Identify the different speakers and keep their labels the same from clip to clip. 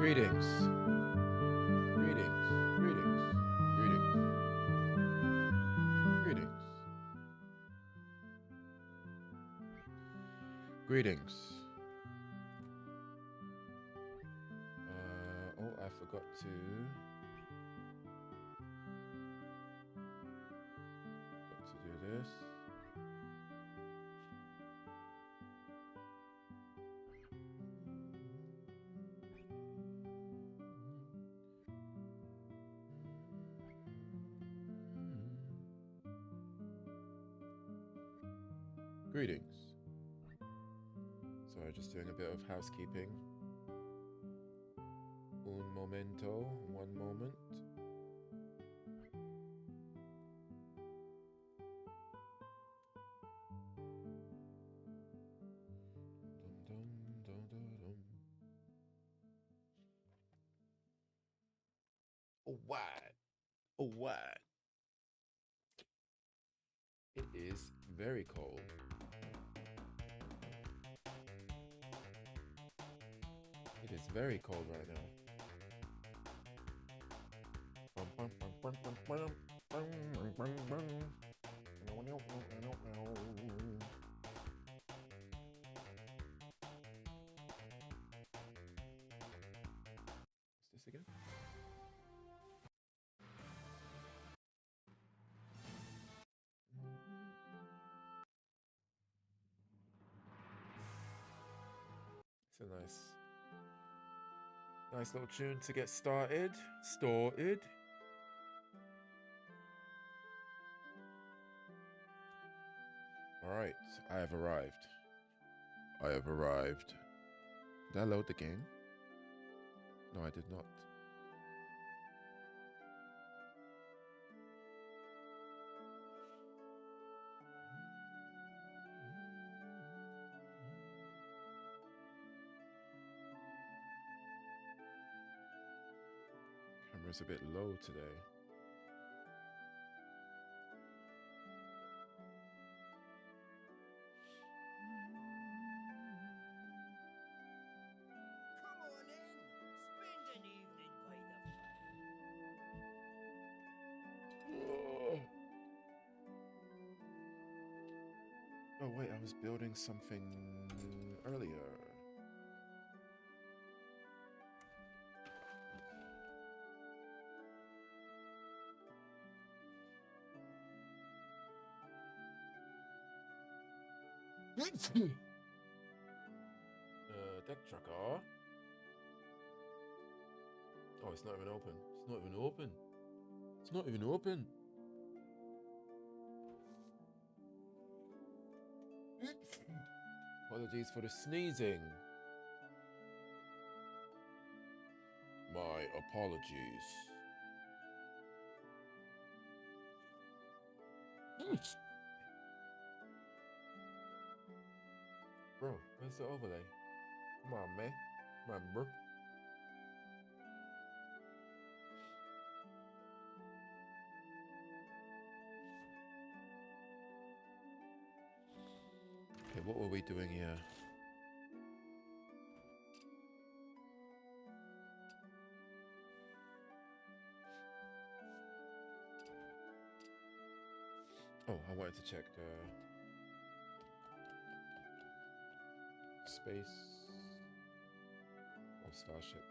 Speaker 1: Greetings, greetings, greetings, greetings, greetings, greetings. Oh, I forgot to do this. Greetings. Sorry, just doing a bit of housekeeping. Un momento, one moment. Dum, dum, dum, dum, dum. Oh, what? Oh, what? It is very cold. It is very cold right now. What's this again? It's a nice little tune to get started. All right, I have arrived. I have arrived. Did I load the game? No, I did not. Camera's a bit low today.
Speaker 2: Come on in. Spend an evening by the fire.
Speaker 1: Oh wait, I was building something earlier. Deck tracker. Oh, it's not even open. It's not even open. It's not even open. Apologies for the sneezing. My apologies. Bro, where's the overlay? Come on, man. Come on, bro. Okay, what were we doing here? Oh, I wanted to check the space or starship.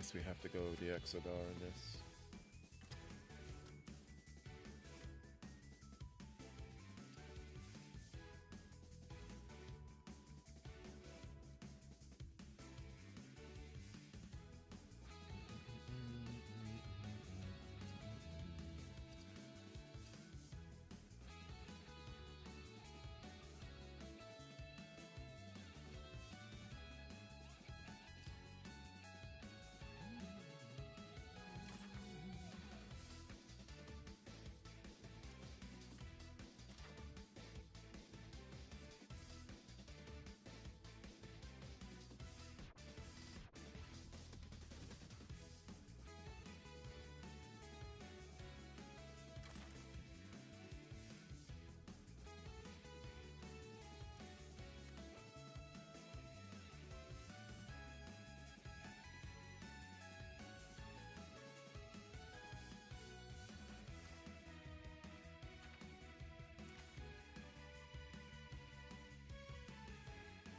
Speaker 1: guess we have to go with the Exodar in this.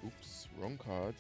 Speaker 1: Oops, wrong card.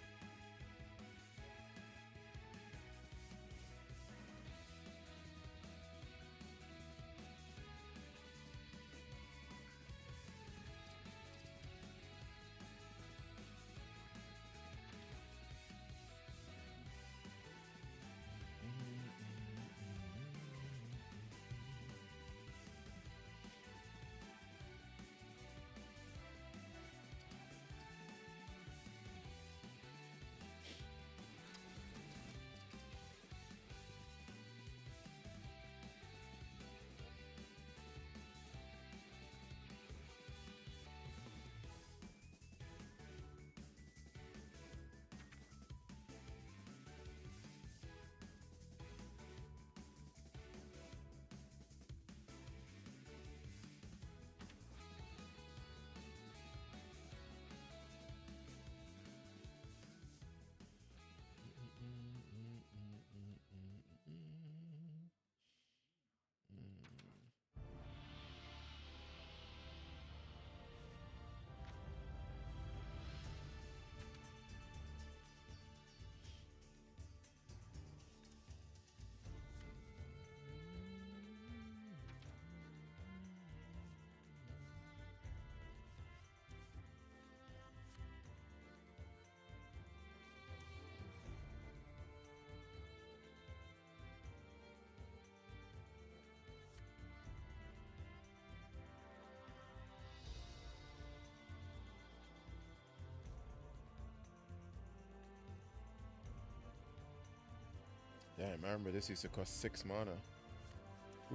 Speaker 1: Damn, I remember this used to cost 6 mana.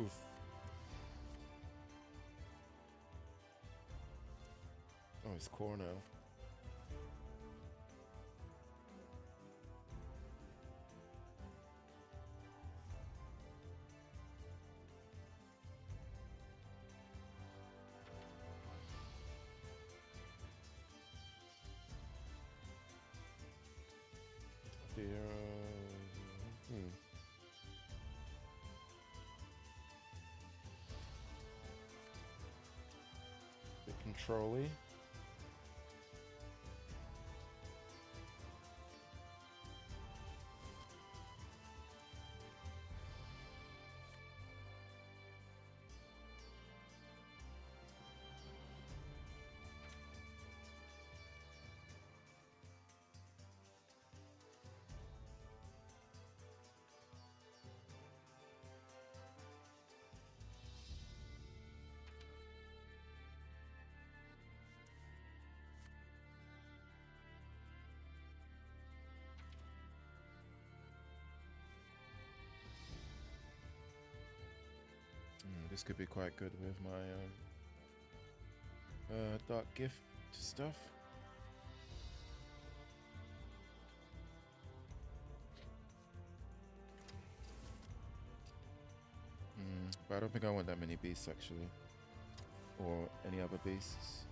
Speaker 1: Oof. Oh, it's core now. Bit control-y. This could be quite good with my dark gift stuff. But I don't think I want that many beasts actually, or any other beasts.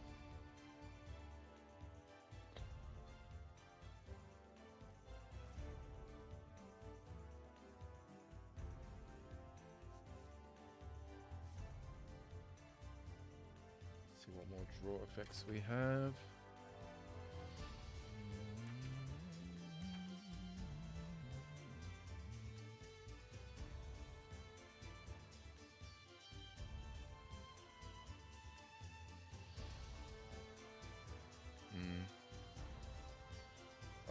Speaker 1: See what more draw effects we have.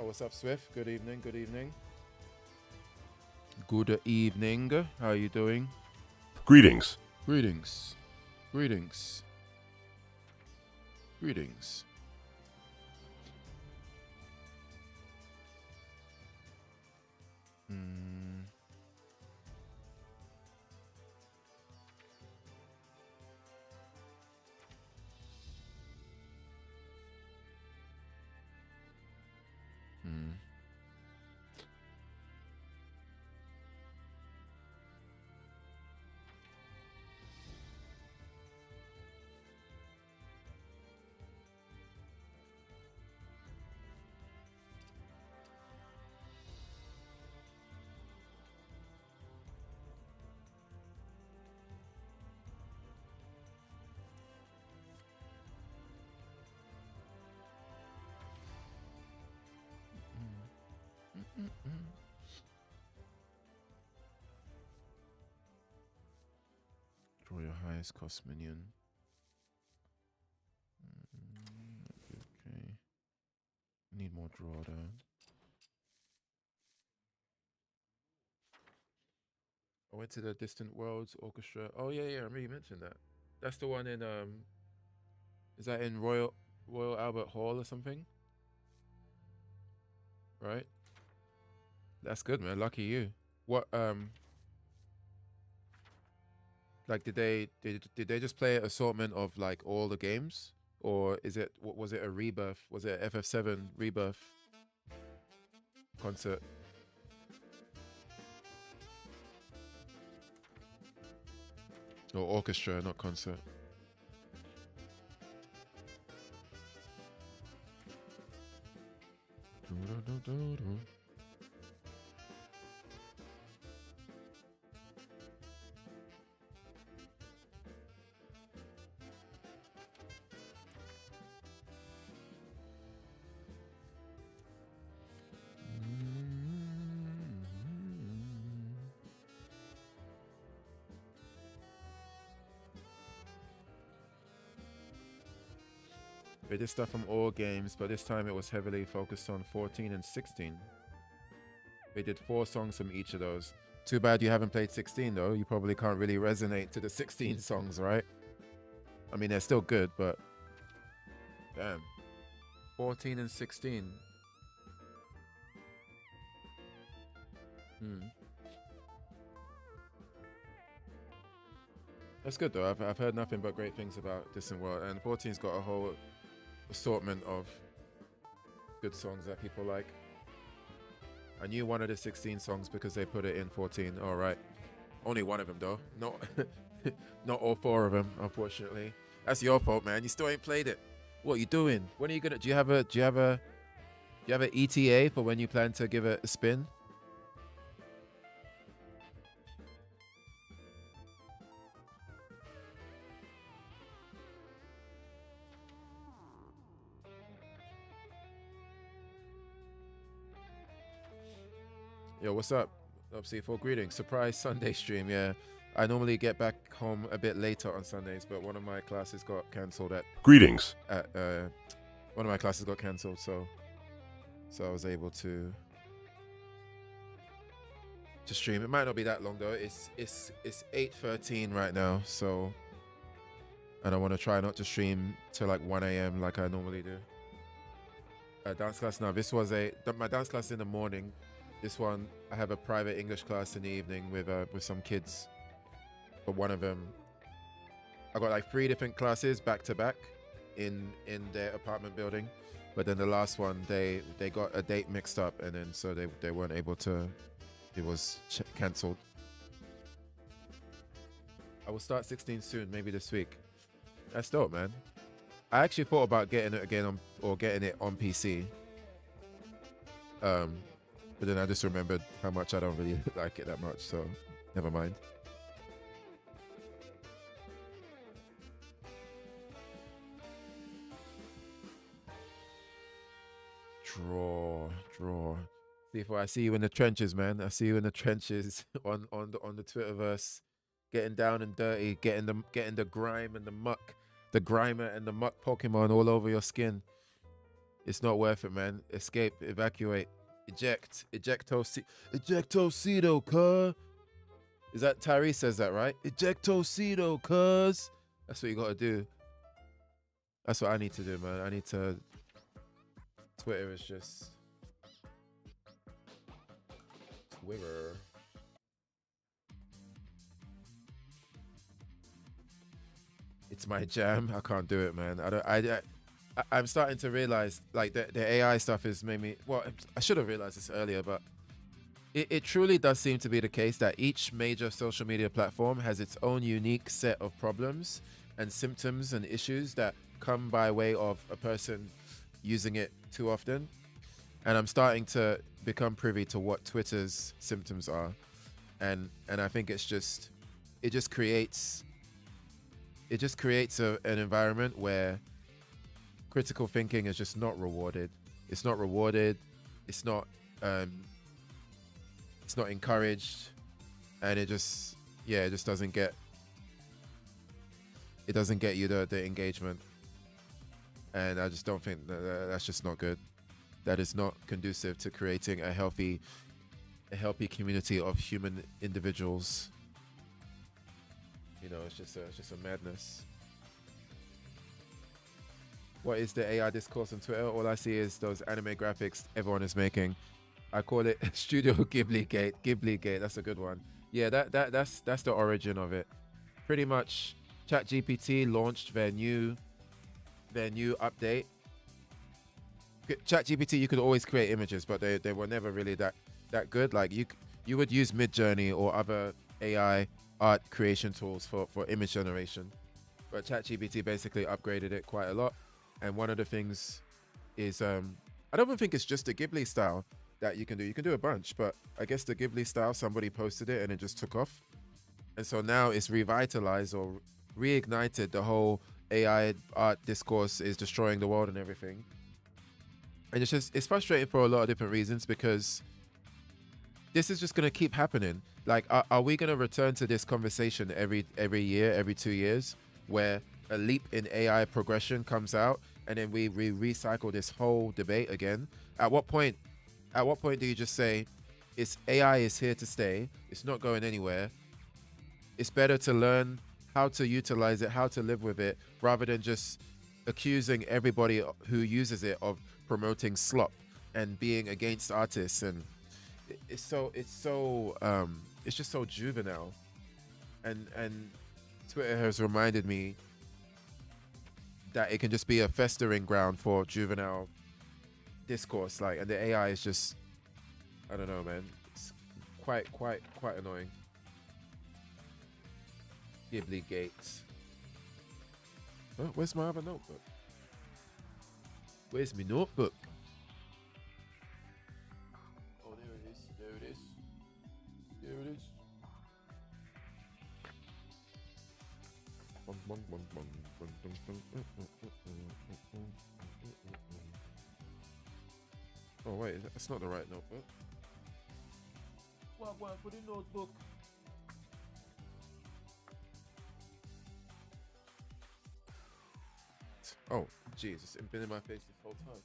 Speaker 1: Oh, what's up, Swift? Good evening. Good evening. Good evening. How are you doing?
Speaker 3: Greetings.
Speaker 1: Greetings. Greetings. Greetings. Hmm. Hmm. Draw your highest cost minion. Okay. Need more draw though. I went to the Distant Worlds Orchestra. Oh yeah, yeah. I remember you mentioned that. That's the one in Is that in Royal Albert Hall or something? Right. That's good, man. Lucky you. What like did they just play an assortment of like all the games, or is it what was it a rebirth? Was it a FF7 rebirth concert? Or orchestra, not concert. They did stuff from all games, but this time it was heavily focused on 14 and 16. They did 4 songs from each of those. Too bad you haven't played 16 though. You probably can't really resonate to the 16 songs, right? I mean, they're still good, but damn. 14 and 16. That's good though. I've heard nothing but great things about Distant World, and 14's got a whole assortment of good songs that people like. I knew one of the 16 songs because they put it in 14. All right, only one of them though. Not not all 4 of them, unfortunately. That's your fault, man. You still ain't played it. What are you doing? When are you gonna? Do you have an ETA for when you plan to give it a spin? Yo, what's up? Up C4 greetings. Surprise Sunday stream, yeah. I normally get back home a bit later on Sundays, but one of my classes got cancelled
Speaker 3: Greetings.
Speaker 1: One of my classes got cancelled, so I was able to stream. It might not be that long though. It's 8:13 right now, so and I want to try not to stream till like 1 a.m. like I normally do. Dance class now. This was my dance class in the morning. This one I have a private English class in the evening with some kids. But one of them, I got like 3 different classes back to back in their apartment building. But then the last one, they got a date mixed up, and then so they weren't able to. It was cancelled. I will start 16 soon, maybe this week. That's dope, man. I actually thought about getting it again getting it on PC. But then I just remembered how much I don't really like it that much, so never mind. Draw. C4, I see you in the trenches, man. I see you in the trenches on the Twitterverse, getting down and dirty, getting the grime and the muck, the grimer and the muck Pokemon all over your skin. It's not worth it, man. Escape, evacuate, eject, ejectocito, cuz. Is that Tyrese says that, right? Ejectocito, cuz. That's what you gotta do. That's what I need to do, man. I need to. Twitter is just. Twitter. It's my jam. I can't do it, man. I don't. I'm starting to realize like the AI stuff is made me. Well, I should have realized this earlier, but it truly does seem to be the case that each major social media platform has its own unique set of problems and symptoms and issues that come by way of a person using it too often. And I'm starting to become privy to what Twitter's symptoms are, and I think it just creates an environment where critical thinking is just not rewarded. It's not rewarded. It's not encouraged, and it just doesn't get you the engagement. And I just don't think that's just not good. That is not conducive to creating a healthy community of human individuals. You know, it's just a madness. What is the AI discourse on Twitter? All I see is those anime graphics everyone is making. I call it Studio Ghibli Gate. Ghibli Gate, that's a good one. Yeah, that's the origin of it. Pretty much, ChatGPT launched their new update. ChatGPT, you could always create images, but they were never really that good. Like you would use Midjourney or other AI art creation tools for image generation, but ChatGPT basically upgraded it quite a lot. And one of the things is I don't even think it's just the Ghibli style that you can do. You can do a bunch, but I guess the Ghibli style, somebody posted it and it just took off. And so now it's revitalized or reignited the whole AI art discourse is destroying the world and everything. And it's frustrating for a lot of different reasons, because this is just going to keep happening. Like, are we going to return to this conversation every year, every 2 years, where a leap in AI progression comes out and then we recycle this whole debate again? At what point do you just say, AI is here to stay, it's not going anywhere, it's better to learn how to utilize it, how to live with it, rather than just accusing everybody who uses it of promoting slop and being against artists? And it's just so juvenile. And Twitter has reminded me that it can just be a festering ground for juvenile discourse. Like, and the AI is just, I don't know, man. It's quite annoying. Ghibli Gates. Oh, where's my other notebook? Where's my notebook? Oh, there it is. There it is. There it is. Oh wait, that's not the right notebook. What? Put in notebook. Oh, jeez, it's been in my face this whole time.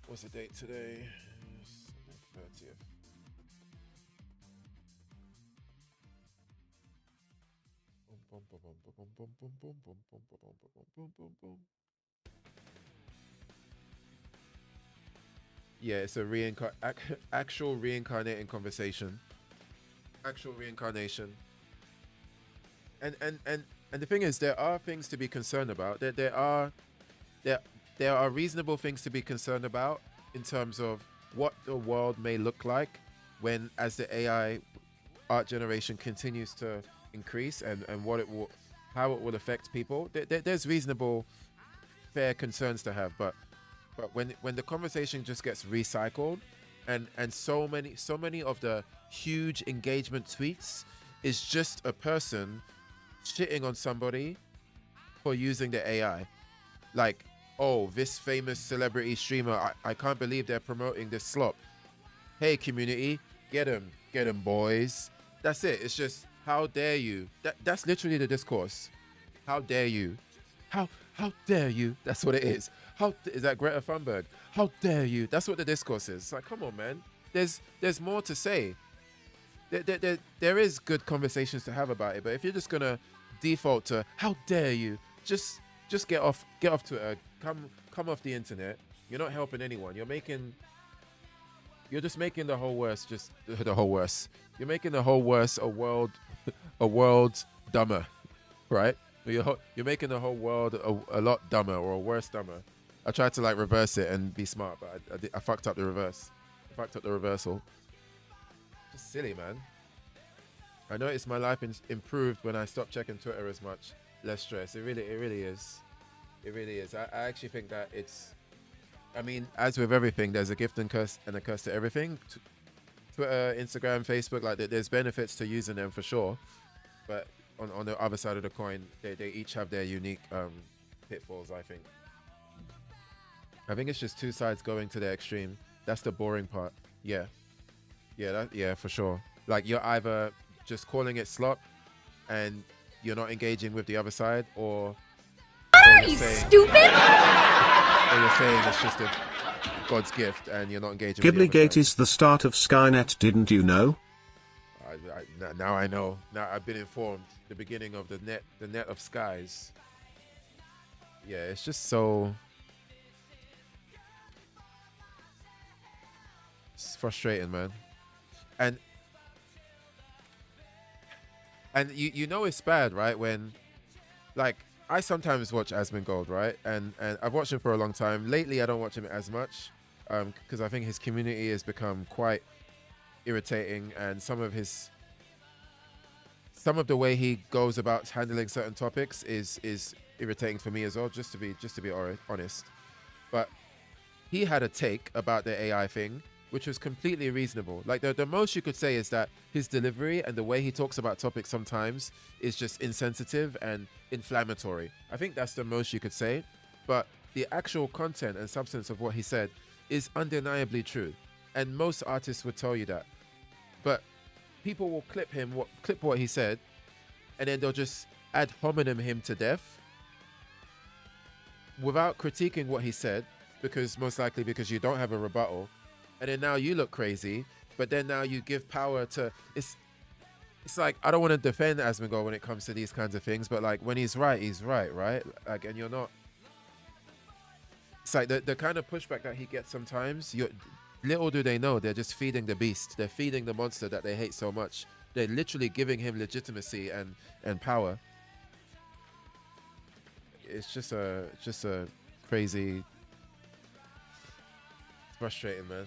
Speaker 1: What's the date today? 30th. Yeah, it's a actual reincarnating conversation. Actual reincarnation. And the thing is, there are things to be concerned about. There are reasonable things to be concerned about in terms of what the world may look like when, as the AI art generation continues to increase, and how it will affect people. There's reasonable, fair concerns to have, but when the conversation just gets recycled, and so many of the huge engagement tweets is just a person shitting on somebody for using the AI. Like, oh, this famous celebrity streamer, I can't believe they're promoting this slop. Hey, community, get him, boys. That's it. It's just, how dare you? That's literally the discourse. How dare you? How dare you? That's what it is. Is that Greta Thunberg? How dare you? That's what the discourse is. It's like, come on, man. There's more to say. There is good conversations to have about it, but if you're just gonna default to how dare you, just get off Twitter. Come off the internet. You're not helping anyone. You're just making the whole worse. Just the whole worse. You're making the whole worse. A world dumber, right? You're making the whole world a lot dumber or a worse dumber. I tried to like reverse it and be smart, but I fucked up the reverse. I fucked up the reversal. Just silly, man. I noticed my life improved when I stopped checking Twitter as much. Less stress. It really is. It really is. I actually think that it's. I mean, as with everything, there's a gift and a curse to everything. Twitter, Instagram, Facebook, like there's benefits to using them for sure, but on the other side of the coin, they each have their unique pitfalls. I think it's just two sides going to the extreme. That's the boring part. Yeah, for sure. Like you're either just calling it slop, and you're not engaging with the other side, or you're saying, stupid. Or you're saying it's just a God's gift, and you're not engaging.
Speaker 4: Ghibligate is the start of Skynet. Didn't you know?
Speaker 1: Now I know. Now I've been informed. The beginning of the net of skies. Yeah, it's just so. It's frustrating, man. And you know it's bad, right? When, like, I sometimes watch Asmongold, right? And I've watched him for a long time. Lately, I don't watch him as much because I think his community has become quite irritating, and some of the way he goes about handling certain topics is irritating for me as well. Just to be honest, but he had a take about the AI thing, which was completely reasonable. Like the most you could say is that his delivery and the way he talks about topics sometimes is just insensitive and inflammatory. I think that's the most you could say. But the actual content and substance of what he said is undeniably true. And most artists would tell you that. But people will clip what he said, and then they'll just ad hominem him to death without critiquing what he said, most likely because you don't have a rebuttal. And then now you look crazy, but then now you give power to it's like, I don't want to defend Asmongold when it comes to these kinds of things, but like when he's right, right? Like, and you're not. It's like the kind of pushback that he gets sometimes. Little do they know, they're just feeding the beast. They're feeding the monster that they hate so much. They're literally giving him legitimacy and power. It's just a crazy, frustrating, man.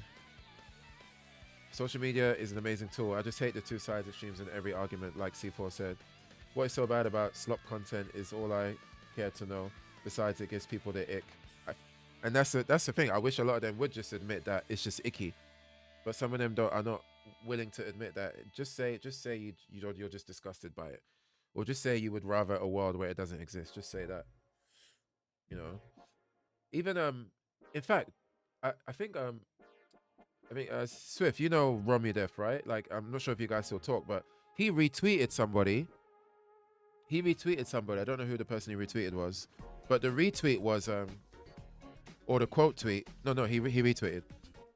Speaker 1: Social media is an amazing tool. I just hate the two sides extremes in every argument, like C4 said. What is so bad about slop content is all I care to know. Besides, it gives people the ick. And that's the thing. I wish a lot of them would just admit that it's just icky. But some of them are not willing to admit that. Just say you're just disgusted by it. Or just say you would rather a world where it doesn't exist. Just say that. You know. Even in fact, I think Swift, you know Romudef, right? Like, I'm not sure if you guys still talk, but he retweeted somebody. I don't know who the person he retweeted was, but the retweet was or the quote tweet. No, he retweeted,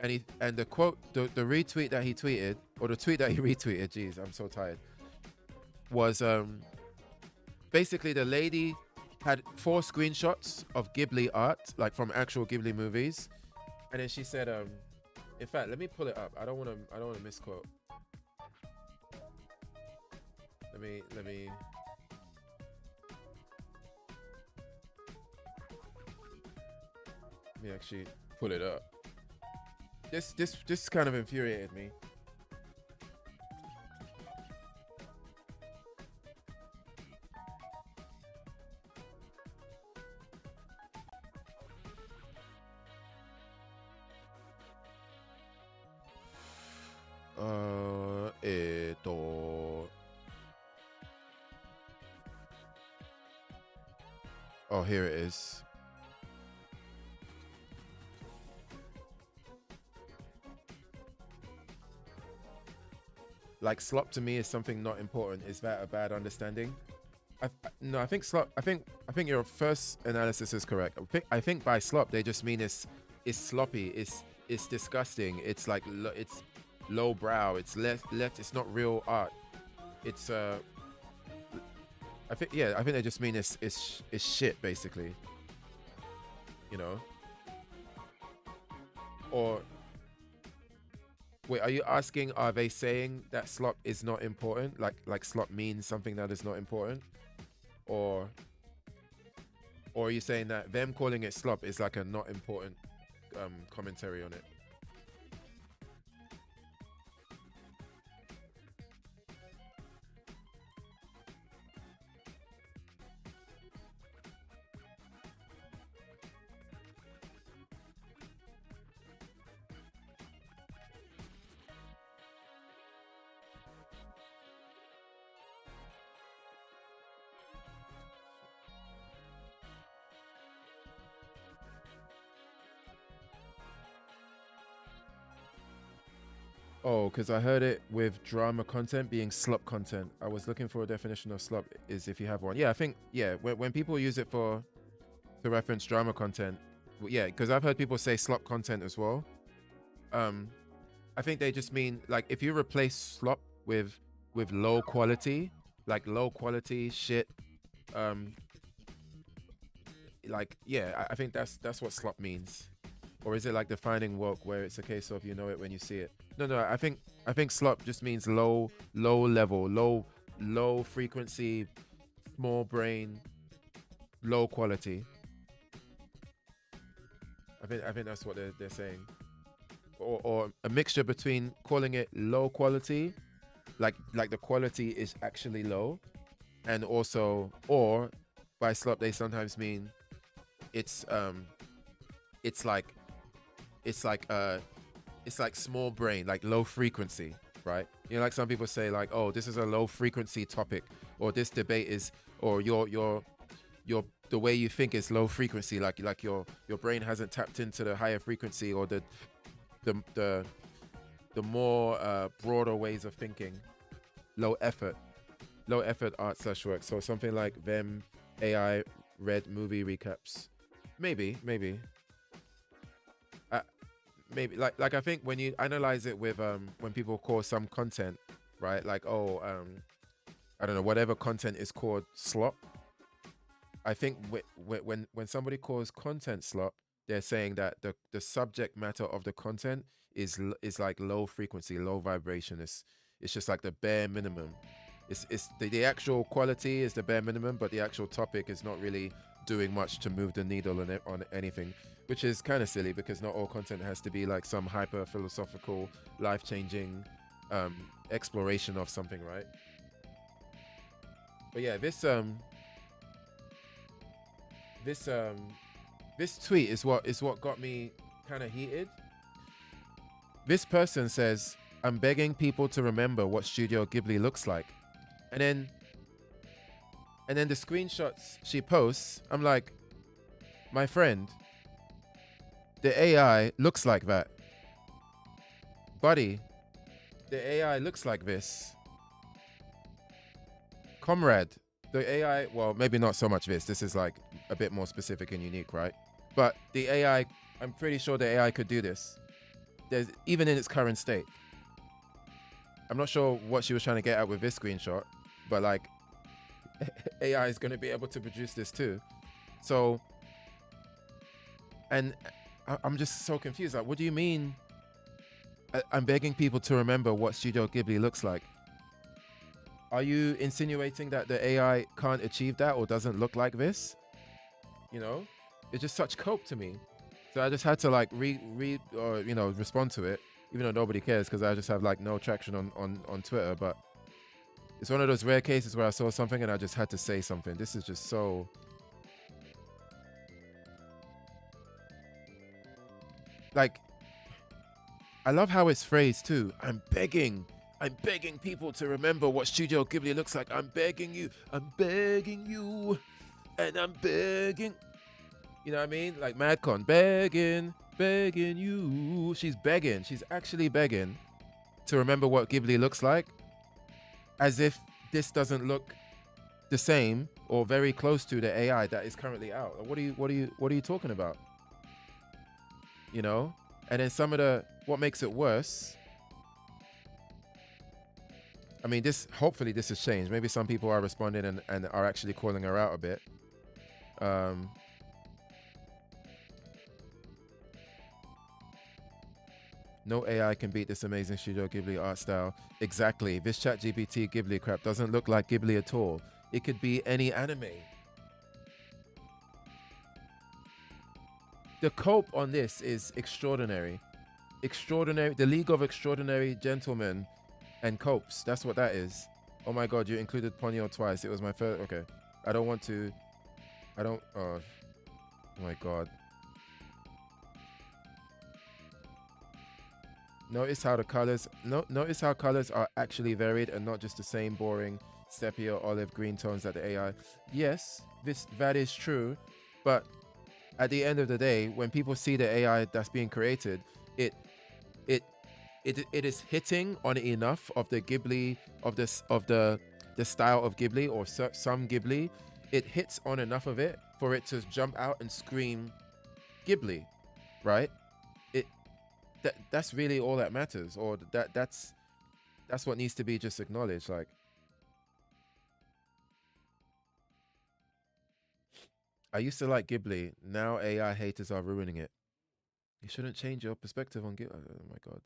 Speaker 1: and the quote, the retweet that he tweeted, or the tweet that he retweeted. Jeez, I'm so tired. Was basically the lady had 4 screenshots of Ghibli art, like from actual Ghibli movies, and then she said in fact, let me pull it up. I don't want to misquote. Let me actually pull it up. This kind of infuriated me. Oh, here it is. Like, slop to me is something not important. Is that a bad understanding? No, I think slop. I think your first analysis is correct. I think by slop they just mean it's sloppy. It's disgusting. It's like it's low brow. It's less. It's not real art. It's I think yeah. I think they just mean it's shit basically. You know. Or wait, are you asking? Are they saying that slop is not important? Like slop means something that is not important? Or are you saying that them calling it slop is like a not important commentary on it? Oh, because I heard it with drama content being slop content. I was looking for a definition of slop is if you have one. Yeah, I think yeah, when people use it for to reference drama content, yeah, because I've heard people say slop content as well. Um, I think they just mean like if you replace slop with low quality, like low quality shit, um, like yeah, I think that's what slop means. Or is it like defining woke where it's a case of you know it when you see it? No, I think slop just means low level, low frequency, small brain, low quality. I think that's what they're saying. Or a mixture between calling it low quality, like the quality is actually low, and also or by slop they sometimes mean it's it's like it's like uh it's like small brain, like low frequency, right? You know, like some people say, like, oh, this is a low frequency topic, or this debate is, or your the way you think is low frequency, like your brain hasn't tapped into the higher frequency or the the more broader ways of thinking. Low effort, low effort art slash work. So something like them AI read movie recaps, maybe. Maybe like I think when you analyze it with when people call some content right like oh I don't know whatever content is called slop. I think when somebody calls content slop, they're saying that the subject matter of the content is like low frequency, low vibration. It's just like the bare minimum. It's the actual quality is the bare minimum, but the actual topic is not really doing much to move the needle on anything, which is kind of silly because not all content has to be like some hyper philosophical, life changing exploration of something, right? But yeah, this tweet is what got me kind of heated. This person says, "I'm begging people to remember what Studio Ghibli looks like," and then the screenshots she posts, I'm like, my friend, the AI looks like that, buddy. The AI looks like this, comrade. The AI, well, maybe not so much this. This is like a bit more specific and unique, right? But the AI, I'm pretty sure the AI could do this. There's even in its current state. I'm not sure what she was trying to get at with this screenshot, but like AI is going to be able to produce this too. So, and I'm just so confused. Like, what do you mean? I'm begging people to remember what Studio Ghibli looks like. Are you insinuating that the AI can't achieve that or doesn't look like this? You know, it's just such cope to me. So I just had to like read or respond to it, even though nobody cares because I just have like no traction on Twitter. But it's one of those rare cases where I saw something and I just had to say something. This is just so. Like, I love how it's phrased too. I'm begging people to remember what Studio Ghibli looks like. I'm begging you, and I'm begging. You know what I mean? Like Madcon, begging you. She's begging. She's actually begging to remember what Ghibli looks like, as if this doesn't look the same or very close to the AI that is currently out. What are you talking about? You know? And then what makes it worse, I mean, hopefully this has changed. Maybe some people are responding and are actually calling her out a bit. No AI can beat this amazing Studio Ghibli art style. Exactly. This ChatGPT Ghibli crap doesn't look like Ghibli at all. It could be any anime. The cope on this is extraordinary. Extraordinary. The League of Extraordinary Gentlemen and Copes. That's what that is. Oh my god, you included Ponyo twice. It was my first. Okay. I don't want to. Oh my god. Notice how colors are actually varied and not just the same boring sepia olive green tones that the AI. Yes, that is true, but at the end of the day, when people see the AI that's being created, it is hitting on enough of the Ghibli of the style of Ghibli or some Ghibli. It hits on enough of it for it to jump out and scream Ghibli, right? That's really all that matters, or that's what needs to be just acknowledged. Like, I used to like Ghibli. Now AI haters are ruining it. You shouldn't change your perspective on Ghibli. Oh my god,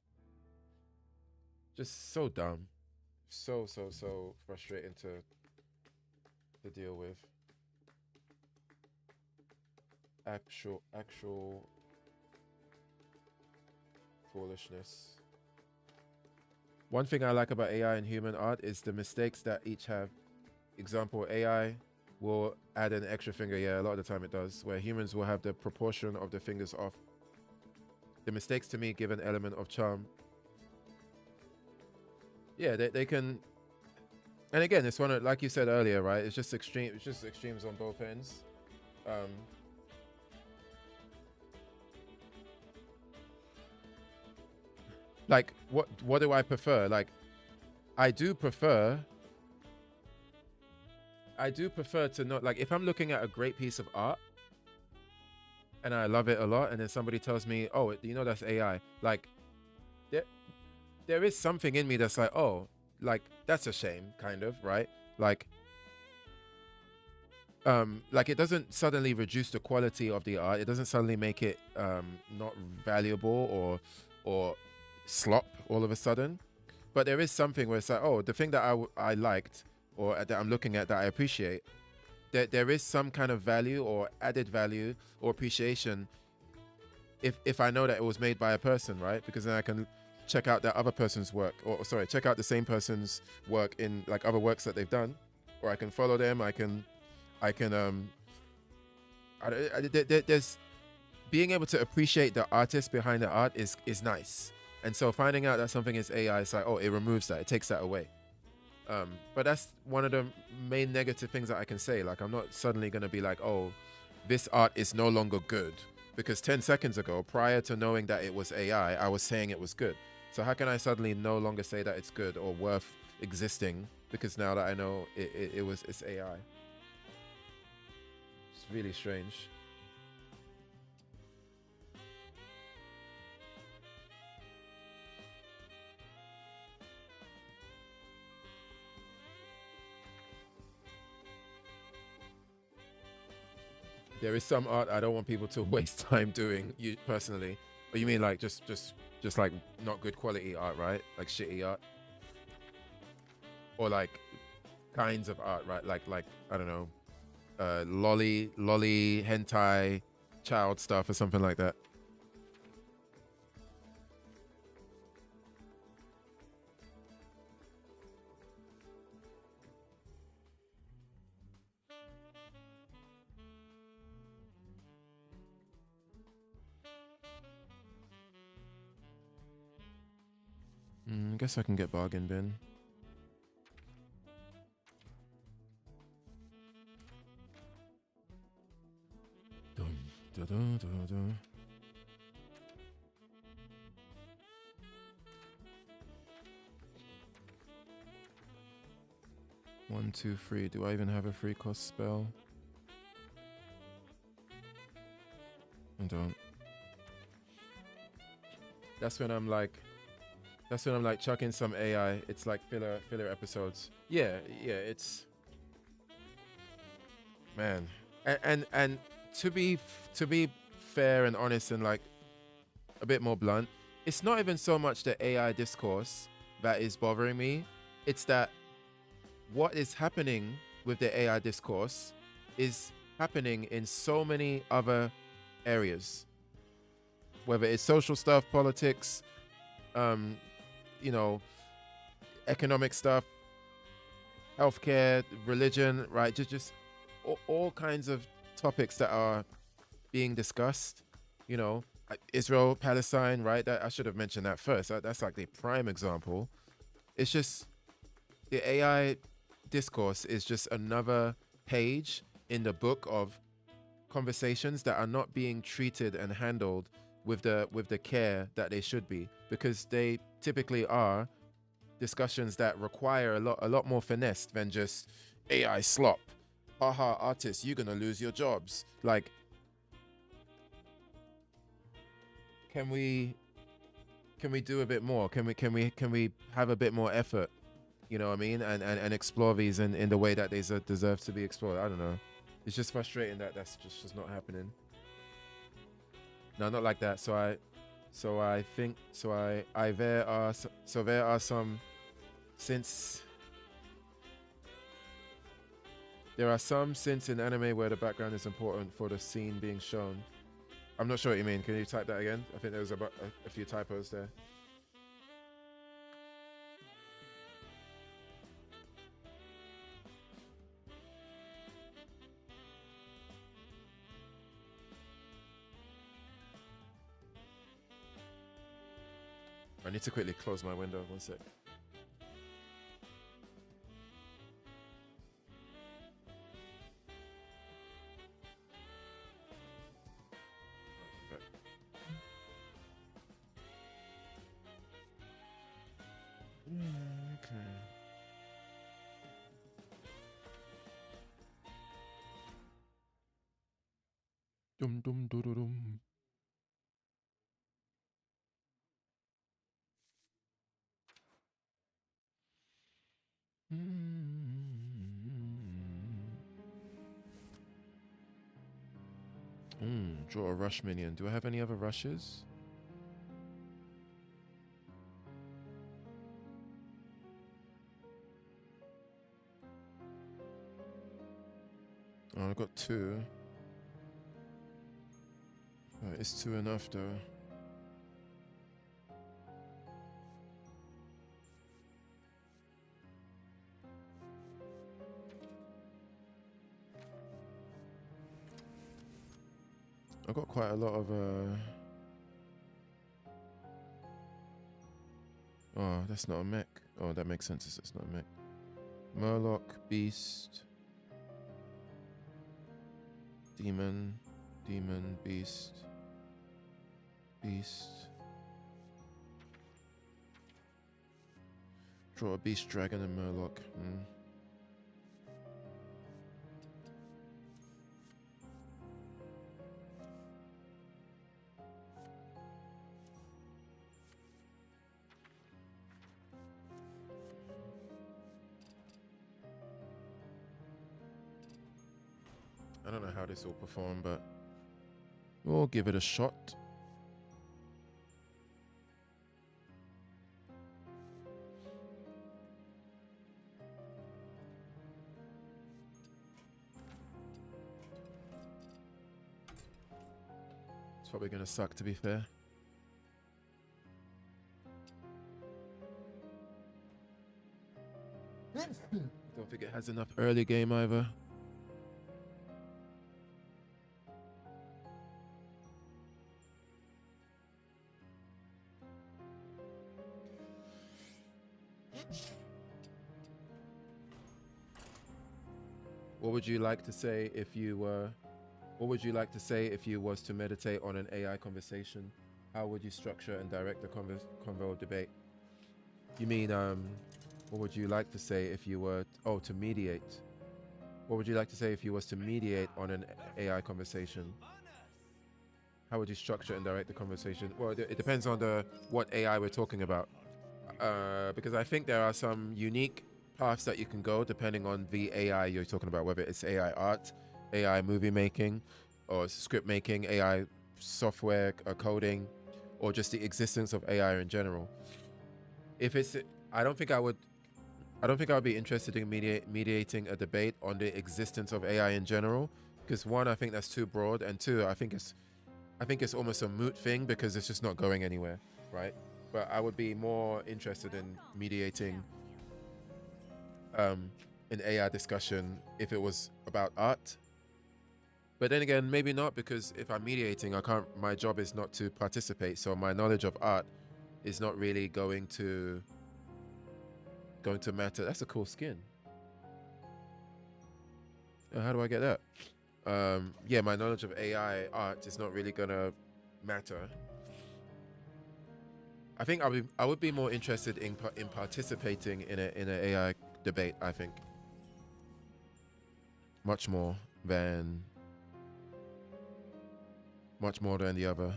Speaker 1: just so dumb, so frustrating to deal with. Actual foolishness. One thing I like about AI and human art is the mistakes that each have. Example, AI will add an extra finger. Yeah, a lot of the time it does. Where humans will have the proportion of the fingers off. The mistakes to me give an element of charm. Yeah, they can. And again, it's one of, like you said earlier, right? It's just extreme. It's just extremes on both ends. Like, what do I prefer? Like, I do prefer to not, like, if I'm looking at a great piece of art and I love it a lot, and then somebody tells me, oh, you know, that's AI. Like, there is something in me that's like, oh, like, that's a shame, kind of, right? Like it doesn't suddenly reduce the quality of the art. It doesn't suddenly make it not valuable or slop all of a sudden. But there is something where it's like, oh, the thing that I liked or that I'm looking at that I appreciate, there is some kind of value or added value or appreciation if I know that it was made by a person, right? Because then I can check out that other person's work, or sorry, check out the same person's work in like other works that they've done, or I can follow them. There's being able to appreciate the artist behind the art is nice. And so finding out that something is AI, it's like, oh, it removes that, it takes that away. But that's one of the main negative things that I can say. Like, I'm not suddenly going to be like, oh, this art is no longer good. Because 10 seconds ago, prior to knowing that it was AI, I was saying it was good. So how can I suddenly no longer say that it's good or worth existing? Because now that I know it's AI. It's really strange. There is some art I don't want people to waste time doing. You personally, or you mean like just like not good quality art, right? Like shitty art, or like kinds of art, right? Like I don't know, lolly hentai, child stuff or something like that. I guess I can get bargain bin. Dun, dun, dun, dun, dun. 1, 2, 3. Do I even have a free cost spell? I don't. That's when I'm like chucking some AI. It's like filler episodes. Yeah, it's man. And to be fair and honest and like a bit more blunt, it's not even so much the AI discourse that is bothering me. It's that what is happening with the AI discourse is happening in so many other areas, whether it's social stuff, politics, um, you know, economic stuff, healthcare, religion, right? Just all kinds of topics that are being discussed. You know, Israel, Palestine, right? That I should have mentioned that first. That's like the prime example. It's just the AI discourse is just another page in the book of conversations that are not being treated and handled with the care that they should be, because they typically are discussions that require a lot more finesse than just AI slop. Haha, artists, you're gonna lose your jobs. Like, can we do a bit more? Can we have a bit more effort? You know what I mean? And explore these in the way that they deserve to be explored. I don't know. It's just frustrating that that's just not happening. No, not like that. I think there are some, since there are some scenes in anime where the background is important for the scene being shown. I'm not sure what you mean. Can you type that again? I think there was a few typos there. I need to quickly close my window. One sec. Okay. Dum dum dum dum dum. Draw a rush minion. Do I have any other rushes? Oh, I've got 2. Is 2 enough though? I've got quite a lot of oh, that's not a mech. Oh, that makes sense. It's not a mech. Murloc, Beast, Demon, Beast, Draw a Beast, Dragon, and Murloc. I don't know how this will perform, but we'll give it a shot. It's probably gonna suck, to be fair. Don't think it has enough early game either. What would you like to say if you were? What would you like to say if you was to meditate on an AI conversation? How would you structure and direct the convo debate? You mean What would you like to say if you were to mediate? What would you like to say if you was to mediate on an AI conversation? How would you structure and direct the conversation? Well, it depends on what AI we're talking about. Because I think there are some unique paths that you can go depending on the AI you're talking about, whether it's AI art, AI movie making, or script making, AI software coding, or just the existence of AI in general. If it's, I don't think I would be interested in mediating a debate on the existence of AI in general, because one, I think that's too broad, and two, I think it's almost a moot thing because it's just not going anywhere, right? But I would be more interested in mediating an AI discussion if it was about art. But then again, maybe not, because if I'm mediating, my job is not to participate, so my knowledge of art is not really going to matter. That's a cool skin. How do I get that? Yeah, my knowledge of AI art is not really gonna matter. I think I would be more interested in participating in an AI debate. I think much more than the other.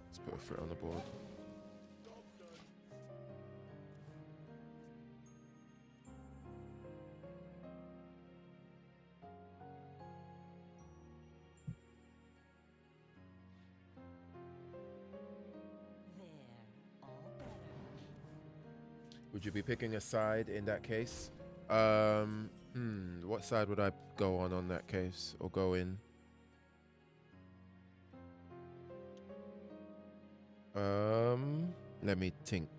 Speaker 1: Let's put a threat on the board. Would you be picking a side in that case? What side would I go on that case, or go in? Let me think.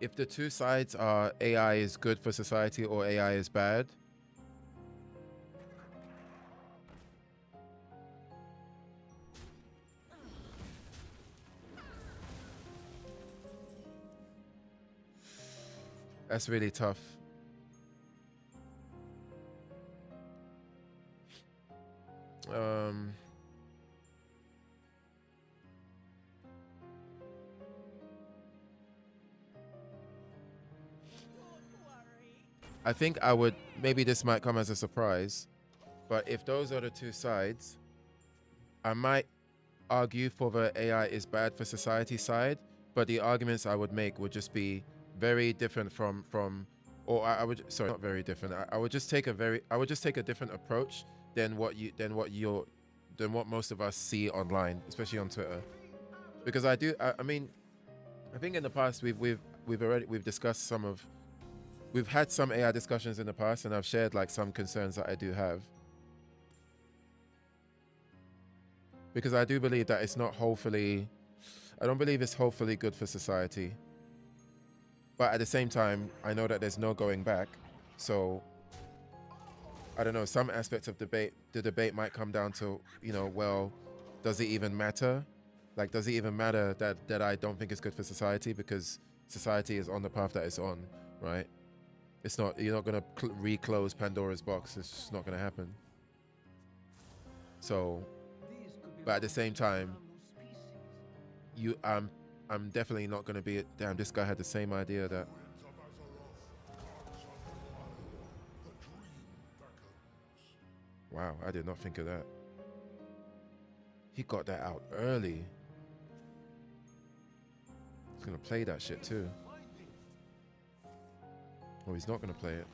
Speaker 1: If the two sides are AI is good for society or AI is bad, that's really tough. I think I would, maybe this might come as a surprise, but if those are the two sides, I might argue for the AI is bad for society side, but the arguments I would make would just be very different or I would, sorry, not very different. I would just take a different approach than what most of us see online, especially on Twitter. Because I mean, I think in the past we've discussed we've had some AI discussions in the past, and I've shared like some concerns that I do have. Because I do believe that I don't believe it's hopefully good for society. But at the same time, I know that there's no going back. So I don't know, some aspects of the debate might come down to, well, does it even matter? Like, does it even matter that I don't think it's good for society, because society is on the path that it's on, right? It's not, you're not going to reclose Pandora's box. It's just not going to happen. So, but at the same time, I'm definitely not going to be, damn, this guy had the same idea that. Wow, I did not think of that. He got that out early. He's going to play that shit too. Oh, he's not going to play it.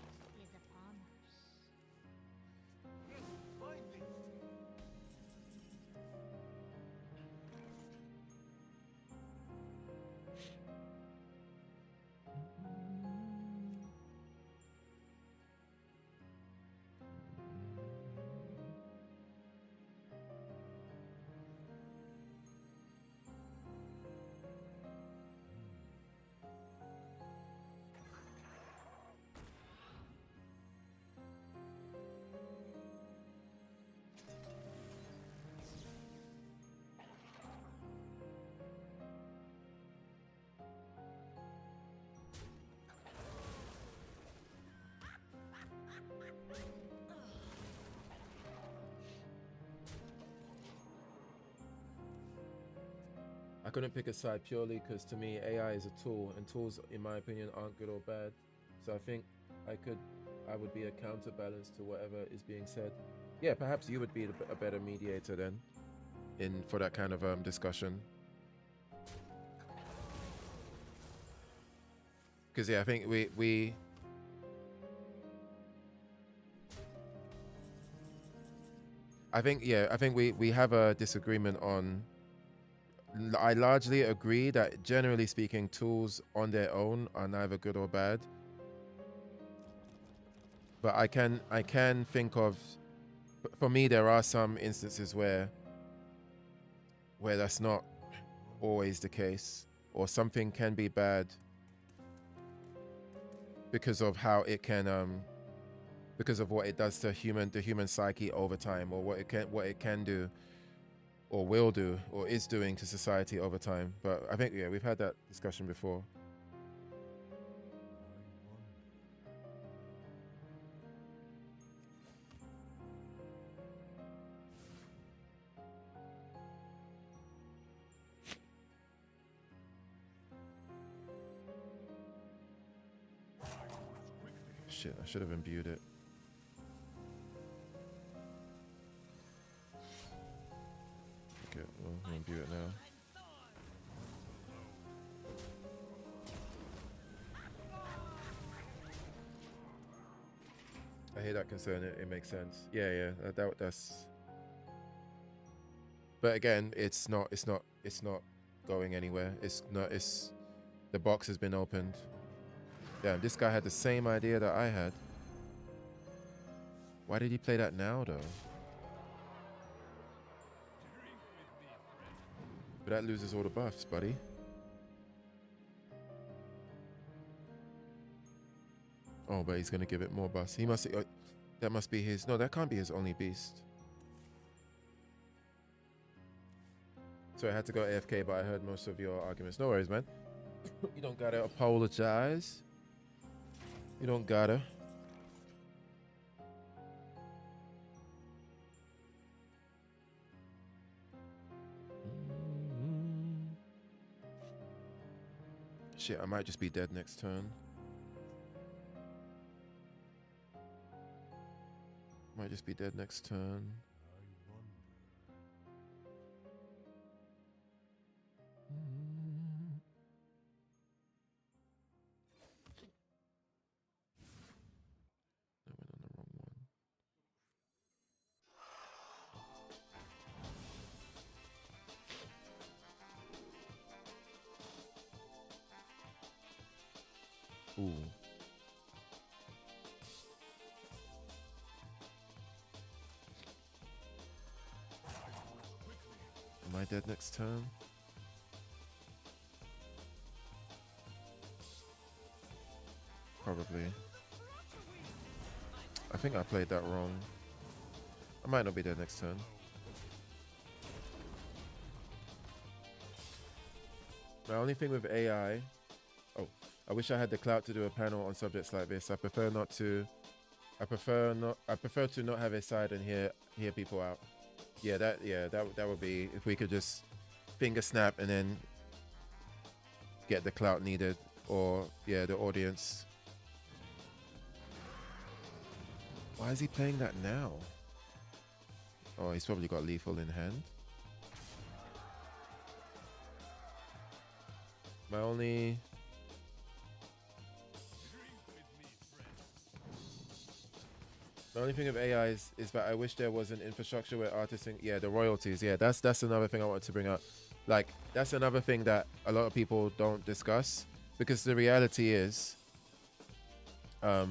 Speaker 1: couldn't pick a side purely because to me AI is a tool, and tools, in my opinion, aren't good or bad. So I think I would be a counterbalance to whatever is being said. Yeah, perhaps you would be a better mediator then, in for that kind of discussion. Because yeah, I think I think we have a disagreement on. I largely agree that generally speaking, tools on their own are neither good or bad. But I can think of, for me, there are some instances where that's not always the case, or something can be bad because of how it can because of what it does to the human psyche over time, or what it can do or will do or is doing to society over time. But I think yeah, we've had that discussion before. Shit, I should have imbued it. Okay, well, I'll imbue it now. I hear that concern. It makes sense. Yeah, that's. But again, it's not going anywhere. It's not. It's the box has been opened. Damn, this guy had the same idea that I had. Why did he play that now, though? But that loses all the buffs, buddy. Oh, but he's gonna give it more buffs. He must. That must be his. No, that can't be his only beast. So I had to go AFK, but I heard most of your arguments. No worries, man. You don't gotta apologize. You don't gotta. Shit, I might just be dead next turn. Might just be dead next turn. I went on the wrong one. Ooh. Am I dead next turn? Probably. I think I played that wrong. I might not be dead next turn. My only thing with AI... Oh, I wish I had the clout to do a panel on subjects like this. I prefer not to... I prefer to not have a side and hear people out. Yeah, that would be if we could just finger snap and then get the clout needed, or yeah, the audience. Why is he playing that now? Oh, he's probably got lethal in hand. My only thing of AI is that I wish there was an infrastructure where artists, the royalties. Yeah, that's another thing I wanted to bring up. Like, that's another thing that a lot of people don't discuss, because the reality is, the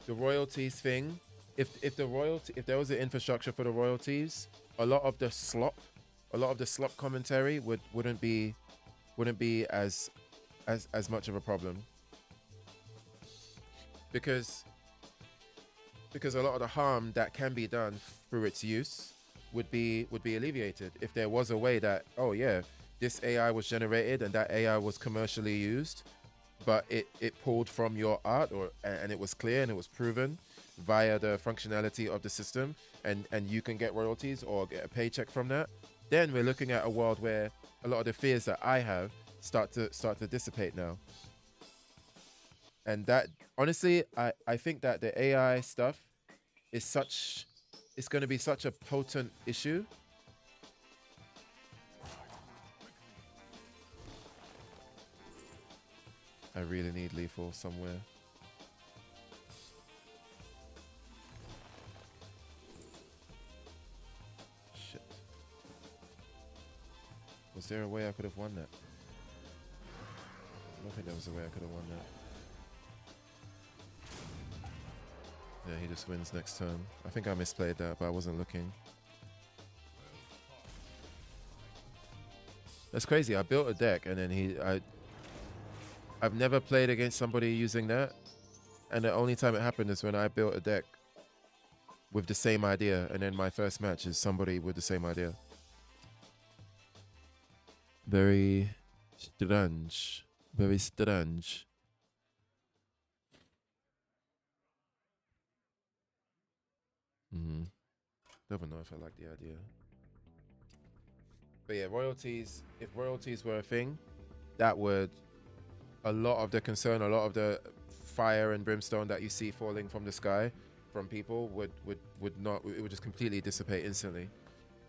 Speaker 1: royalties thing. If there was an infrastructure for the royalties, a lot of the slop commentary wouldn't be as much of a problem. Because a lot of the harm that can be done through its use would be alleviated if there was a way that, oh yeah, this AI was generated and that AI was commercially used, but it pulled from your art, and it was clear and it was proven via the functionality of the system, and you can get royalties or get a paycheck from that. then we're looking at a world where a lot of the fears that I have start to dissipate now. And that, honestly, I think that the AI stuff is such, it's going to be such a potent issue. I really need lethal somewhere. Shit. Was there a way I could have won that? I don't think there was a way I could have won that. Yeah, he just wins next turn. I think I misplayed that, but I wasn't looking. That's crazy. I built a deck and then I've never played against somebody using that. And the only time it happened is when I built a deck with the same idea, and then my first match is somebody with the same idea. Very strange. Very strange. Don't even know if I like the idea. But yeah, royalties, if royalties were a thing, that would, a lot of the concern, a lot of the fire and brimstone that you see falling from the sky from people would not, it would just completely dissipate instantly.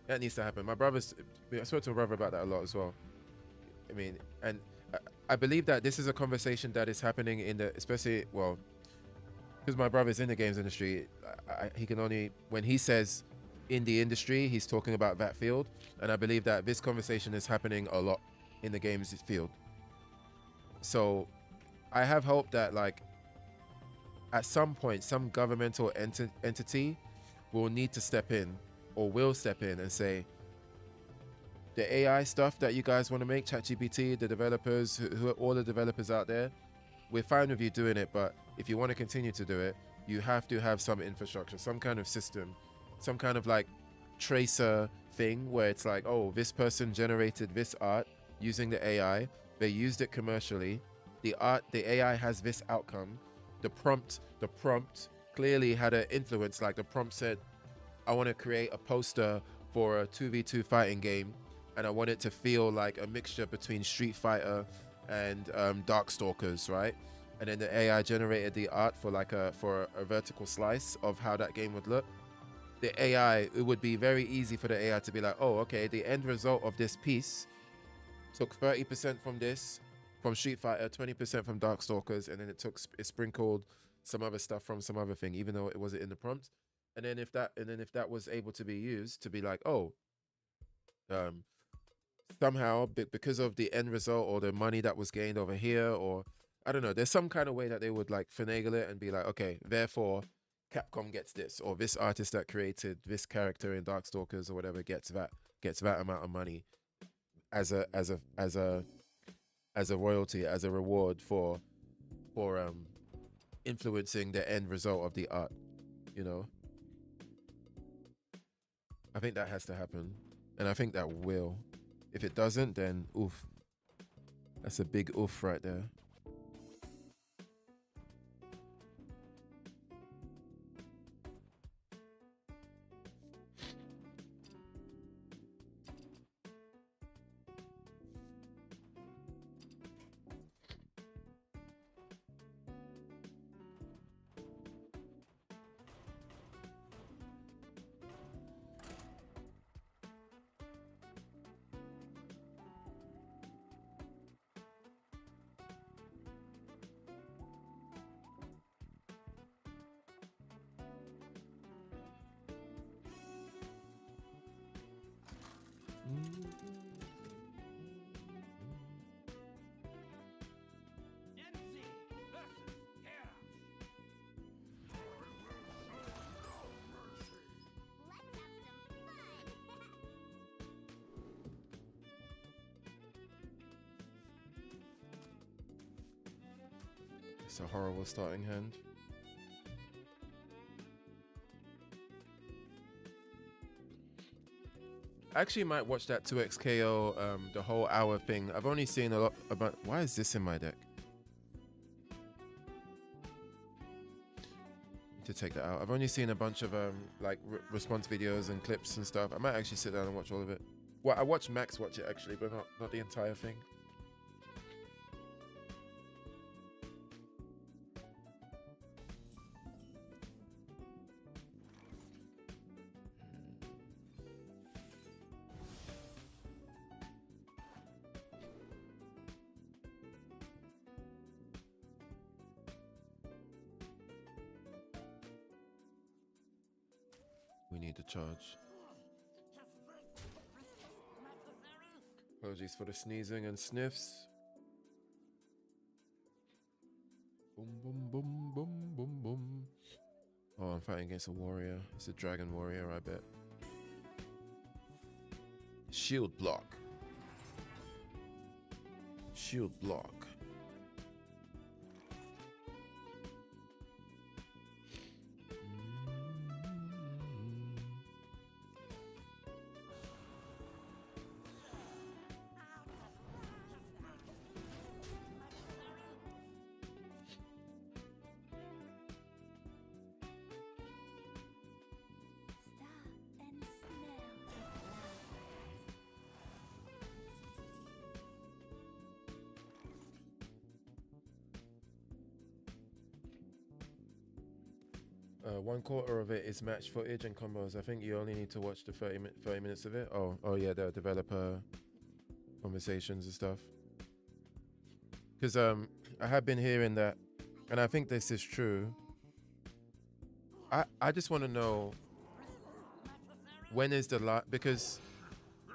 Speaker 1: That needs to happen. My brother's, I spoke to my brother about that a lot as well. I mean, and I believe that this is a conversation that is happening in the, especially, well, because my brother's in the games industry, he can only, when he says in the industry, he's talking about that field. And I believe that this conversation is happening a lot in the games field. So I have hope that, like, at some point, some governmental entity will need to step in, or will step in and say, the AI stuff that you guys want to make, ChatGPT, the developers, who are all the developers out there, we're fine with you doing it, but if you want to continue to do it, you have to have some infrastructure, some kind of system, some kind of like tracer thing where it's like, oh, this person generated this art using the AI, they used it commercially, the AI has this outcome, the prompt clearly had an influence, like the prompt said, I want to create a poster for a 2v2 fighting game, and I want it to feel like a mixture between Street Fighter and Darkstalkers, right? And then the AI generated the art for like a vertical slice of how that game would look. The AI, it would be very easy for the AI to be like, oh, okay, the end result of this piece took 30% from this, from Street Fighter, 20% from Darkstalkers, and then it sprinkled some other stuff from some other thing, even though it wasn't in the prompt. And then if that was able to be used to be like, oh, somehow because of the end result or the money that was gained over here, or I don't know, there's some kind of way that they would like finagle it and be like, okay, therefore Capcom gets this, or this artist that created this character in Darkstalkers or whatever gets that amount of money as a royalty, as a reward for influencing the end result of the art, you know. I think that has to happen, and I think that will. If it doesn't, then oof. That's a big oof right there.
Speaker 2: MC versus Chaos.
Speaker 1: It's a horrible starting hand. I actually might watch that 2x KO, the whole hour thing. I've only seen a lot about. Why is this in my deck? To take that out. I've only seen a bunch of like response videos and clips and stuff. I might actually sit down and watch all of it. Well, I watched Max watch it actually, but not the entire thing. We need to charge. Apologies for the sneezing and sniffs. Boom, boom, boom, boom, boom, boom. Oh, I'm fighting against a warrior. It's a dragon warrior, I bet. Shield block. Shield block. One quarter of it is match footage and combos. I think you only need to watch the 30 minutes of it. Oh yeah, the developer conversations and stuff. Because I have been hearing that, and I think this is true. I just want to know, when is the because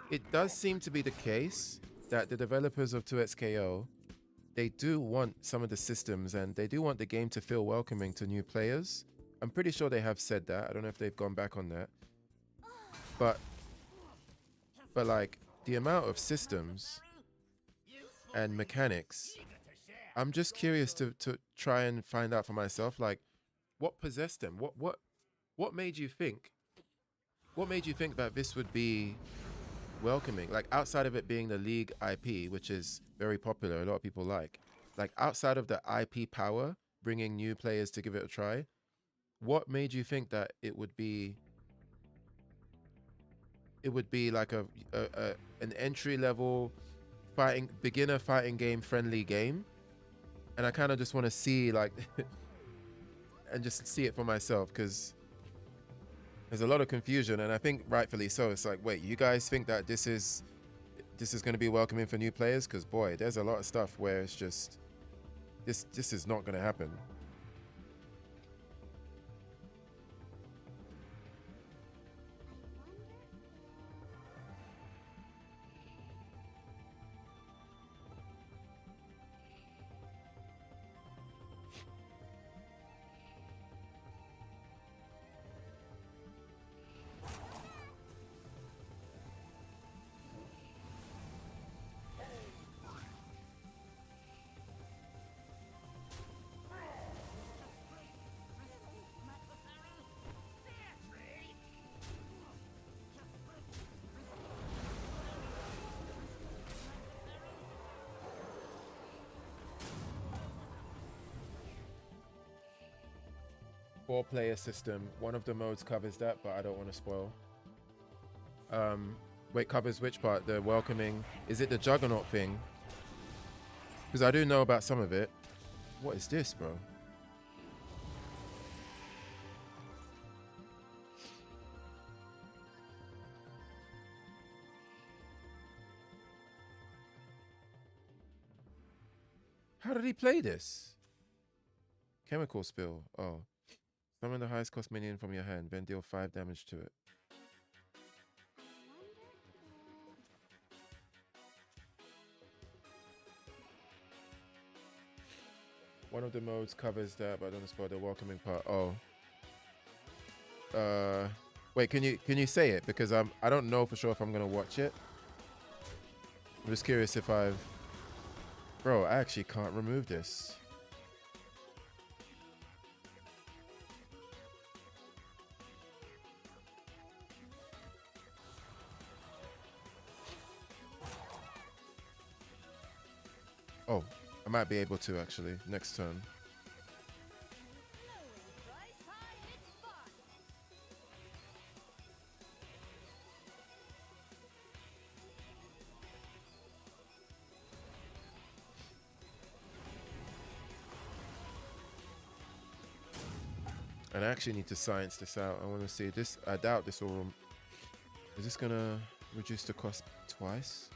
Speaker 1: it does seem to be the case that the developers of 2XKO, they do want some of the systems and they do want the game to feel welcoming to new players. I'm pretty sure they have said that. I don't know if they've gone back on that. But like the amount of systems and mechanics, I'm just curious to try and find out for myself, like, what possessed them? What made you think? What made you think that this would be welcoming? Like, outside of it being the League IP, which is very popular, a lot of people like outside of the IP power, bringing new players to give it a try, what made you think that it would be like an entry level beginner fighting game friendly game? And I kind of just want to see, like, and just see it for myself, because there's a lot of confusion, and I think rightfully so. It's like, wait, you guys think that this is going to be welcoming for new players? Because boy, there's a lot of stuff where it's just this is not going to happen. Four-player system. One of the modes covers that, but I don't want to spoil. Wait, covers which part? The welcoming. Is it the Juggernaut thing? Because I do know about some of it. What is this, bro? How did he play this? Chemical spill. Oh. Summon the highest cost minion from your hand, then deal 5 damage to it. One of the modes covers that, but I don't spoil the welcoming part. Oh. Wait, can you say it? Because I don't know for sure if I'm gonna watch it. I'm just curious if I've... Bro, I actually can't remove this. Oh, I might be able to actually next turn. And I actually need to science this out. I want to see this. I doubt this will. Is this gonna reduce the cost twice?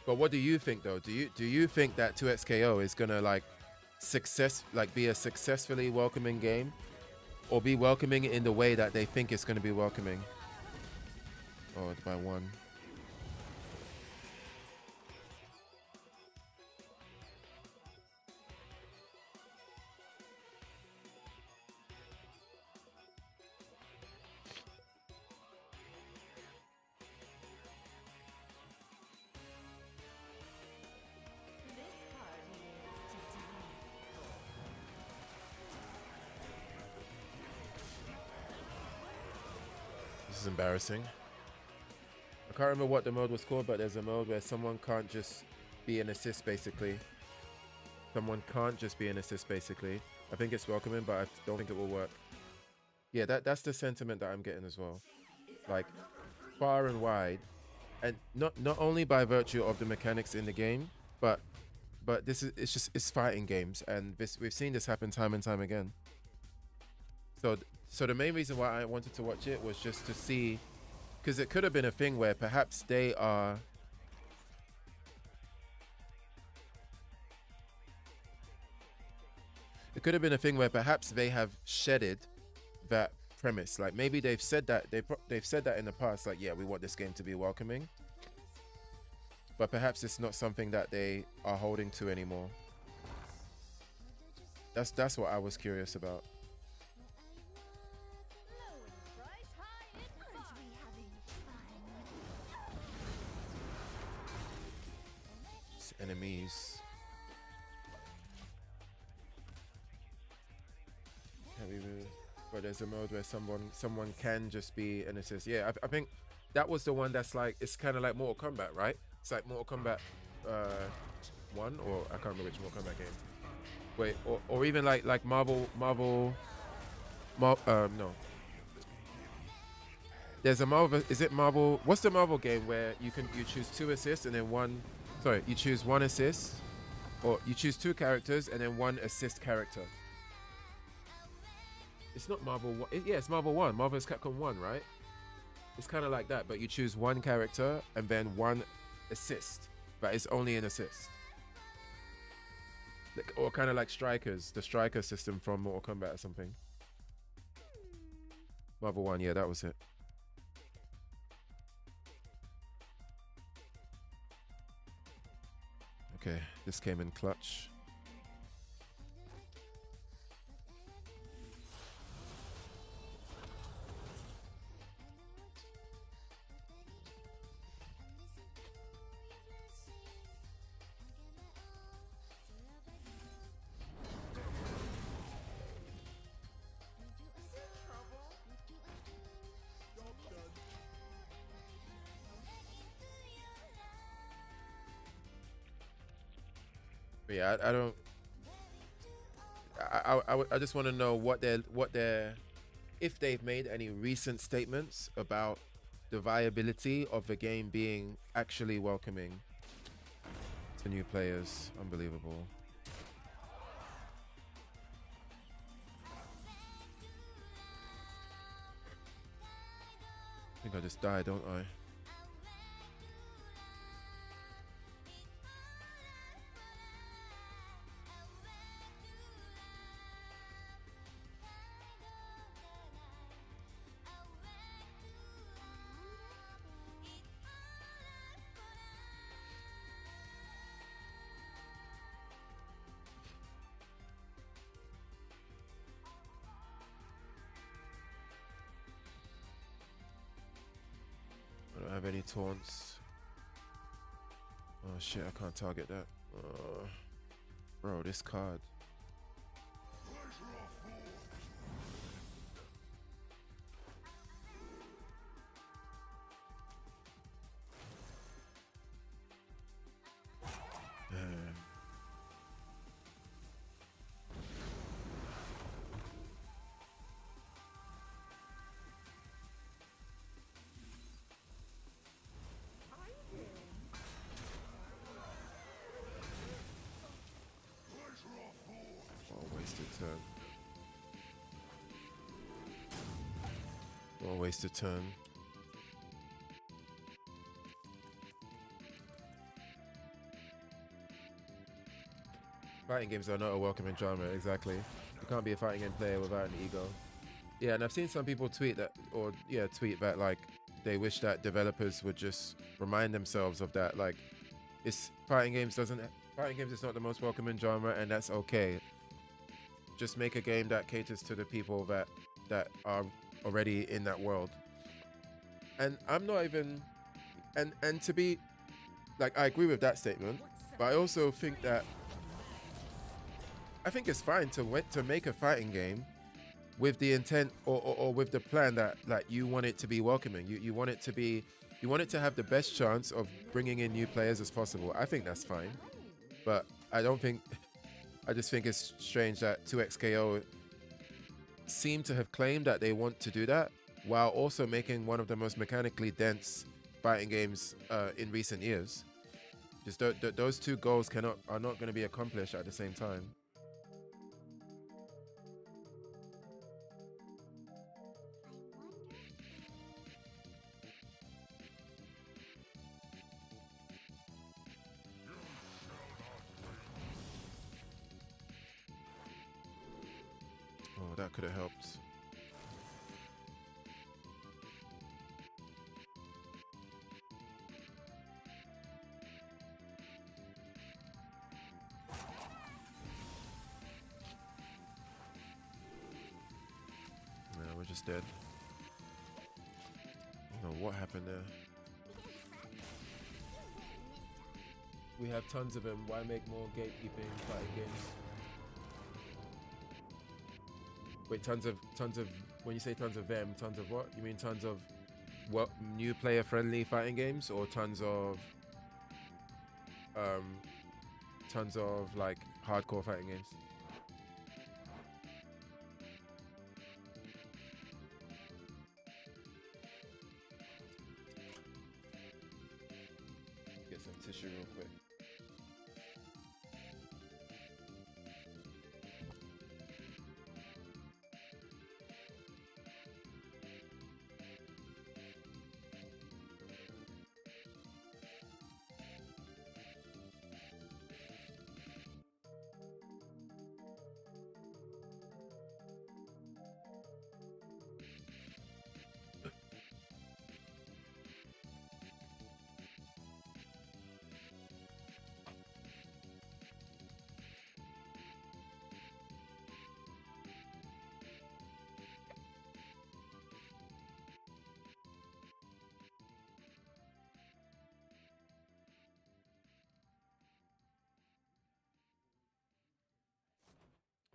Speaker 1: But what do you think though? Do you think that 2xKO is gonna like be a successfully welcoming game, or be welcoming in the way that they think it's gonna be welcoming? Oh, it's by one. This is embarrassing. I can't remember what the mode was called, but there's a mode where someone can't just be an assist, basically. Someone can't just be an assist, basically. I think it's welcoming, but I don't think it will work. Yeah, that's the sentiment that I'm getting as well. Like, far and wide. And not only by virtue of the mechanics in the game, but it's fighting games, and we've seen this happen time and time again. So the main reason why I wanted to watch it was just to see, because it could have been a thing where perhaps they are. It could have been a thing where perhaps they have shedded that premise. Like maybe they've said that they've said that in the past. Like, yeah, we want this game to be welcoming, but perhaps it's not something that they are holding to anymore. That's what I was curious about. It's enemies. But there's a mode where someone can just be an assist. Yeah, I think that was the one that's like, it's kind of like Mortal Kombat, right? It's like Mortal Kombat 1, or I can't remember which Mortal Kombat game. Wait, or even like Marvel. No. There's a Marvel. Is it Marvel? What's the Marvel game where you choose 2 assists and then one? Sorry, you choose 1 assist, or you choose 2 characters and then 1 assist character. It's not Marvel 1. Yeah, it's Marvel 1. Marvel is Capcom 1, right? It's kind of like that, but you choose 1 character and then 1 assist, but it's only an assist. Like, or kind of like Strikers, the Striker system from Mortal Kombat or something. Marvel 1, yeah, that was it. Okay, this came in clutch. But yeah, I don't. I just want to know what they're if they've made any recent statements about the viability of the game being actually welcoming to new players. Unbelievable. I think I just died, don't I? I don't have any taunts. Oh shit, I can't target that. Bro, this card. waste a turn. Fighting games are not a welcoming genre, exactly. You can't be a fighting game player without an ego. Yeah, and I've seen some people tweet that, or yeah, tweet that like they wish that developers would just remind themselves of that. Like, fighting games is not the most welcoming genre, and that's okay. Just make a game that caters to the people that are already in that world. And I'm not even, and to be, like, I agree with that statement, but I also think that I think it's fine to make a fighting game with the intent or with the plan that like you want it to be welcoming. You want it to have the best chance of bringing in new players as possible. I think that's fine, but I just think it's strange that 2XKO seem to have claimed that they want to do that while also making one of the most mechanically dense fighting games in recent years. Just those two goals are not going to be accomplished at the same time. Oh, that could have helped. No, we're just dead. I don't know what happened there. We have tons of them. Why make more gatekeeping fighting games? Wait, tons of. When you say tons of them, tons of what? You mean tons of what? New player-friendly fighting games, or tons of like hardcore fighting games? Get some tissue real quick.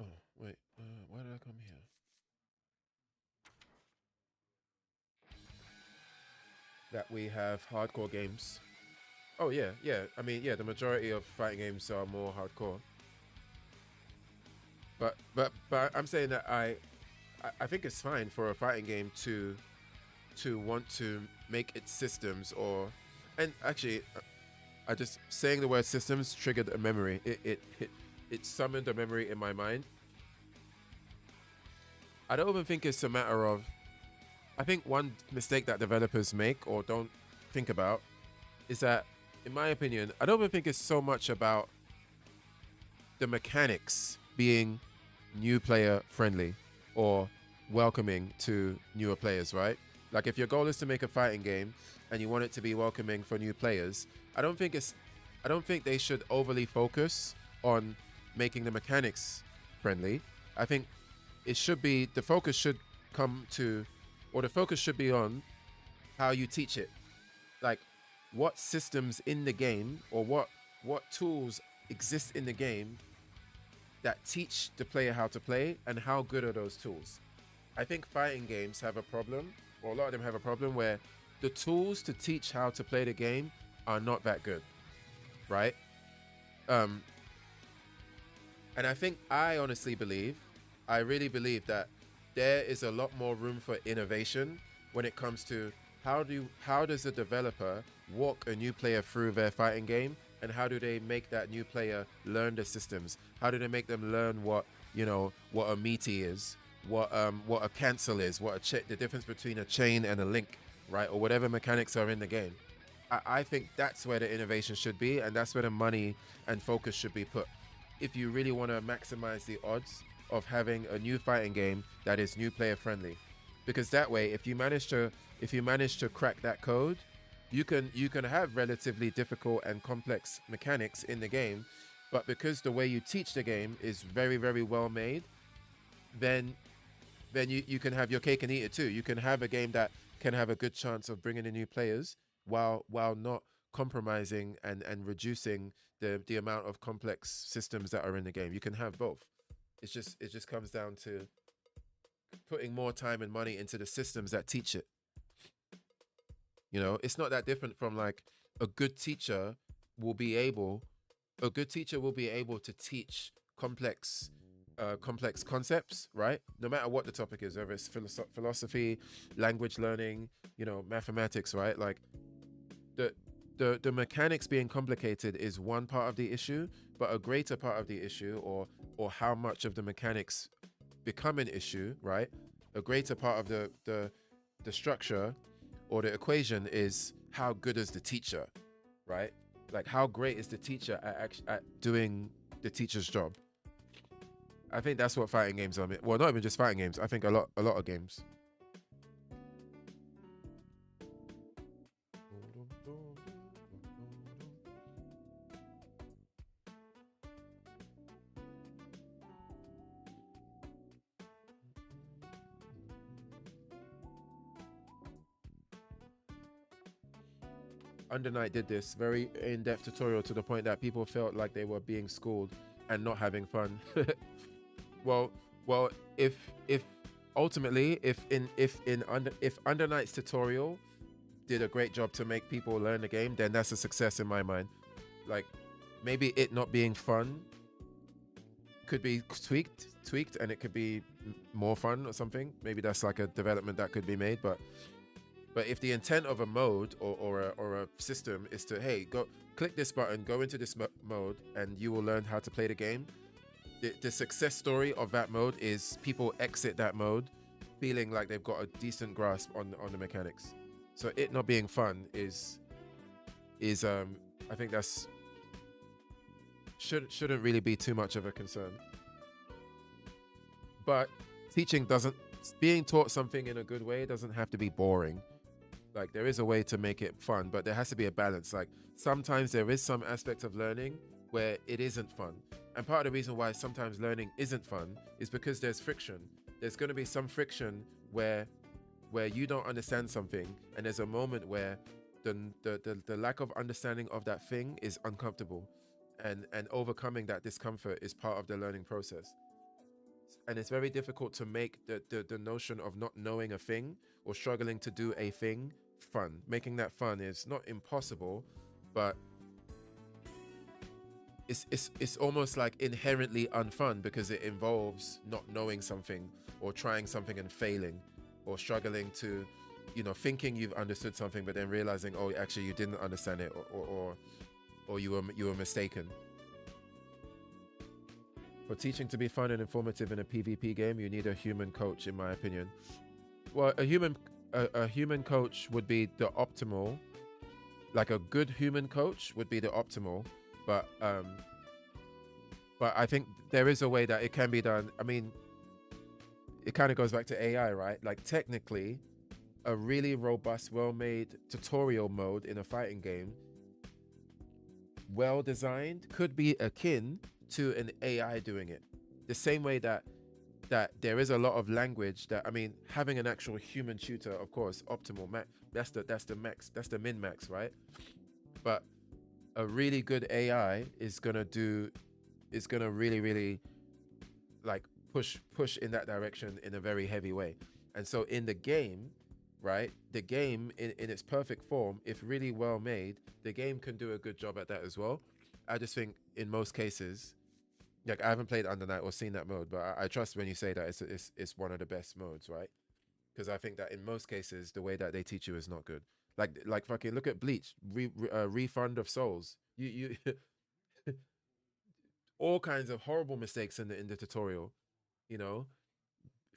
Speaker 1: Oh, wait. Why did I come here? That we have hardcore games. Oh, yeah, yeah. I mean, yeah, the majority of fighting games are more hardcore. But I'm saying that I think it's fine for a fighting game to want to make its systems and actually I just saying the word systems triggered a memory. It summoned a memory in my mind. I don't even think it's a matter of. I think one mistake that developers make or don't think about is that, in my opinion, I don't even think it's so much about the mechanics being new player friendly or welcoming to newer players, right? Like if your goal is to make a fighting game and you want it to be welcoming for new players, I don't think they should overly focus on making the mechanics friendly. I think the focus should be on how you teach it. Like what systems in the game or what tools exist in the game that teach the player how to play and how good are those tools. I think fighting games have a problem, or a lot of them have a problem where the tools to teach how to play the game are not that good, right? And I honestly believe, I really believe that there is a lot more room for innovation when it comes to how does a developer walk a new player through their fighting game, and how do they make that new player learn the systems? How do they make them learn what a meaty is? what a cancel is, the difference between a chain and a link, right? Or whatever mechanics are in the game. I think that's where the innovation should be, and that's where the money and focus should be put. If you really want to maximize the odds of having a new fighting game that is new player friendly, because that way, if you manage to crack that code, you can have relatively difficult and complex mechanics in the game, but because the way you teach the game is very, very well made, then you can have your cake and eat it too. You can have a game that can have a good chance of bringing in new players while not compromising and reducing the amount of complex systems that are in the game. You can have both. It just comes down to putting more time and money into the systems that teach it. It's not that different from like a good teacher will be able to teach complex concepts, right? No matter what the topic is, whether it's philosophy, language learning, mathematics, right? Like the mechanics being complicated is one part of the issue, but a greater part of the issue, or how much of the mechanics become an issue, right? A greater part of the structure or the equation is how good is the teacher, right? Like how great is the teacher at doing the teacher's job. I think that's what fighting games are. Well, not even just fighting games. I think a lot of games. Under Night did this very in-depth tutorial to the point that people felt like they were being schooled and not having fun. well, well, if ultimately if Under Night's tutorial did a great job to make people learn the game, then that's a success in my mind. Like maybe it not being fun could be tweaked, and it could be more fun or something. Maybe that's like a development that could be made, but if the intent of a mode or a system is to, hey, go click this button, go into this mode, and you will learn how to play the game, the success story of that mode is people exit that mode feeling like they've got a decent grasp on the mechanics. So it not being fun is I think that's shouldn't really be too much of a concern. But being taught something in a good way doesn't have to be boring. Like there is a way to make it fun, but there has to be a balance. Like sometimes there is some aspect of learning where it isn't fun. And part of the reason why sometimes learning isn't fun is because there's friction. There's going to be some friction where you don't understand something, and there's a moment where the lack of understanding of that thing is uncomfortable, and overcoming that discomfort is part of the learning process. And it's very difficult to make the notion of not knowing a thing or struggling to do a thing fun. Making that fun is not impossible, but it's almost like inherently unfun because it involves not knowing something or trying something and failing, or struggling to, thinking you've understood something but then realizing, oh, actually you didn't understand it, or you were mistaken. For teaching to be fun and informative in a PvP game, you need a human coach, in my opinion. Well, a human coach would be the optimal. Like a good human coach would be the optimal, but I think there is a way that it can be done. I mean, it kind of goes back to AI, right? Like technically, a really robust, well-made tutorial mode in a fighting game, well designed, could be akin to an AI doing it. The same way that there is a lot of language that, I mean, having an actual human tutor, of course, optimal. That's the max. That's the min max, right? But a really good AI is gonna really, really like push in that direction in a very heavy way. And so in the game, right, the game in its perfect form, if really well made, the game can do a good job at that as well. I just think in most cases, like I haven't played Under Night or seen that mode, but I trust when you say that it's one of the best modes, right? Because I think that in most cases the way that they teach you is not good. Like fucking look at Bleach, refund of souls. You all kinds of horrible mistakes in the tutorial, you know,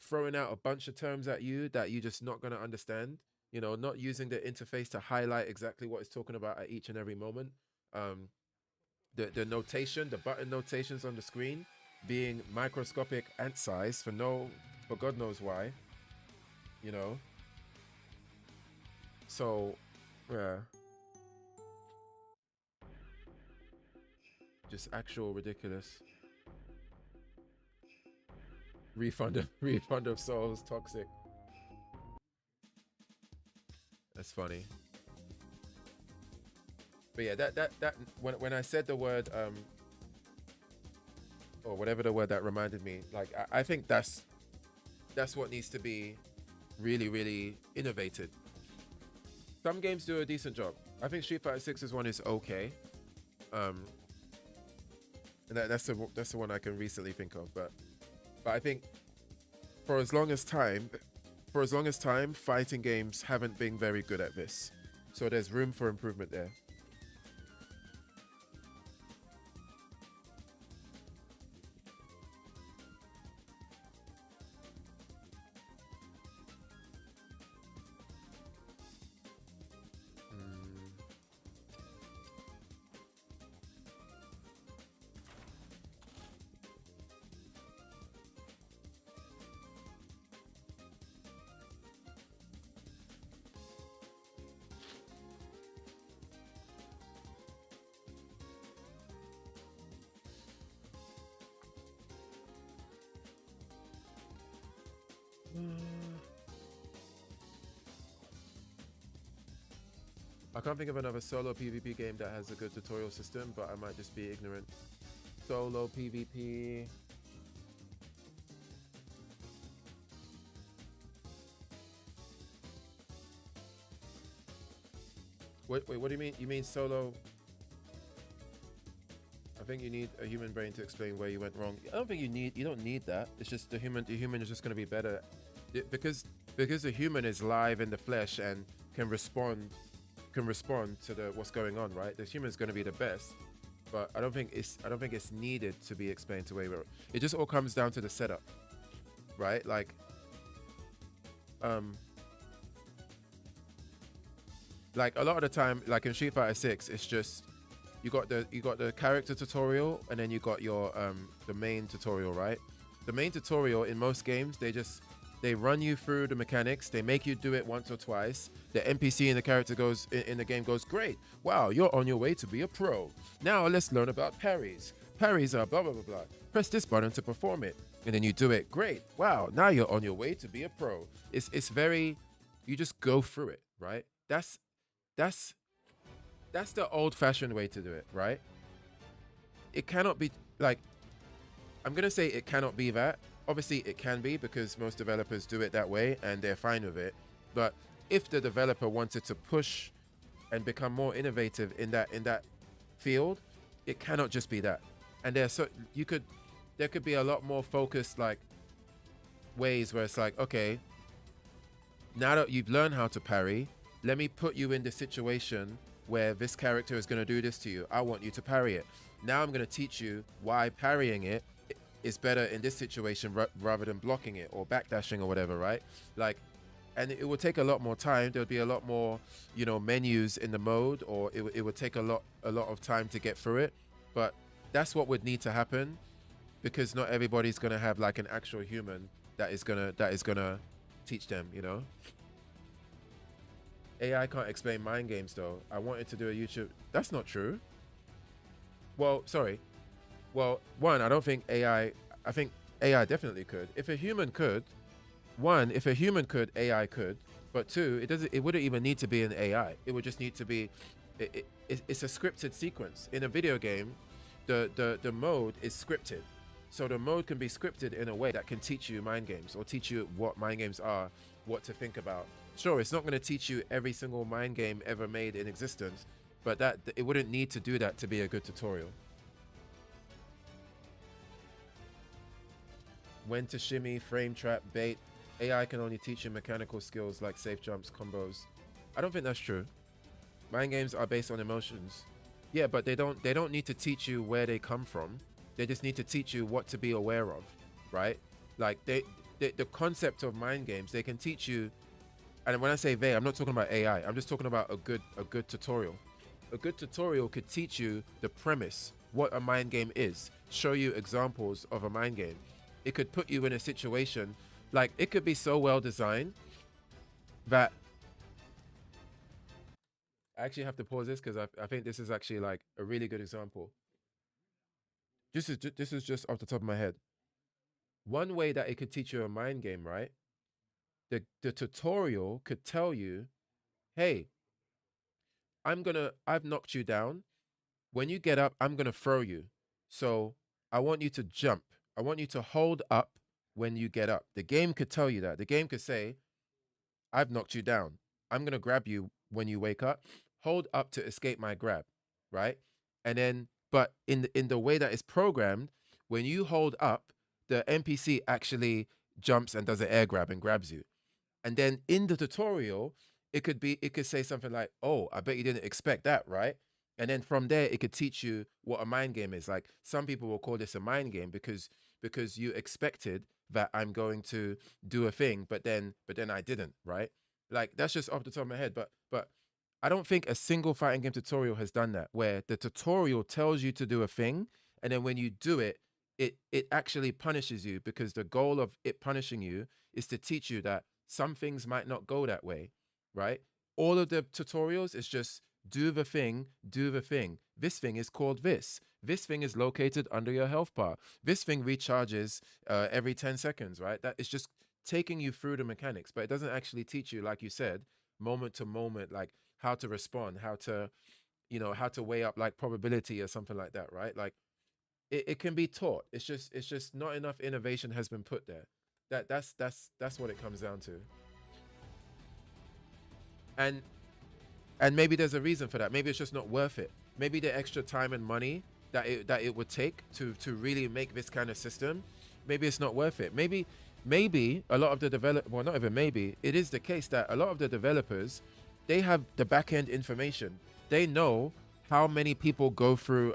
Speaker 1: throwing out a bunch of terms at you that you're just not going to understand. You know, not using the interface to highlight exactly what it's talking about at each and every moment. Um, the notation, the button notations on the screen being microscopic ant size for God knows why. You know. So, yeah. Just actual ridiculous. Refund of souls toxic. That's funny. But yeah, that when I said the word or whatever the word that reminded me, like I think that's what needs to be really innovated. Some games do a decent job. I think Street Fighter 6's one is okay. And that's the one I can recently think of, but I think for as long as time fighting games haven't been very good at this. So there's room for improvement there. I can't think of another solo PvP game that has a good tutorial system, but I might just be ignorant. Solo PvP. Wait, what do you mean? You mean solo? I think you need a human brain to explain where you went wrong. I don't think you don't need that. It's just the human is just going to be better because the human is live in the flesh and can respond to the what's going on, right? The human is going to be the best, but I don't think it's needed to be explained to where it just all comes down to the setup, right? Like a lot of the time, like in Street Fighter 6, it's just you got the character tutorial and then you got your the main tutorial, right? The main tutorial in most games, they run you through the mechanics. They make you do it once or twice. The NPC in the character goes in the game goes, great. Wow, you're on your way to be a pro. Now let's learn about parries. Parries are blah blah blah blah. Press this button to perform it, and then you do it. Great. Wow, now you're on your way to be a pro. It's very, you just go through it, right? That's the old-fashioned way to do it, right? It cannot be like, I'm gonna say it cannot be that. Obviously it can be because most developers do it that way and they're fine with it. But if the developer wanted to push and become more innovative in that field, it cannot just be that. And there could be a lot more focused like ways where it's like, okay, now that you've learned how to parry, let me put you in the situation where this character is going to do this to you. I want you to parry it. Now I'm going to teach you why parrying it is better in this situation rather than blocking it or backdashing or whatever, right? Like, and it would take a lot more time. There'll be a lot more, menus in the mode, or it would take a lot of time to get through it. But that's what would need to happen, because not everybody's going to have like an actual human that is gonna teach them, AI can't explain mind games though. I wanted to do a YouTube. That's not true. Well, sorry. Well, one, I don't think AI. I think AI definitely could. If a human could, AI could. But two, it wouldn't even need to be an AI. It would just need to be. It's a scripted sequence in a video game. The mode is scripted, so the mode can be scripted in a way that can teach you mind games or teach you what mind games are, what to think about. Sure, it's not going to teach you every single mind game ever made in existence, but it wouldn't need to do that to be a good tutorial. When to shimmy, frame trap, bait. AI can only teach you mechanical skills like safe jumps, combos. I don't think that's true. Mind games are based on emotions. Yeah, but they don't need to teach you where they come from. They just need to teach you what to be aware of, right? Like they the concept of mind games, they can teach you. And when I say they, I'm not talking about AI. I'm just talking about a good tutorial. A good tutorial could teach you the premise, what a mind game is, show you examples of a mind game. It could put you in a situation, like it could be so well designed that I actually have to pause this because I think this is actually like a really good example. This is just off the top of my head. One way that it could teach you a mind game, right? The tutorial could tell you, hey, I've knocked you down. When you get up, I'm gonna throw you. So I want you to jump. I want you to hold up when you get up. The game could tell you that. The game could say, I've knocked you down. I'm gonna grab you when you wake up. Hold up to escape my grab, right? And then, but in the way that it's programmed, when you hold up, the NPC actually jumps and does an air grab and grabs you. And then in the tutorial, it could say something like, "Oh, I bet you didn't expect that, right?" And then from there, it could teach you what a mind game is. Like some people will call this a mind game because you expected that I'm going to do a thing, but then I didn't, right? Like that's just off the top of my head. But I don't think a single fighting game tutorial has done that, where the tutorial tells you to do a thing, and then when you do it, it actually punishes you because the goal of it punishing you is to teach you that some things might not go that way, right? All of the tutorials is just do the thing, do the thing. This thing is called this. This thing is located under your health bar. This thing recharges every 10 seconds, right? That is just taking you through the mechanics, but it doesn't actually teach you, like you said, moment to moment, like how to respond, how to, how to weigh up like probability or something like that, right? Like it can be taught. It's just not enough innovation has been put there. That's what it comes down to. And and maybe there's a reason for that. Maybe it's just not worth it. Maybe the extra time and money that it would take to really make this kind of system, maybe it's not worth it. Maybe a lot of the well, not even maybe, it is the case that a lot of the developers, they have the back end information. They know how many people go through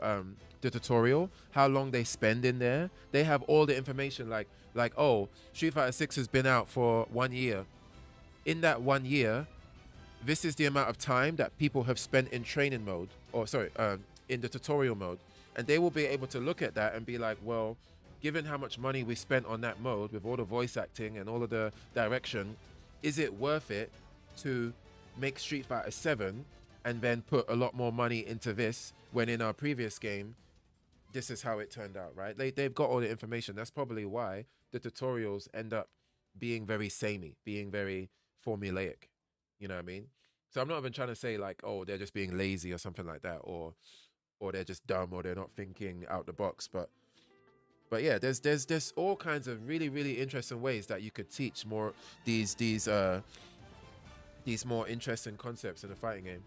Speaker 1: the tutorial, how long they spend in there. They have all the information, like, oh, Street Fighter 6 has been out for 1 year. In that 1 year, this is the amount of time that people have spent in training mode, or sorry, in the tutorial mode. And they will be able to look at that and be like, well, given how much money we spent on that mode with all the voice acting and all of the direction, is it worth it to make Street Fighter 7 and then put a lot more money into this when in our previous game, this is how it turned out, right? They've got all the information. That's probably why the tutorials end up being very samey, being very formulaic. You know what I mean? So I'm not even trying to say like, oh, they're just being lazy or something like that, or they're just dumb, or they're not thinking out the box. But yeah, there's all kinds of really really interesting ways that you could teach more these more interesting concepts in a fighting game.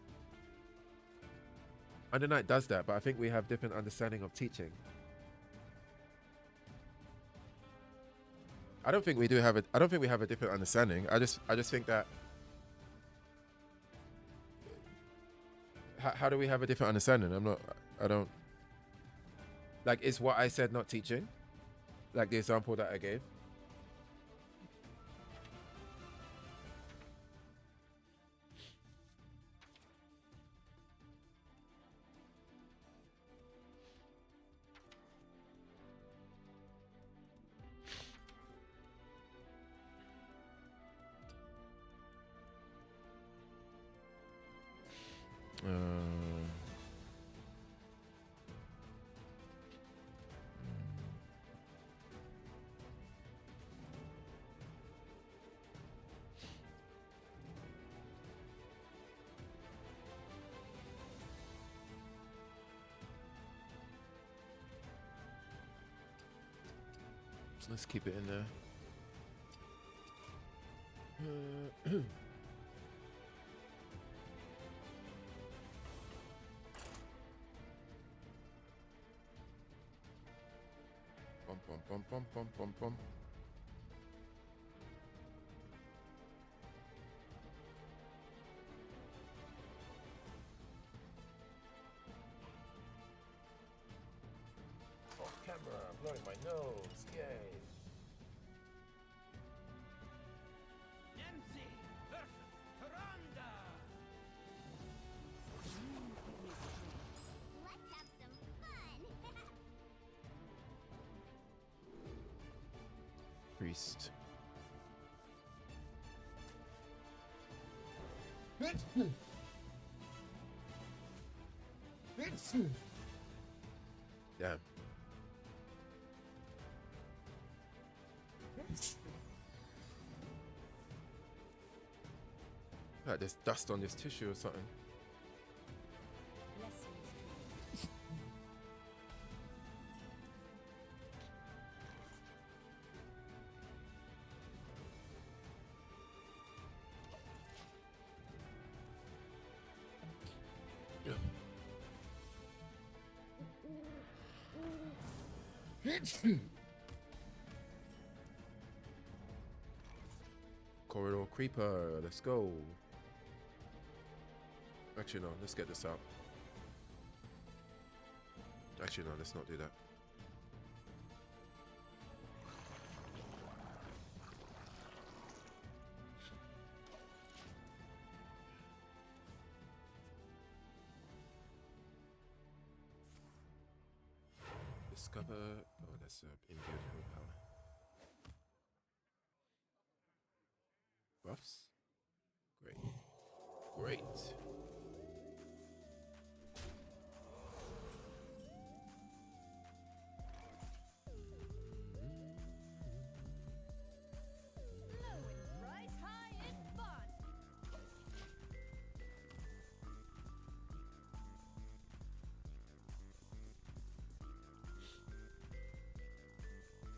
Speaker 1: Under Night does that, but I think we have different understanding of teaching. I don't think we do have a. I don't think we have a different understanding. I just think that. How do we have a different understanding? I don't. Like, is what I said not teaching? Like the example that I gave. Let's keep it in there. Bum, bum, bum, bum, bum, bum, bum. Oh, camera, blowing my nose, yay. priest. Damn. Like there's dust on this tissue or something. Corridor creeper, let's go. Actually, no, let's get this out. Actually, no, let's not do that. Discover. Oh, that's imbued willpower. Buffs? Great. Great.
Speaker 2: Rise high and fun.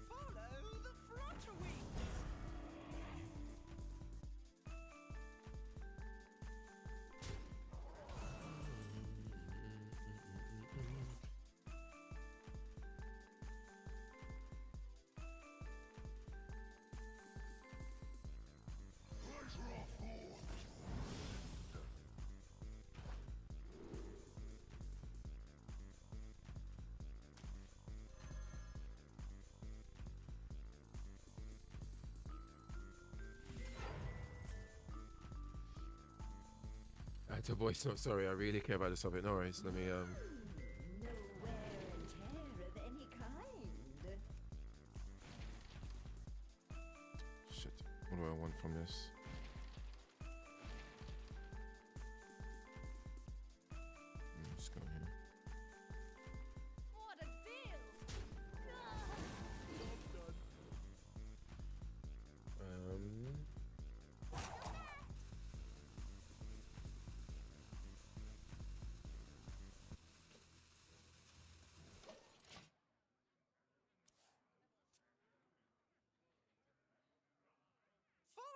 Speaker 2: Follow the flutter wings.
Speaker 1: I had to voice note. Sorry, I really care about this topic. No worries. Let me
Speaker 2: No wear and tear of any kind.
Speaker 1: Shit. What do I want from this? Just go here.
Speaker 2: What a deal!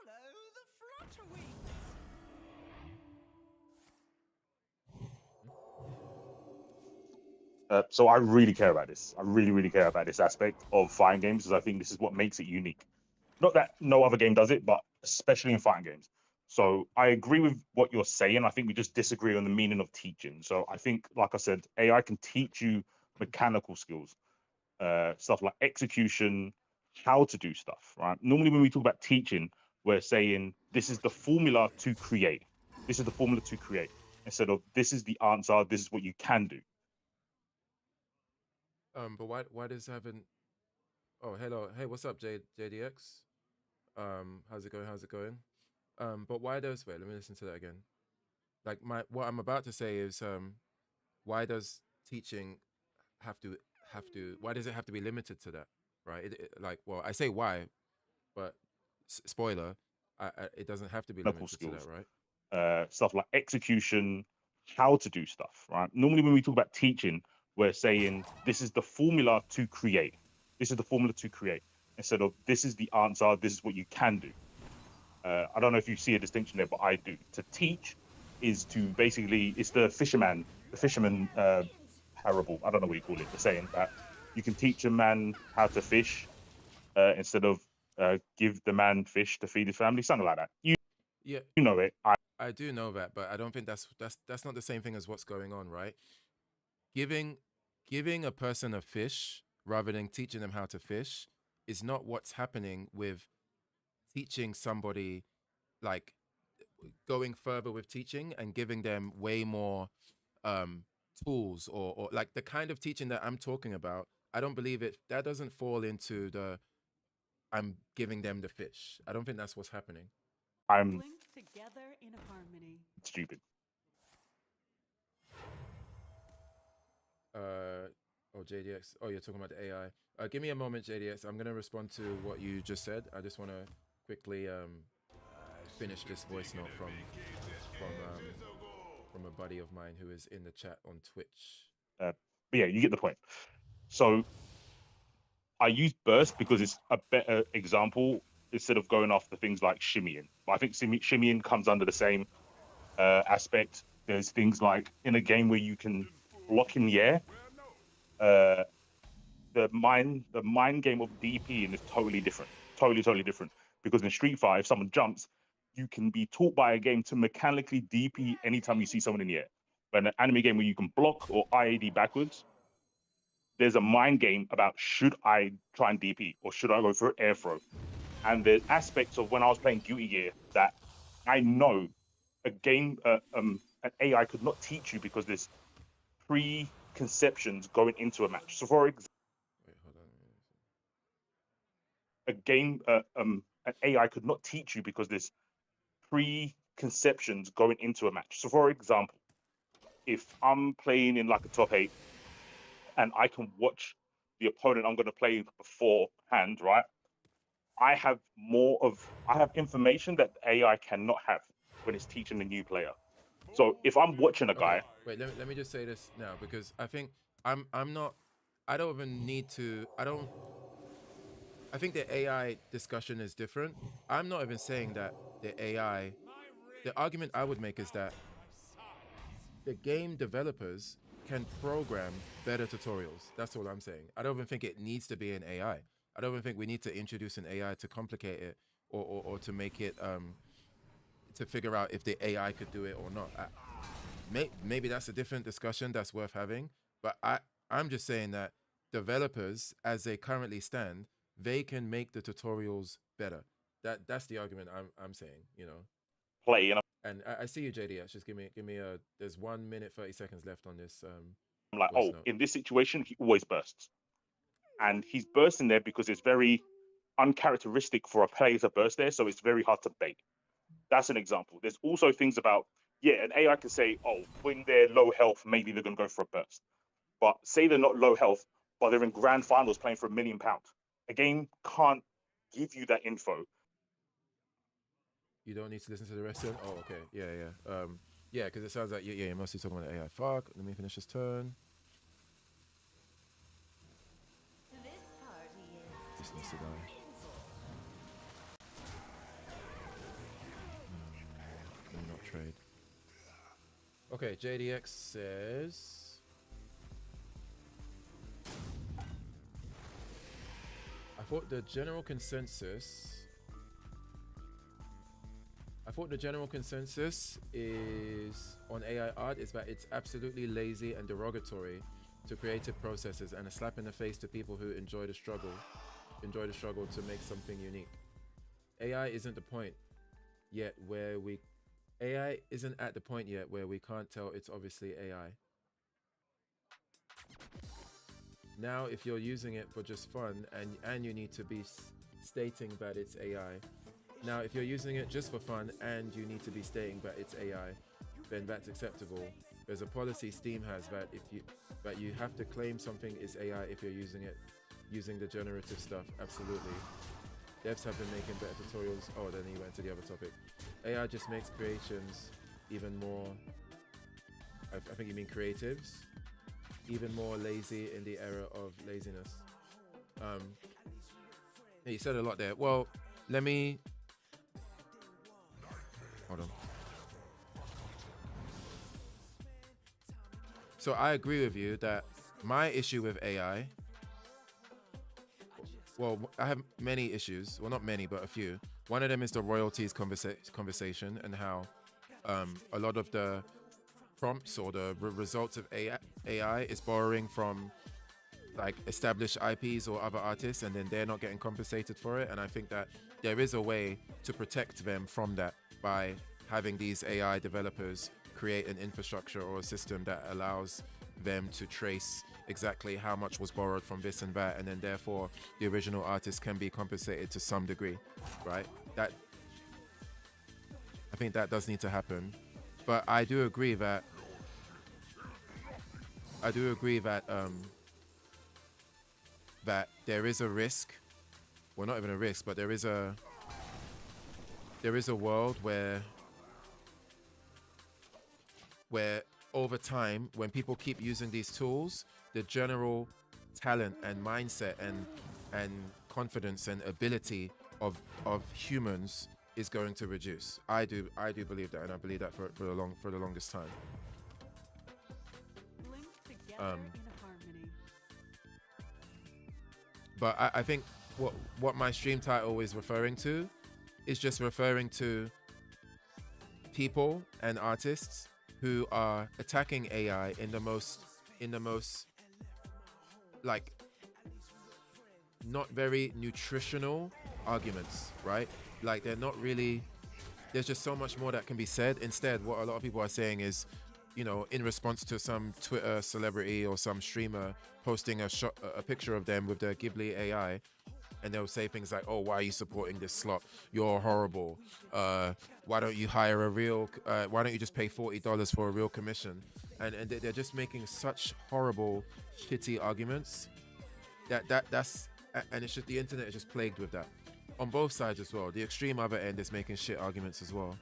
Speaker 2: Follow the flutter wings.
Speaker 5: So I really care about this. I really, really care about this aspect of fighting games because I think this is what makes it unique. Not that no other game does it, but especially in fighting games. So I agree with what you're saying. I think we just disagree on the meaning of teaching. So I think, like I said, AI can teach you mechanical skills, stuff like execution, how to do stuff, right? Normally, when we talk about teaching, we're saying this is the formula to create. This is the formula to create instead of this is the answer. This is what you can do.
Speaker 1: But why does having? Oh, hello. Hey, what's up, JDX? How's it going? How's it going? But why does wait? Let me listen to that again. Like what I'm about to say is why does teaching have to why does it have to be limited to that? Right? Like well, I say why, but spoiler, it doesn't have to be
Speaker 5: Mechanical
Speaker 1: limited to that,
Speaker 5: skills,
Speaker 1: right?
Speaker 5: stuff like execution, how to do stuff, right? Normally, when we talk about teaching, we're saying this is the formula to create. This is the formula to create instead of this is the answer. This is what you can do. I don't know if you see a distinction there, but I do. To teach is to basically it's the fisherman parable. I don't know what you call it. The saying that you can teach a man how to fish instead of give the man fish to feed his family, something like that.
Speaker 1: Yeah,
Speaker 5: You know it.
Speaker 1: I do know that, but I don't think that's not the same thing as what's going on, right? Giving giving a person a fish rather than teaching them how to fish is not what's happening with teaching somebody, like going further with teaching and giving them way more um tools, or like the kind of teaching that I'm talking about. I don't believe it. That doesn't fall into the I'm giving them the fish. I don't think that's what's happening.
Speaker 5: I'm
Speaker 6: Linked together in harmony.
Speaker 5: stupid.
Speaker 1: Oh, JDX. Oh, you're talking about the AI. Give me a moment, JDX. I'm gonna respond to what you just said. I just want to quickly finish this voice note from a buddy of mine who is in the chat on Twitch.
Speaker 5: But yeah, you get the point. So I use burst because it's a better example instead of going after things like shimmying. I think shimmying comes under the same aspect. There's things like in a game where you can block in the air. The mind game of DPing is totally different. Totally different. Because in Street Fighter, if someone jumps, you can be taught by a game to mechanically DP anytime you see someone in the air. But in an anime game where you can block or IAD backwards, there's a mind game about should I try and DP or should I go for air throw? And there's aspects of when I was playing Guilty Gear that I know a game, an AI could not teach you because there's preconceptions going into a match. So for example,
Speaker 1: Wait, hold on.
Speaker 5: a game, an AI could not teach you because there's preconceptions going into a match. So for example, if I'm playing in like a top 8 and I can watch the opponent I'm going to play beforehand, right? I have information that the AI cannot have when it's teaching a new player. So if I'm watching a guy,
Speaker 1: Okay, wait. Let me just say this now because I think I'm not. I don't even need to. I think the AI discussion is different. I'm not even saying that the AI. The argument I would make is that the game developers can program better tutorials. That's all I'm saying. I don't even think it needs to be an AI. I don't even think we need to introduce an AI to complicate it or to make it to figure out if the AI could do it or not. Maybe that's a different discussion that's worth having. But I'm just saying that developers, as they currently stand, they can make the tutorials better. That's the argument I'm saying. You know.
Speaker 5: play and
Speaker 1: And I see you, JDS. Just give me a. There's 1 minute 30 seconds left on this.
Speaker 5: I'm like,
Speaker 1: Voice
Speaker 5: oh,
Speaker 1: note.
Speaker 5: in this situation, he always bursts. And he's bursting there because it's very uncharacteristic for a player to burst there. So it's very hard to bait. That's an example. There's also things about, yeah, an AI can say, oh, when they're low health, maybe they're going to go for a burst. But say they're not low health, but they're in grand finals playing for £1 million. A game can't give you that info.
Speaker 1: You don't need to listen to the rest of them. Oh, okay. Yeah. Yeah, because it sounds like you're mostly talking about the AI. Fuck. Let me finish this turn.
Speaker 6: This party is
Speaker 1: This needs to die. Let me not trade. Okay, JDX says. I thought the general consensus is on AI art is that it's absolutely lazy and derogatory to creative processes and a slap in the face to people who enjoy the struggle to make something unique. AI isn't at the point yet where we can't tell it's obviously AI. Now, if you're using it for just fun and you need to be stating that it's AI. Now, if you're using it just for fun and you need to be stating that it's AI, then that's acceptable. There's a policy Steam has that you have to claim something is AI if you're using the generative stuff. Absolutely. Devs have been making better tutorials. Oh, then he went to the other topic. AI just makes creations even more. I think you mean creatives. Even more lazy in the era of laziness. You said a lot there. Well, let me. Hold on. So I agree with you that my issue with AI. Well, I have many issues. Well, not many, but a few. One of them is the royalties conversation and how a lot of the prompts or the results of AI is borrowing from like established IPs or other artists, and then they're not getting compensated for it. And I think that there is a way to protect them from that by having these AI developers create an infrastructure or a system that allows them to trace exactly how much was borrowed from this and that, and then therefore the original artist can be compensated to some degree, right? That, I think that does need to happen. But I do agree that that there is a risk. Well, not even a risk, but there is a world where over time, when people keep using these tools, the general talent and mindset and confidence and ability of humans is going to reduce. I do believe that, and I believe that for the longest time.
Speaker 6: Linked together in harmony.
Speaker 1: But I think what my stream title is referring to is just referring to people and artists who are attacking AI in the most like not very nutritional arguments, right? Like they're not really, there's just so much more that can be said. Instead, what a lot of people are saying is, you know, in response to some Twitter celebrity or some streamer posting a picture of them with their Ghibli AI, and they'll say things like, "Oh, why are you supporting this slot? You're horrible. Why don't you hire a real? Why don't you just pay $40 for a real commission?" And they're just making such horrible, shitty arguments. That's and it's just the internet is just plagued with that on both sides as well. The extreme other end is making shit arguments as well.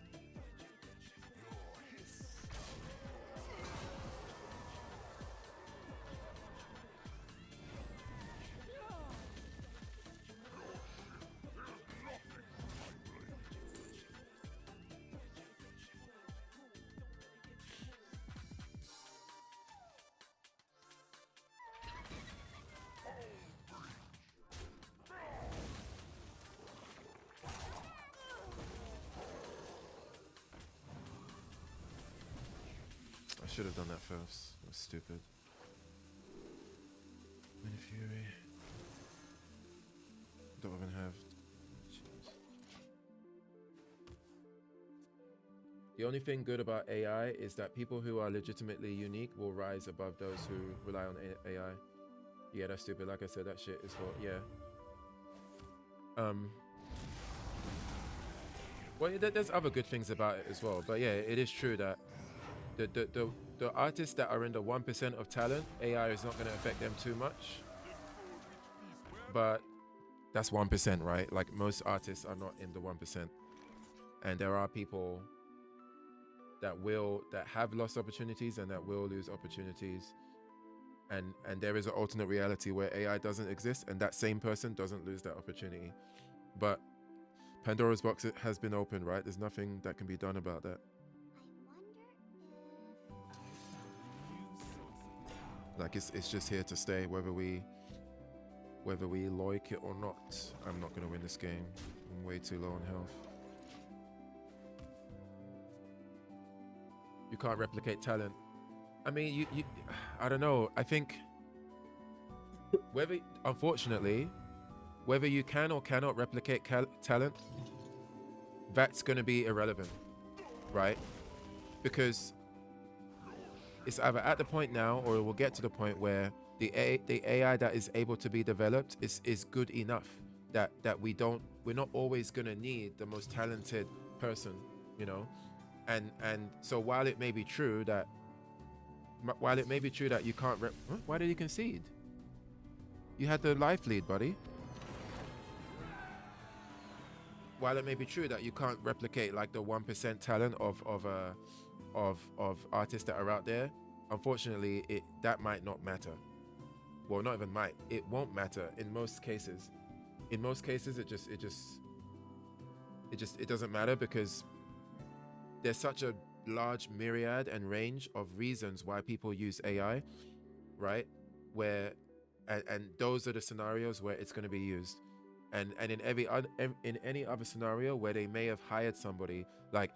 Speaker 1: I should have done that first. That was stupid. Mini Fury. Don't even have. Jeez. The only thing good about AI is that people who are legitimately unique will rise above those who rely on AI. Yeah, that's stupid. Like I said, that shit is for, yeah. Well, there's other good things about it as well. But yeah, it is true that the artists that are in the 1% of talent, AI is not going to affect them too much. But that's 1%, right? Like most artists are not in the 1%. And there are people that have lost opportunities and that will lose opportunities. And there is an alternate reality where AI doesn't exist and that same person doesn't lose that opportunity. But Pandora's box has been opened, right? There's nothing that can be done about that. Like it's just here to stay, whether we like it or not. I'm not gonna win this game. I'm way too low on health. You can't replicate talent. I mean, you I don't know. I think unfortunately, whether you can or cannot replicate talent, that's going to be irrelevant, right? Because it's either at the point now or it will get to the point where the AI that is able to be developed is good enough that we're not always going to need the most talented person, you know? And so while it may be true that you can't why did he concede? You had the life lead, buddy. While it may be true that you can't replicate like the 1% talent of artists that are out there, unfortunately that might not matter. Well, not even might. It won't matter in most cases. In most cases it doesn't matter because there's such a large myriad and range of reasons why people use AI, right? Where and those are the scenarios where it's going to be used. And in any other scenario where they may have hired somebody, like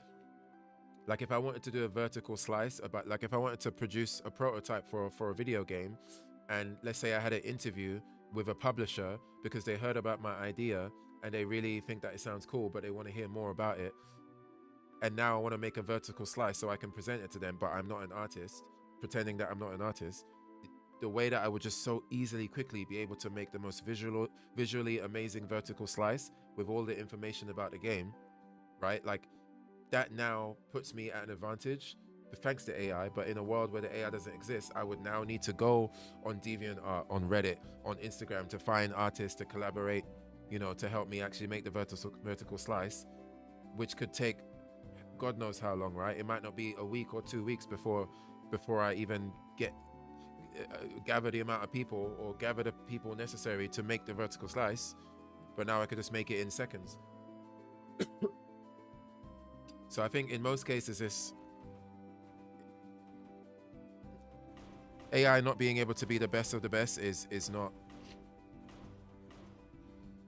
Speaker 1: if I wanted to do a vertical slice about, like if I wanted to produce a prototype for a video game, and let's say I had an interview with a publisher because they heard about my idea and they really think that it sounds cool, but they want to hear more about it. And now I want to make a vertical slice so I can present it to them, but I'm not an artist. pretending that I'm not an artist, the way that I would just so easily, quickly be able to make the most visually amazing vertical slice with all the information about the game, right? Like that now puts me at an advantage thanks to AI. But in a world where the AI doesn't exist, I would now need to go on DeviantArt, on Reddit, on Instagram to find artists to collaborate, you know, to help me actually make the vertical slice, which could take God knows how long, right? It might not be a week or 2 weeks before I even get gather the amount of people or gather the people necessary to make the vertical slice. But now I could just make it in seconds. So I think in most cases, this AI not being able to be the best of the best is not,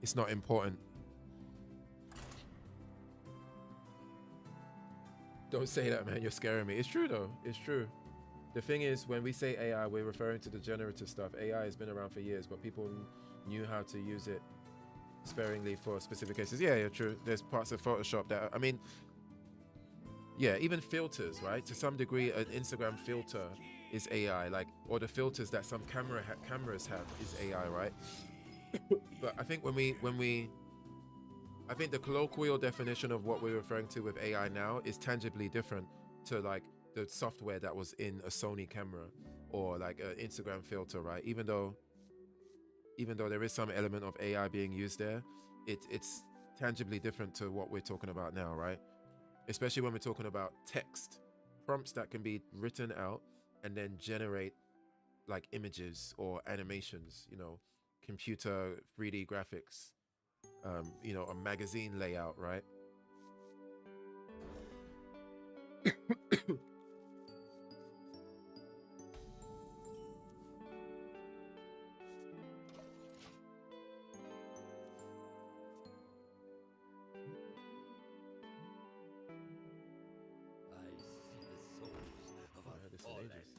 Speaker 1: it's not important. Don't say that, man. You're scaring me. It's true though. It's true. The thing is, when we say AI, we're referring to the generative stuff. AI has been around for years, but people knew how to use it sparingly for specific cases. Yeah, true. There's parts of Photoshop that, I mean, yeah, even filters, right? To some degree, an Instagram filter is AI, like, or the filters that some cameras have is AI, right? But I think I think the colloquial definition of what we're referring to with AI now is tangibly different to like the software that was in a Sony camera or like an Instagram filter, right? Even though there is some element of AI being used there, it's tangibly different to what we're talking about now, right? Especially when we're talking about text prompts that can be written out and then generate like images or animations, you know, computer 3D graphics, you know, a magazine layout, right?
Speaker 2: I see the souls of
Speaker 1: I
Speaker 2: our
Speaker 1: heard this in
Speaker 2: fallen.
Speaker 1: ages.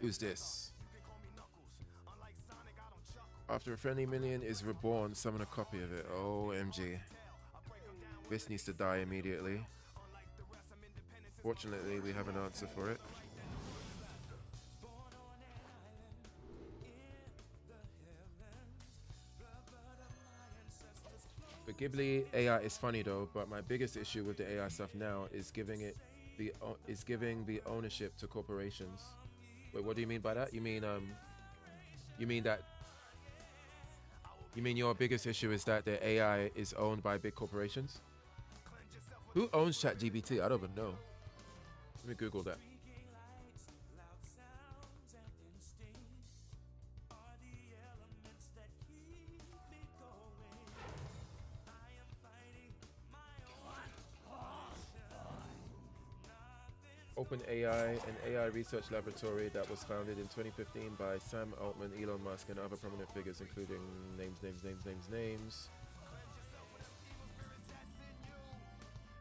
Speaker 1: Who's this? After a friendly minion is reborn, summon a copy of it. OMG. This needs to die immediately. Fortunately, we have an answer for it. The Ghibli AI is funny though, but my biggest issue with the AI stuff now is giving the ownership to corporations. Wait, what do you mean by that? You mean your biggest issue is that the AI is owned by big corporations? Who owns ChatGPT? I don't even know. Let me Google that. OpenAI, an AI research laboratory that was founded in 2015 by Sam Altman, Elon Musk, and other prominent figures, including names.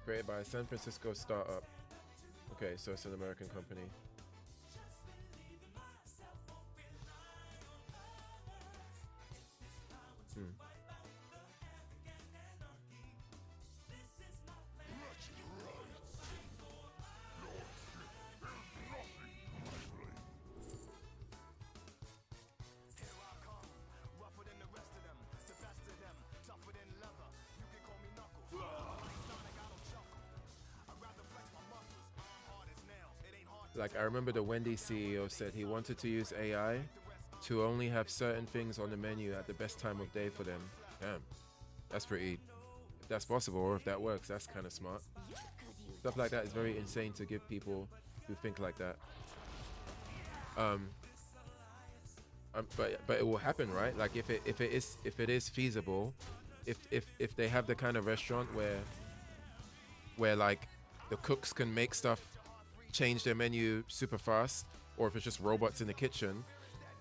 Speaker 1: Created by a San Francisco startup. Okay, so it's an American company. Like, I remember the Wendy's CEO said he wanted to use AI to only have certain things on the menu at the best time of day for them. Damn, that's pretty, if that's possible or if that works, that's kind of smart. Stuff like that is very insane to give people who think like that. But it will happen, right? Like if it is feasible, if they have the kind of restaurant where like the cooks can make stuff change their menu super fast, or if it's just robots in the kitchen,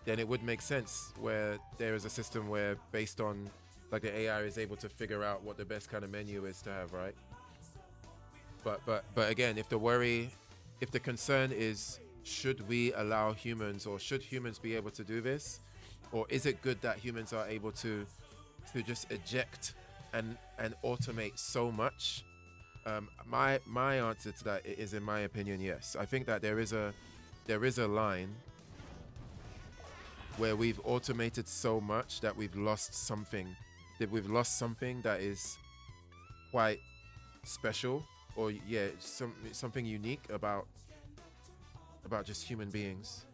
Speaker 1: then it would make sense where there is a system where based on like the AI is able to figure out what the best kind of menu is to have, right? But again, if the concern is should we allow humans, or should humans be able to do this, or is it good that humans are able to just eject and automate so much? My answer to that is, in my opinion, yes. I think that there is a line where we've automated so much that we've lost something. That we've lost something that is quite special, or yeah, something unique about just human beings.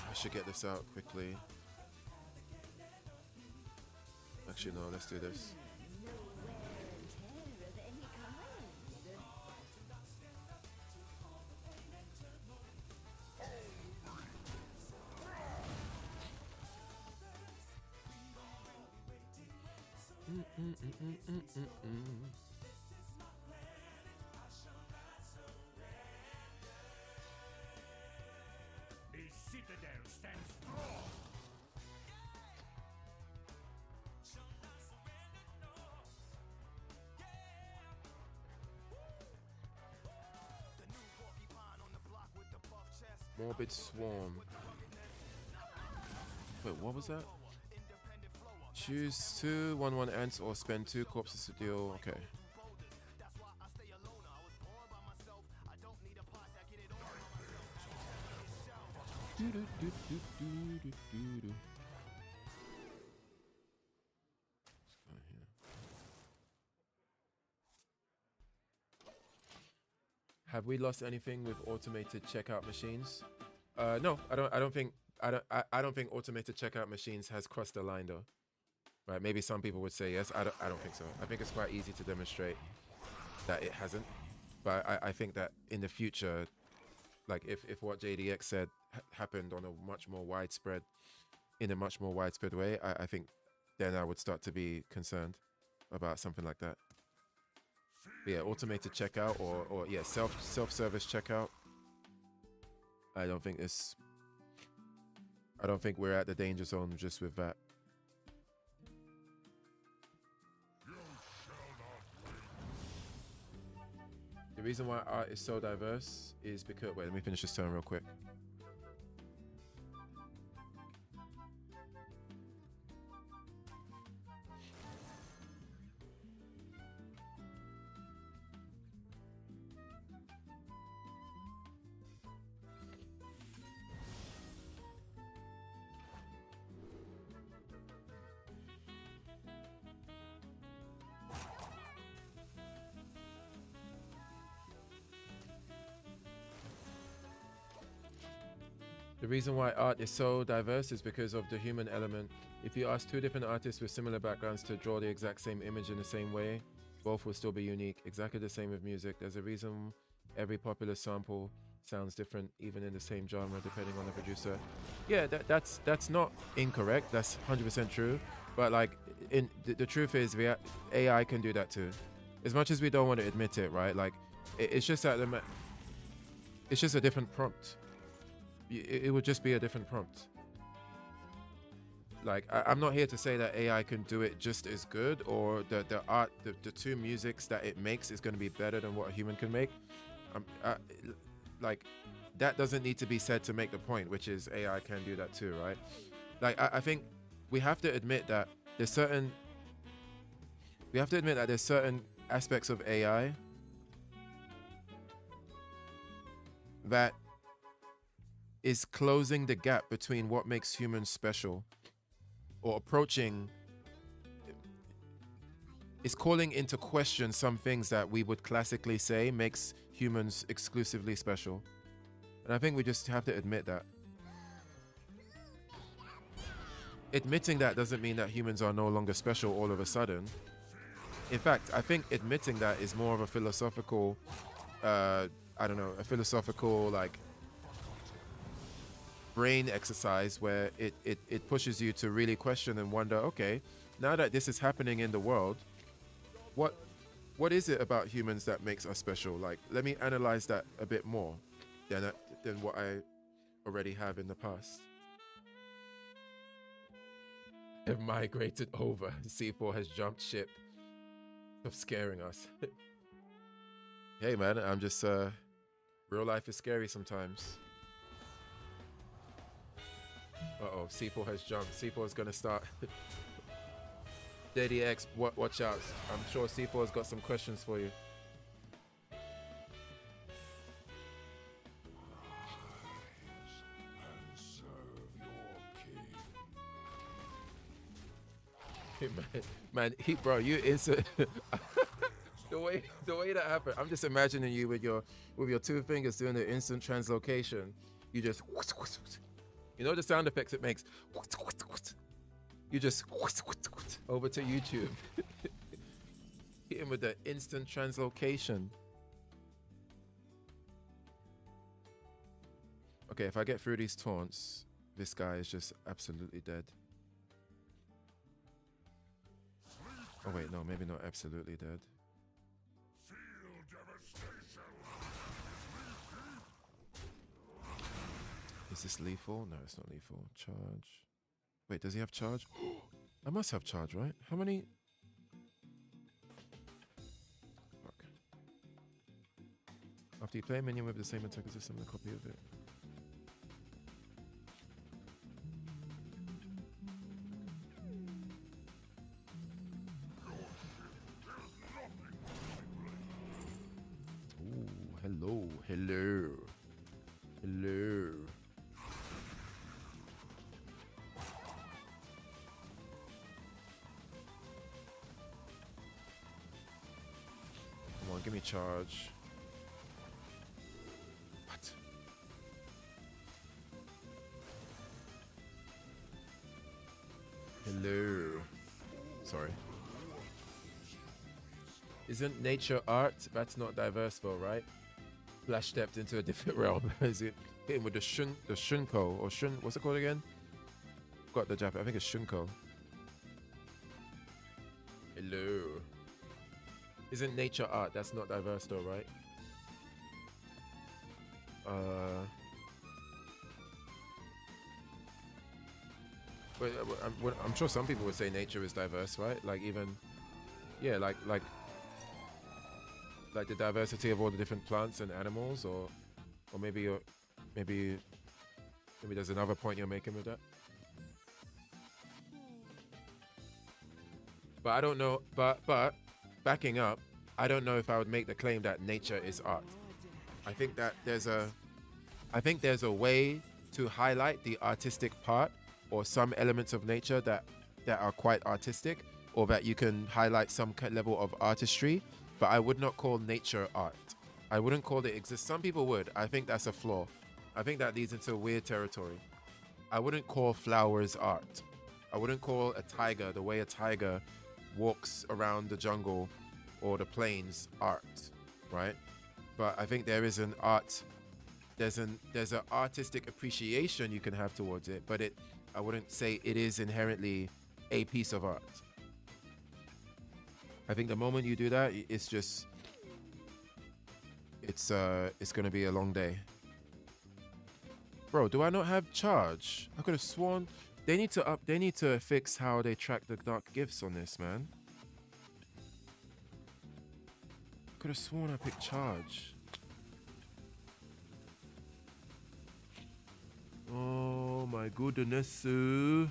Speaker 1: I should get this out quickly. Actually, no, let's do this.
Speaker 7: The citadel stands strong.
Speaker 1: Morbid Swarm. Wait, what was that? Choose 2 1/1 ants or spend 2 corpses to deal. Okay. Have we lost anything with automated checkout machines? No, I don't think I don't think automated checkout machines has crossed the line though. Right? Maybe some people would say yes. I don't think so. I think it's quite easy to demonstrate that it hasn't. But I think that in the future, like if what JDX said happened on a much more widespread, in a much more widespread way, I think then I would start to be concerned about something like that. But yeah, automated checkout or yeah, self-service checkout. I don't think we're at the danger zone just with that. The reason why art is so diverse is because, wait, let me finish this turn real quick. The reason why art is so diverse is because of the human element. If you ask 2 different artists with similar backgrounds to draw the exact same image in the same way, both will still be unique. Exactly the same with music. There's a reason every popular sample sounds different, even in the same genre, depending on the producer. Yeah, that's not incorrect. That's 100% true. But like, the truth is, AI can do that too. As much as we don't want to admit it, right? Like, it's just that it's just a different prompt. It would just be a different prompt. Like, I'm not here to say that AI can do it just as good, or the art, the 2 musics that it makes is going to be better than what a human can make. Like, that doesn't need to be said to make the point, which is AI can do that too, right? Like, I think we have to admit that there's certain aspects of AI that is closing the gap between what makes humans special, or is calling into question some things that we would classically say makes humans exclusively special. And I think we just have to admit that. Admitting that doesn't mean that humans are no longer special all of a sudden. In fact, I think admitting that is more of a philosophical, I don't know, a philosophical, like, brain exercise where it pushes you to really question and wonder, okay, now that this is happening in the world, what is it about humans that makes us special? Like, let me analyze that a bit more than what I already have in the past. Have migrated over. C4 has jumped ship of scaring us. Hey man, I'm just real life is scary sometimes. Uh-oh, C4 has jumped. C4 is gonna start. Daddy X, watch out. I'm sure C4 has got some questions for you. Hey, man, bro, you insert the way that happened. I'm just imagining you with your 2 fingers doing the instant translocation. You just, you know the sound effects it makes. You just over to YouTube. Hit him with the instant translocation. Okay, if I get through these taunts, this guy is just absolutely dead. Oh wait, no, maybe not absolutely dead. Is this lethal? No, it's not lethal. Charge. Wait, does he have charge? I must have charge, right? How many? Fuck. After you play a minion with the same attack as a similar copy of it. Ooh, hello, hello, hello. Come on, give me charge. What? Hello. Sorry. Isn't nature art? That's not diverse though, right? Flash stepped into a different realm. Is it hitting with the shunko or shun? What's it called again? Got the Japan. I think it's shunko. Hello. Isn't nature art? That's not diverse though, right? But I'm sure some people would say nature is diverse, right? Like even, yeah, like the diversity of all the different plants and animals, or maybe maybe there's another point you're making with that. But I don't know. But backing up, I don't know if I would make the claim that nature is art. I think that there's a way to highlight the artistic part or some elements of nature that are quite artistic, or that you can highlight some level of artistry. But I would not call nature art. I wouldn't call it exist. Some people would. I think that's a flaw. I think that leads into weird territory. I wouldn't call flowers art. I wouldn't call a tiger, the way a tiger walks around the jungle or the plains, art, right? But I think there is an art. There's an artistic appreciation you can have towards it, but I wouldn't say it is inherently a piece of art. I think the moment you do that, it's just, it's gonna be a long day. Bro, do I not have charge? I could have sworn they need to fix how they track the dark gifts on this, man. Could have sworn I picked charge. Oh my goodness. I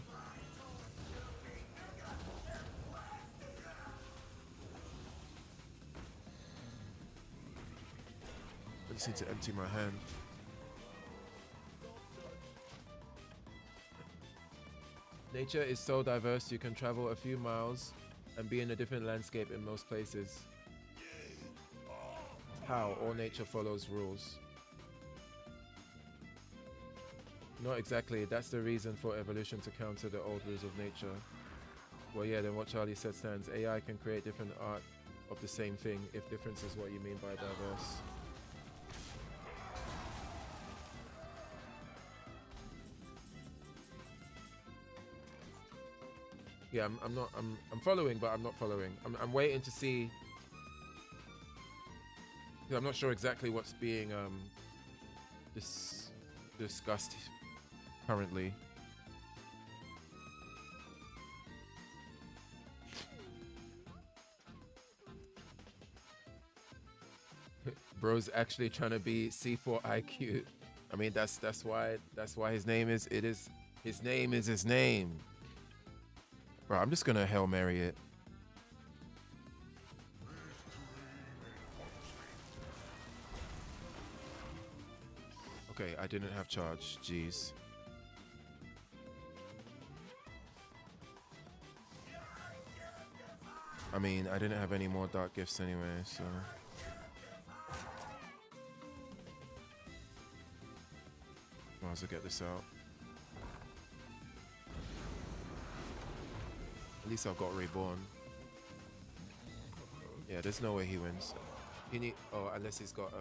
Speaker 1: just need to empty my hand. Nature is so diverse you can travel a few miles and be in a different landscape in most places. How all nature follows rules. Not exactly, that's the reason for evolution, to counter the old rules of nature. Well yeah, then what Charlie said stands. AI can create different art of the same thing, if difference is what you mean by diverse. Yeah, I'm following, but I'm not following. I'm waiting to see. I'm not sure exactly what's being discussed currently. Bro's actually trying to be C4 IQ. I mean, that's why his name is his name is his name. Bro, I'm just gonna Hail Mary it. Okay, I didn't have charge. Jeez. I mean, I didn't have any more dark gifts anyway, so. Might as well get this out. At least I've got Reborn. Yeah, there's no way he wins. Unless he's got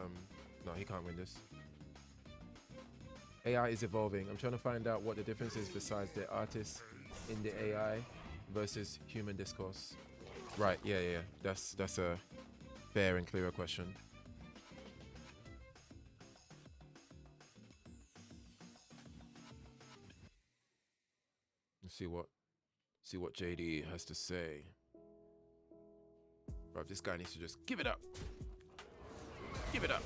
Speaker 1: no, he can't win this. AI is evolving. I'm trying to find out what the difference is besides the artist in the AI versus human discourse. Right, yeah. That's a fair and clearer question. Let's see what JD has to say. Bro, this guy needs to just give it up. Give it up.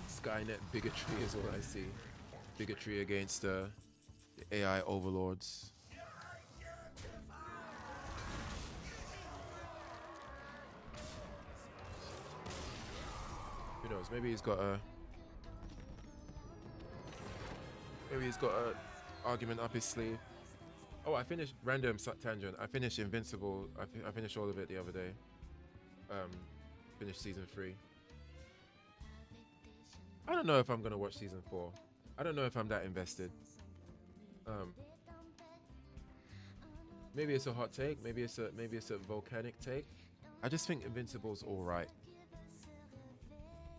Speaker 1: Skynet bigotry is what I see. Bigotry against the AI overlords. Who knows? Maybe he's got a argument up his sleeve. Oh, I finished random tangent. I finished Invincible. I finished all of it the other day. Finished season 3. I don't know if I'm gonna watch season 4. I don't know if I'm that invested. Maybe it's a hot take. Maybe it's a volcanic take. I just think Invincible's all right.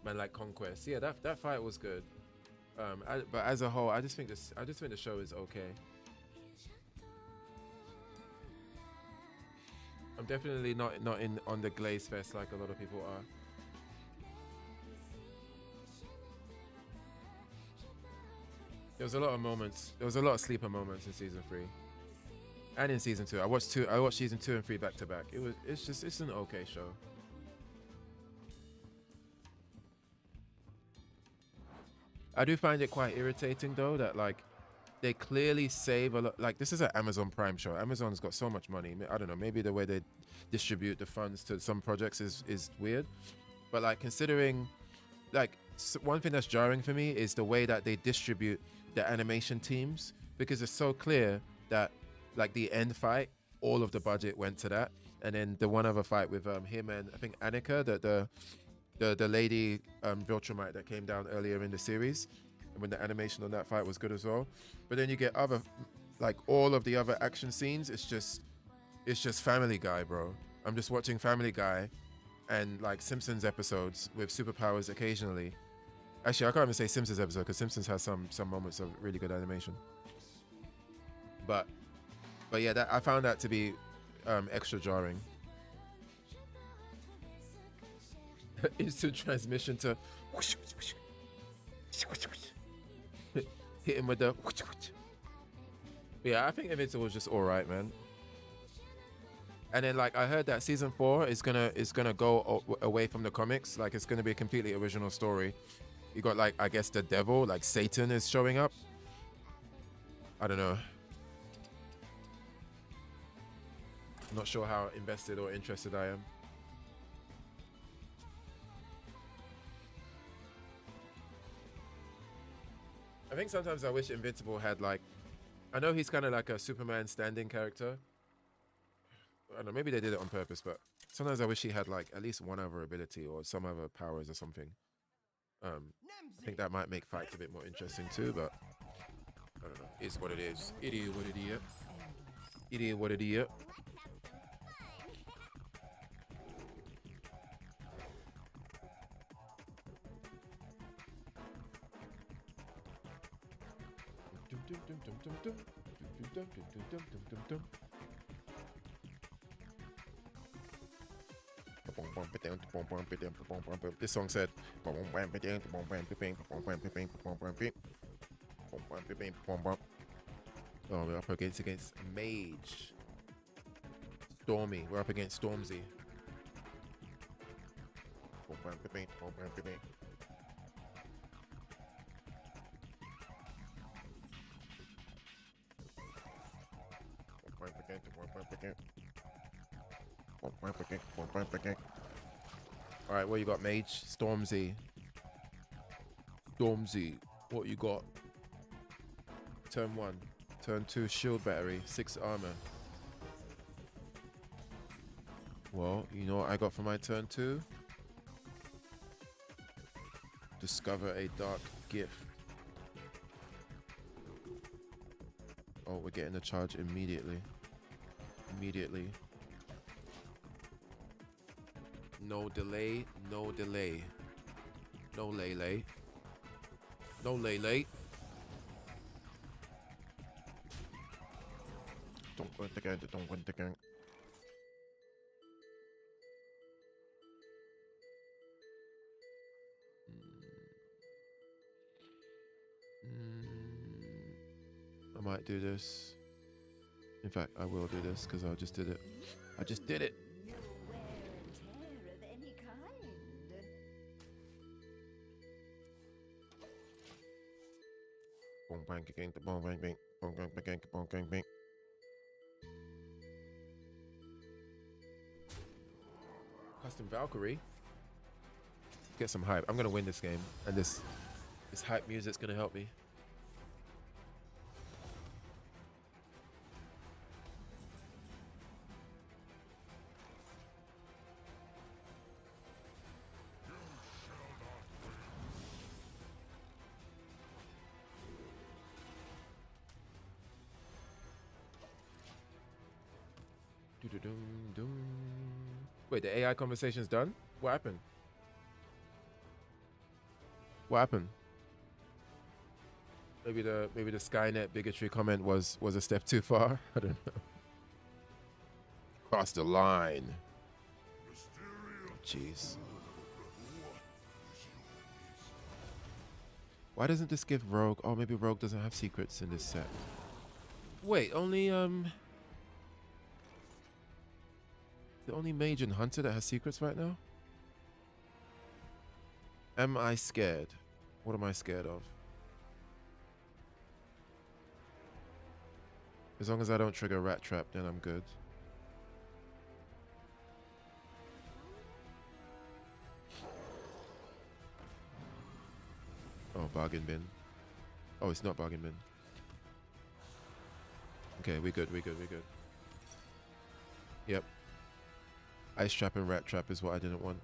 Speaker 1: Man, like Conquest. Yeah, that fight was good. But as a whole, I just think the show is okay. I'm definitely not on the glaze fest like a lot of people are. There was a lot of moments. There was a lot of sleeper moments in season 3, and in season 2. I watched season 2 and 3 back to back. It's an okay show. I do find it quite irritating though that like they clearly save a lot. Like this is an Amazon Prime show. Amazon's got so much money. I don't know. Maybe the way they distribute the funds to some projects is weird. But like considering, like one thing that's jarring for me is the way that they distribute the animation teams, because it's so clear that like the end fight, all of the budget went to that, and then the one other fight with him and I think Annika, the lady Viltrumite that came down earlier in the series, and when the animation on that fight was good as well. But then you get other, like all of the other action scenes, it's just Family Guy, bro. I'm just watching Family Guy and like Simpsons episodes with superpowers occasionally. Actually, I can't even say Simpsons episode because Simpsons has some moments of really good animation. But yeah, I found that to be extra jarring. Instant transmission to hit him with the. Yeah, I think Invincible was just alright, man. And then like I heard that season 4 is gonna go away from the comics. Like it's gonna be a completely original story. You got like I guess the devil, like Satan, is showing up. I don't know. I'm not sure how invested or interested I am. I think sometimes I wish Invincible had like, I know he's kind of like a Superman standing character. I don't know, maybe they did it on purpose, but sometimes I wish he had like at least one other ability or some other powers or something. I think that might make fights a bit more interesting too, but I don't know. It's what it is. It is what it is. It is what it is. This song said Oh, we're up against Mage. Stormy. We're up against Stormzy. Alright, what you got, Mage? Stormzy. Stormzy. What you got? Turn 1. Turn 2, shield battery. 6 armor. Well, you know what I got for my turn 2? Discover a dark gift. Oh, we're getting a charge immediately. Immediately. No delay, no delay. No lay. No lay. Don't want the gang, don't want the gang. I might do this. In fact, I will do this because I just did it. I just did it.
Speaker 6: No wear and tear of any kind.
Speaker 1: Boom bang gang, boom bang bang, boom bang bang, boom bang bang. Custom Valkyrie. Get some hype. I'm gonna win this game, and this hype music's gonna help me. Doo-doo-dum-dum. Wait, the AI conversation's done? What happened? What happened? Maybe the Skynet bigotry comment was a step too far. I don't know. Cross the line. Jeez. Why doesn't this give Rogue? Oh, maybe Rogue doesn't have secrets in this set. Wait, only the only Mage and Hunter that has secrets right now? Am I scared? What am I scared of? As long as I don't trigger Rat Trap, then I'm good. Oh, bargain bin. Oh, it's not bargain bin. Okay, we good. Yep. Ice Trap and Rat Trap is what I didn't want.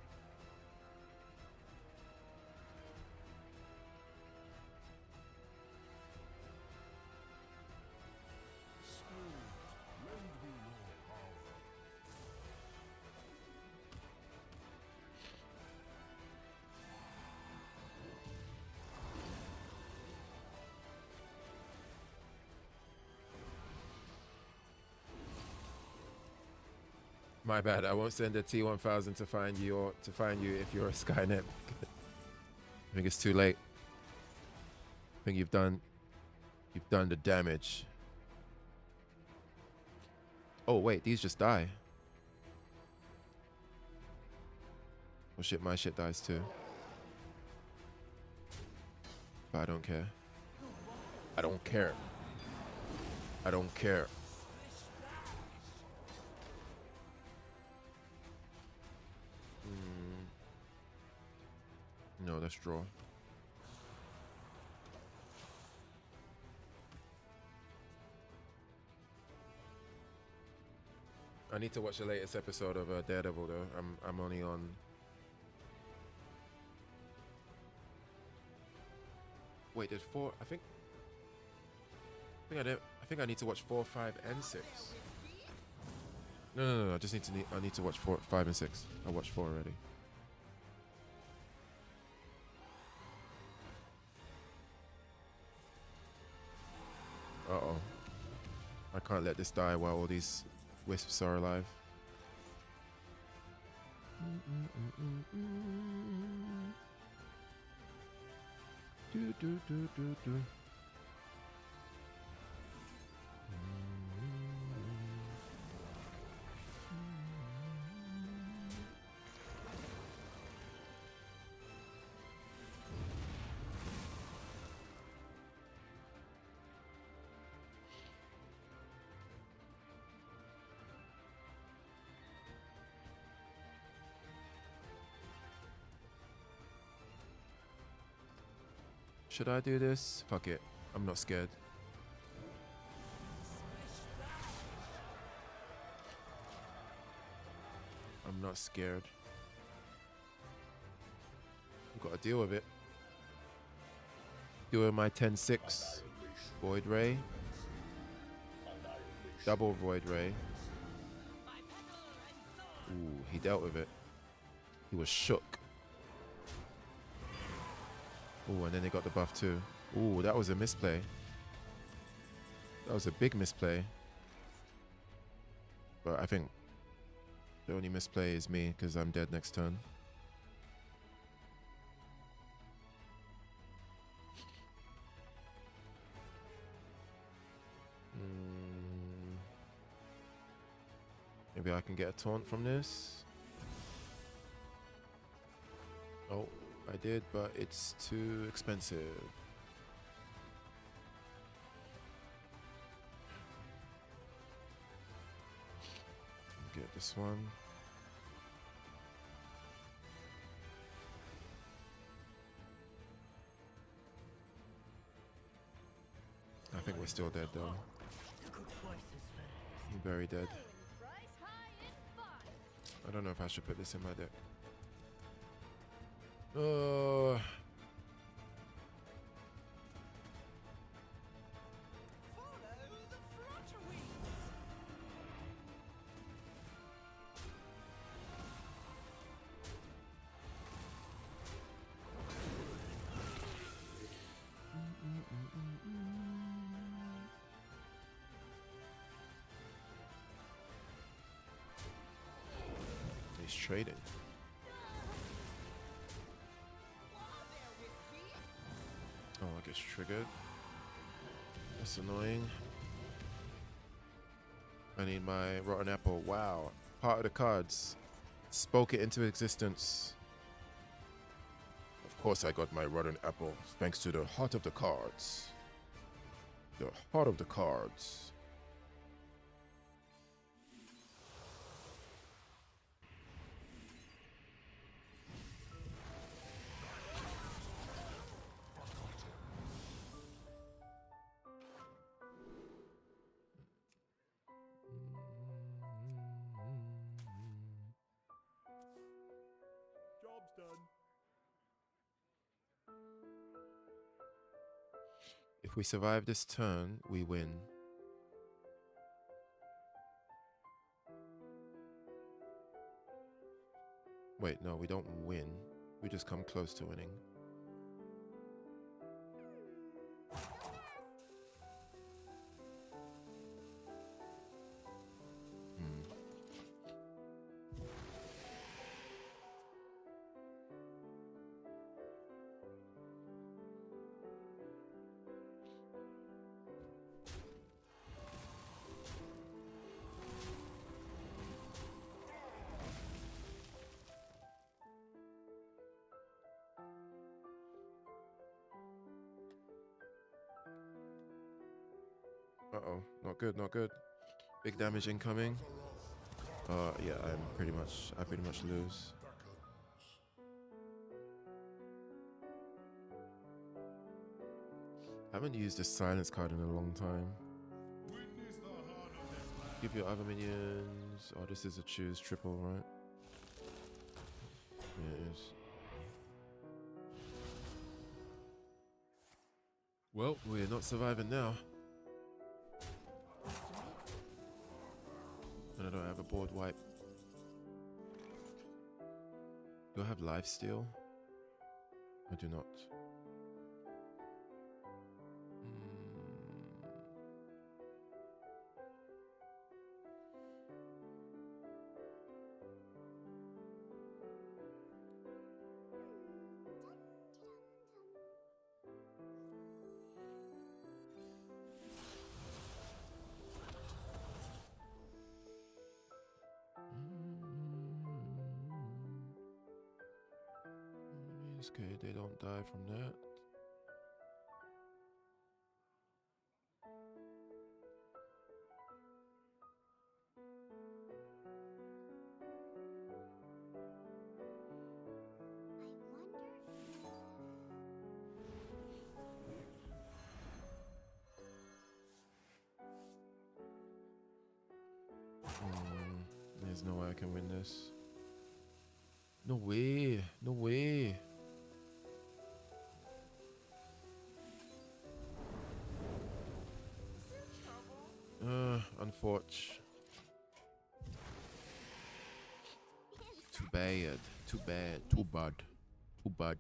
Speaker 1: My bad. I won't send a T1000 to find you or to find you if you're a Skynet. I think it's too late. I think you've done the damage. Oh wait, these just die. Oh shit, my shit dies too. But I don't care. I don't care. I don't care. No, let's draw. I need to watch the latest episode of Daredevil though. I'm only on. Wait, there's 4. I think I need to watch 4, 5, and 6. No. I need to watch 4, 5, and 6. I watched 4 already. Uh-oh. I can't let this die while all these wisps are alive. Should I do this? Fuck it. I'm not scared. I'm not scared. I've got to deal with it. Doing my 10-6. Void Ray. Double Void Ray. Ooh, he dealt with it. He was shook. Ooh, and then they got the buff too. Ooh, that was a misplay. That was a big misplay. But I think the only misplay is me because I'm dead next turn. Maybe I can get a taunt from this. Oh, I did, but it's too expensive. Get this one. I think we're still dead though. Very dead. I don't know if I should put this in my deck.
Speaker 2: Follow the flutterwings.
Speaker 1: He's trading. Oh, I gets triggered. That's annoying. I need my rotten apple. Wow. Part of the cards. Spoke it into existence. Of course I got my rotten apple. Thanks to the heart of the cards. The heart of the cards.
Speaker 7: Job's done.
Speaker 1: If we survive this turn, we win. Wait, no, we don't win. We just come close to winning. Uh-oh, not good, not good. Big damage incoming. Yeah, I pretty much lose. Haven't used this silence card in a long time. Give your other minions. Oh, this is a choose triple, right? Yeah, it is. Well, we're not surviving now. And I don't have a board wipe. Do I have lifesteal? I do not. Okay, they don't die from that. There's no way I can win this. No way. No way. Unfortunate. Too bad. Too bad. Too bad. Too bad.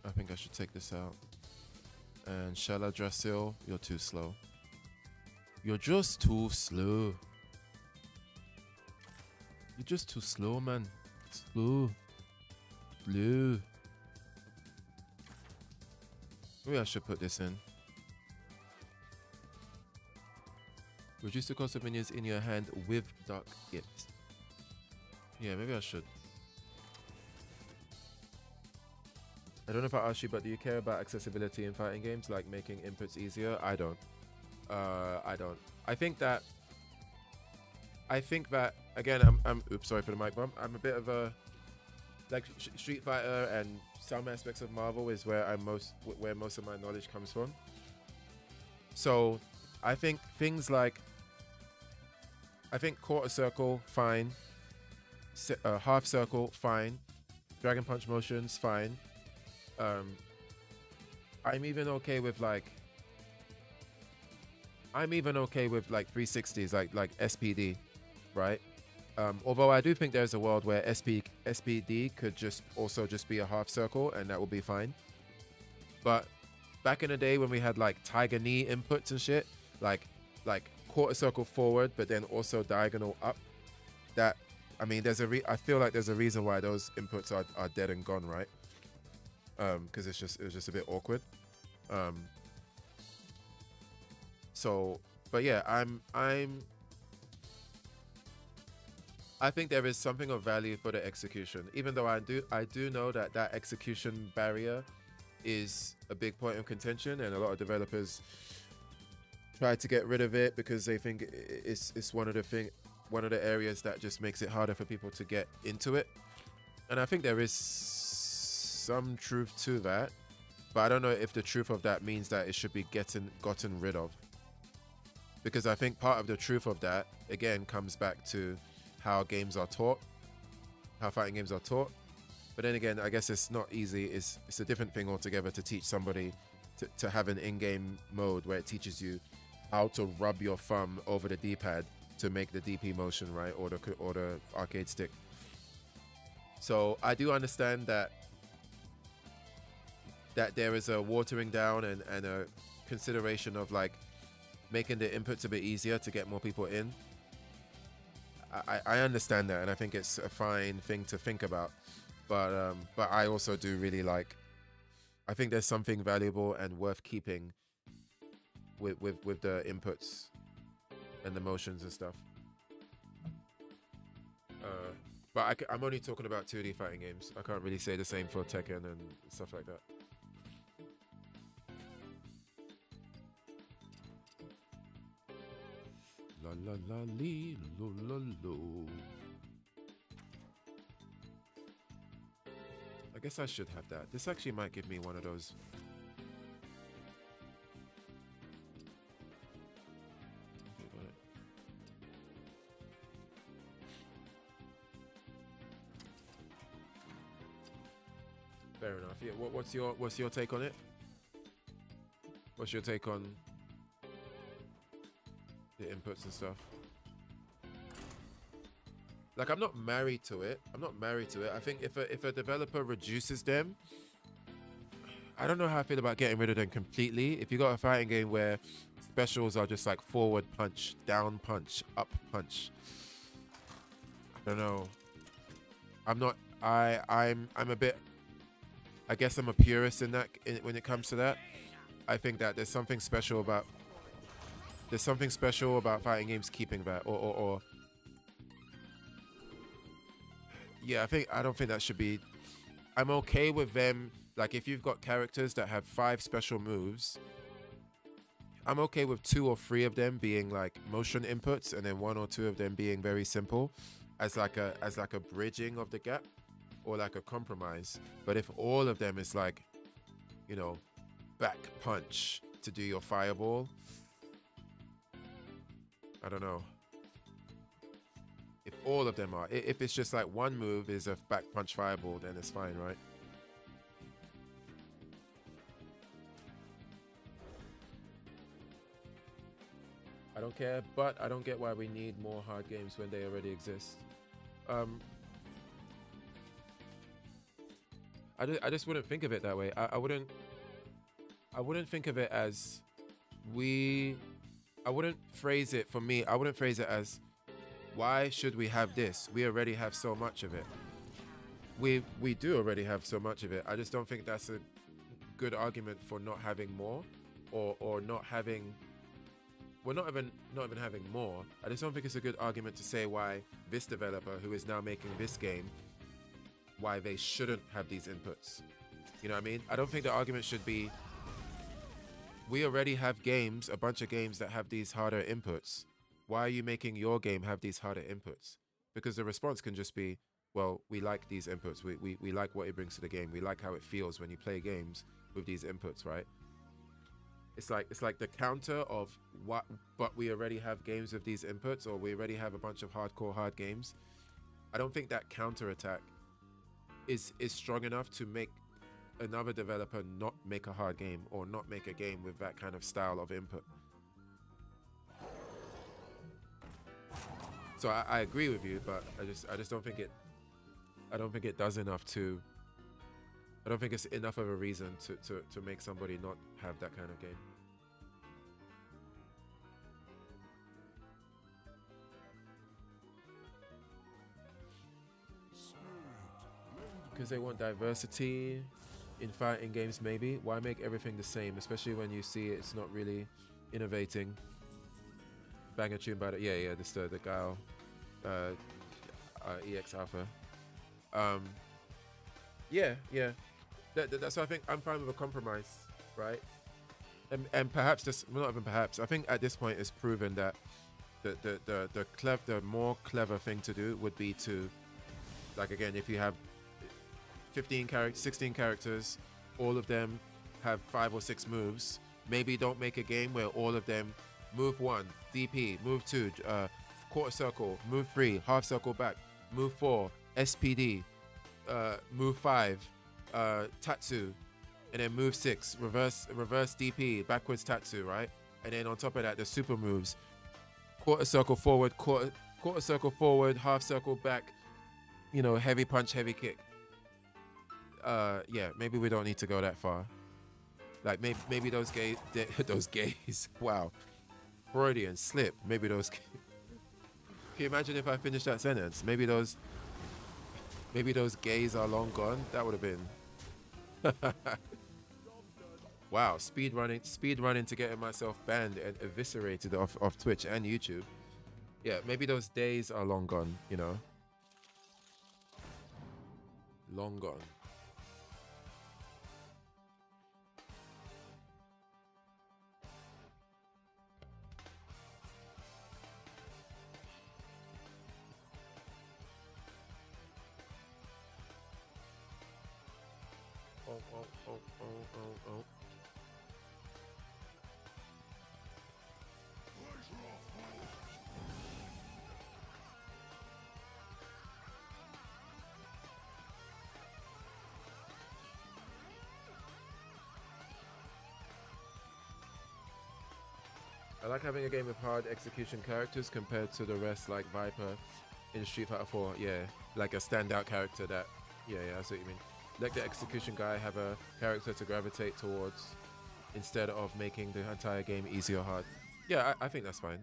Speaker 1: I think I should take this out. And Shella Drasil, you're too slow. You're just too slow. You're just too slow, man. Slow. Slow. Maybe I should put this in. Reduce the cost of minions in your hand with Dark Gifts. Yeah, maybe I should. I don't know if I asked you, but do you care about accessibility in fighting games, like making inputs easier? I don't. I don't. I think that again, I'm oops, sorry for the mic bump. I'm a bit of a like Street Fighter and some aspects of Marvel is where where most of my knowledge comes from. So I think things like quarter circle, fine. Half circle, fine. Dragon Punch motions, fine. I'm even okay with like 360s, like SPD, right? Although I do think there's a world where SPD could just be a half circle and that would be fine. But back in the day when we had like Tiger Knee inputs and shit, like quarter circle forward, but then also diagonal up. That I mean, I feel like there's a reason why those inputs are dead and gone, right? Because it was just a bit awkward. So, but yeah, I think there is something of value for the execution, even though I do know that execution barrier is a big point of contention, and a lot of developers try to get rid of it because they think it's one of the areas that just makes it harder for people to get into it. And I think there is some truth to that, but I don't know if the truth of that means that it should be gotten rid of. Because I think part of the truth of that, again, comes back to how games are taught, how fighting games are taught. But then again, I guess it's not easy. It's a different thing altogether to teach somebody to have an in-game mode where it teaches you how to rub your thumb over the D-pad to make the DP motion, right? Or the arcade stick. So I do understand that there is a watering down and a consideration of like making the inputs a bit easier to get more people in. I understand that, and I think it's a fine thing to think about. But I also do really like. I think there's something valuable and worth keeping with the inputs and the motions and stuff. But I'm only talking about 2D fighting games. I can't really say the same for Tekken and stuff like that. La la la lee, lo lo lo. I guess I should have that. This actually might give me one of those. Okay, got it. Fair enough. Yeah. What's your take on it? What's your take on the inputs and stuff? Like, I'm not married to it. I think if a developer reduces them, I don't know how I feel about getting rid of them completely. If you got a fighting game where specials are just like forward punch, down punch, up punch, I don't know. I'm a bit. I guess I'm a purist when it comes to that. I think that there's something special about fighting games keeping that, or yeah, I don't think that should be. I'm okay with them. Like, if you've got characters that have 5 special moves, I'm okay with 2 or 3 of them being like motion inputs, and then 1 or 2 of them being very simple, as like a bridging of the gap, or like a compromise. But if all of them is like, you know, back punch to do your fireball, I don't know. If all of them are, if it's just like one move is a back punch fireball, then it's fine, right? I don't care, but I don't get why we need more hard games when they already exist. I just wouldn't think of it that way. I wouldn't think of it as I wouldn't phrase it, for me, I wouldn't phrase it as, why should we have this? We already have so much of it. We do already have so much of it. I just don't think that's a good argument for not having more, or not having, well, not even having more. I just don't think it's a good argument to say why this developer who is now making this game, why they shouldn't have these inputs. You know what I mean? I don't think the argument should be, we already have games, a bunch of games that have these harder inputs. Why are you making your game have these harder inputs? Because the response can just be, well, we like these inputs. We like what it brings to the game. We like how it feels when you play games with these inputs, right? It's like the counter of what, but we already have games with these inputs, or we already have a bunch of hardcore hard games. I don't think that counter attack is strong enough to make another developer not make a hard game, or not make a game with that kind of style of input. So I agree with you, but I just don't think it, I don't think it does enough to, I don't think it's enough of a reason to make somebody not have that kind of game. Because they want diversity in fighting games, maybe. Why make everything the same, especially when you see it's not really innovating? Banger tune by the, yeah, this the Guile EX Alpha. Yeah. That's why I think I'm fine with a compromise, right? And perhaps this, well, not even perhaps, I think at this point it's proven that the more clever thing to do would be to, like, again, if you have 16 characters, all of them have 5 or 6 moves, maybe don't make a game where all of them move 1, DP, move 2, quarter circle, move 3, half circle back, move 4, SPD, move 5, Tatsu, and then move 6, reverse DP, backwards Tatsu, right? And then on top of that, the super moves, quarter circle forward, quarter circle forward, half circle back, you know, heavy punch, heavy kick. Yeah, maybe we don't need to go that far. Like, maybe those gays, wow, Freudian slip, maybe those, can you imagine if I finished that sentence? Maybe those gays are long gone. That would have been wow, speed running to getting myself banned and eviscerated off Twitch and YouTube. Yeah, maybe those days are long gone, you know. Long gone. Oh. I like having a game with hard execution characters compared to the rest, like Viper in Street Fighter 4. Yeah, like a standout character that, yeah, I see what you mean. Let the execution guy have a character to gravitate towards instead of making the entire game easy or hard. Yeah, I think that's fine.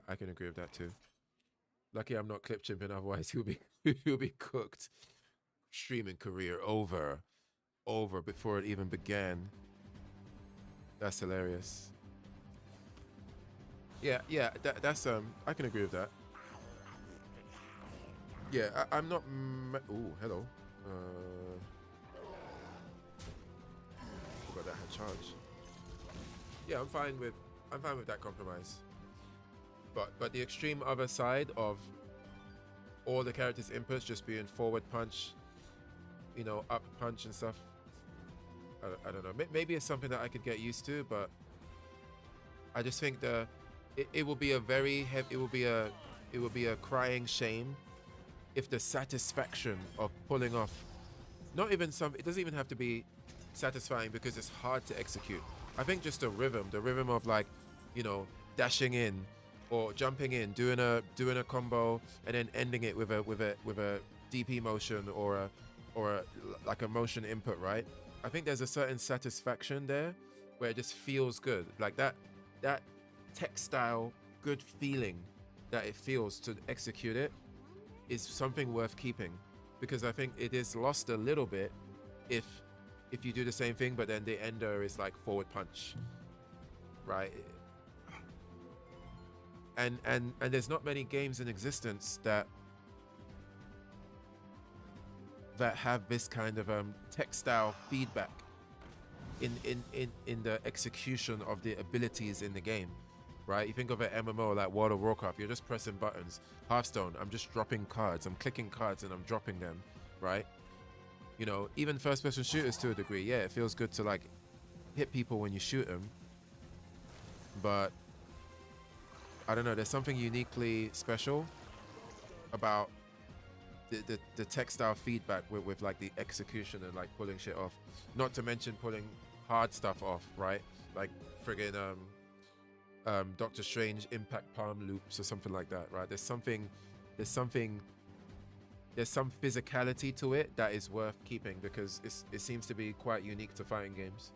Speaker 1: I can agree with that too. Lucky I'm not clip chimping, otherwise he'll be cooked. Streaming career over before it even began. That's hilarious. Yeah, that's I can agree with that. Yeah, I'm not. Ooh, hello. Forgot that had charge. Yeah, I'm fine with I'm fine with that compromise. But the extreme other side of all the characters' inputs just being forward punch, you know, up punch and stuff. I don't know. Maybe it's something that I could get used to, but I just think it will be a very heavy. It will be a crying shame if the satisfaction of pulling off, not even some. It doesn't even have to be satisfying because it's hard to execute. I think just the rhythm of like, you know, dashing in or jumping in, doing a combo and then ending it with a DP motion or like a motion input, right? I think there's a certain satisfaction there where it just feels good. Like that textile good feeling that it feels to execute it is something worth keeping, because I think it is lost a little bit if you do the same thing but then the ender is like forward punch, right? And there's not many games in existence that have this kind of textile feedback in the execution of the abilities in the game, right? You think of an MMO like World of Warcraft, you're just pressing buttons. Hearthstone, I'm just dropping cards, I'm clicking cards and I'm dropping them, right? You know, even first-person shooters to a degree, yeah, it feels good to like hit people when you shoot them, but I don't know, there's something uniquely special about the textile feedback with like the execution and like pulling shit off, not to mention pulling hard stuff off, right? Like friggin' Doctor Strange impact palm loops or something like that, right? There's some physicality to it that is worth keeping because it seems to be quite unique to fighting games.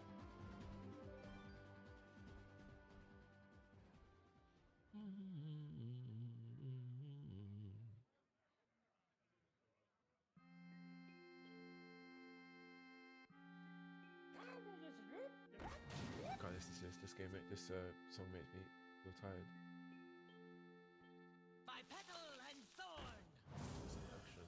Speaker 1: God, this song makes me feel tired.
Speaker 2: By petal and thorn.
Speaker 1: It's an action.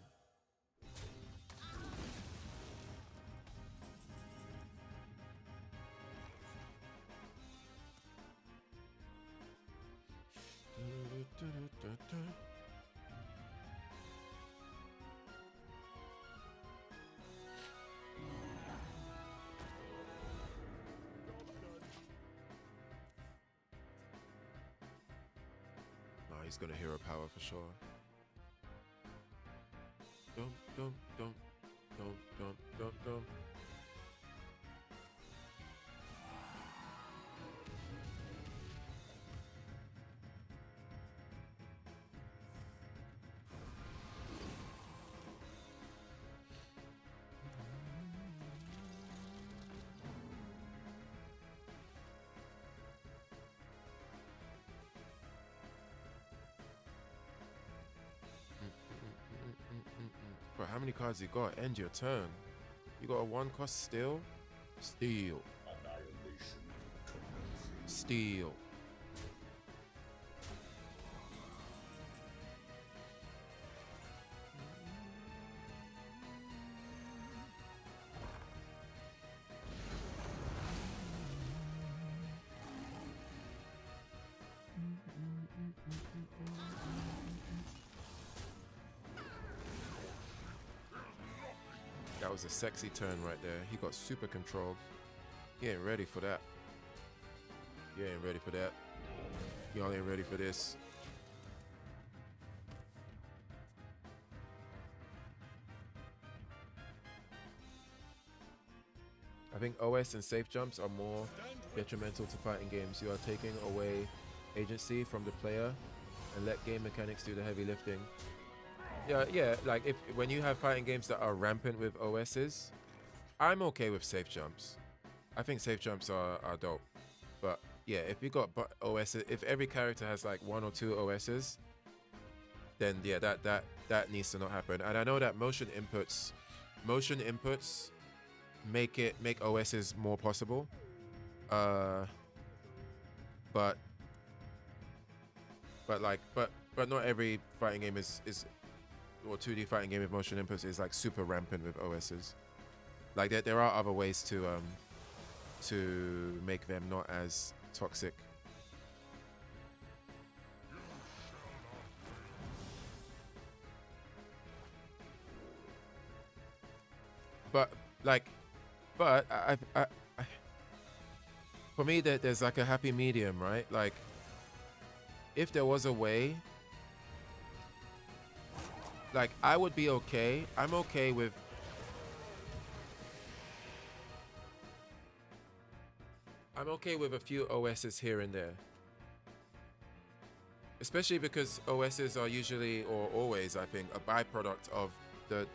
Speaker 1: Oh, he's gonna hero power for sure. Dum. But how many cards you got? End your turn. You got a 1 cost still? Steal. Steal. That was a sexy turn right there. He got super controlled. He ain't ready for that. You ain't ready for that. Y'all ain't ready for this. I think OS and safe jumps are more detrimental to fighting games. You are taking away agency from the player and let game mechanics do the heavy lifting. Yeah, like when you have fighting games that are rampant with OSs, I'm okay with safe jumps. I think safe jumps are dope. But yeah, if you got OS, if every character has like 1 or 2 OSs, then yeah, that needs to not happen. And I know that motion inputs make OSs more possible. But not every fighting game is or 2D fighting game with motion inputs is like super rampant with OSs. Like there are other ways to make them not as toxic. but like, but I for me, there's like a happy medium, right? Like, if there was a way, like, I would be okay. I'm okay with. I'm okay with a few OSs here and there. Especially because OSs are usually, or always, I think, a byproduct of the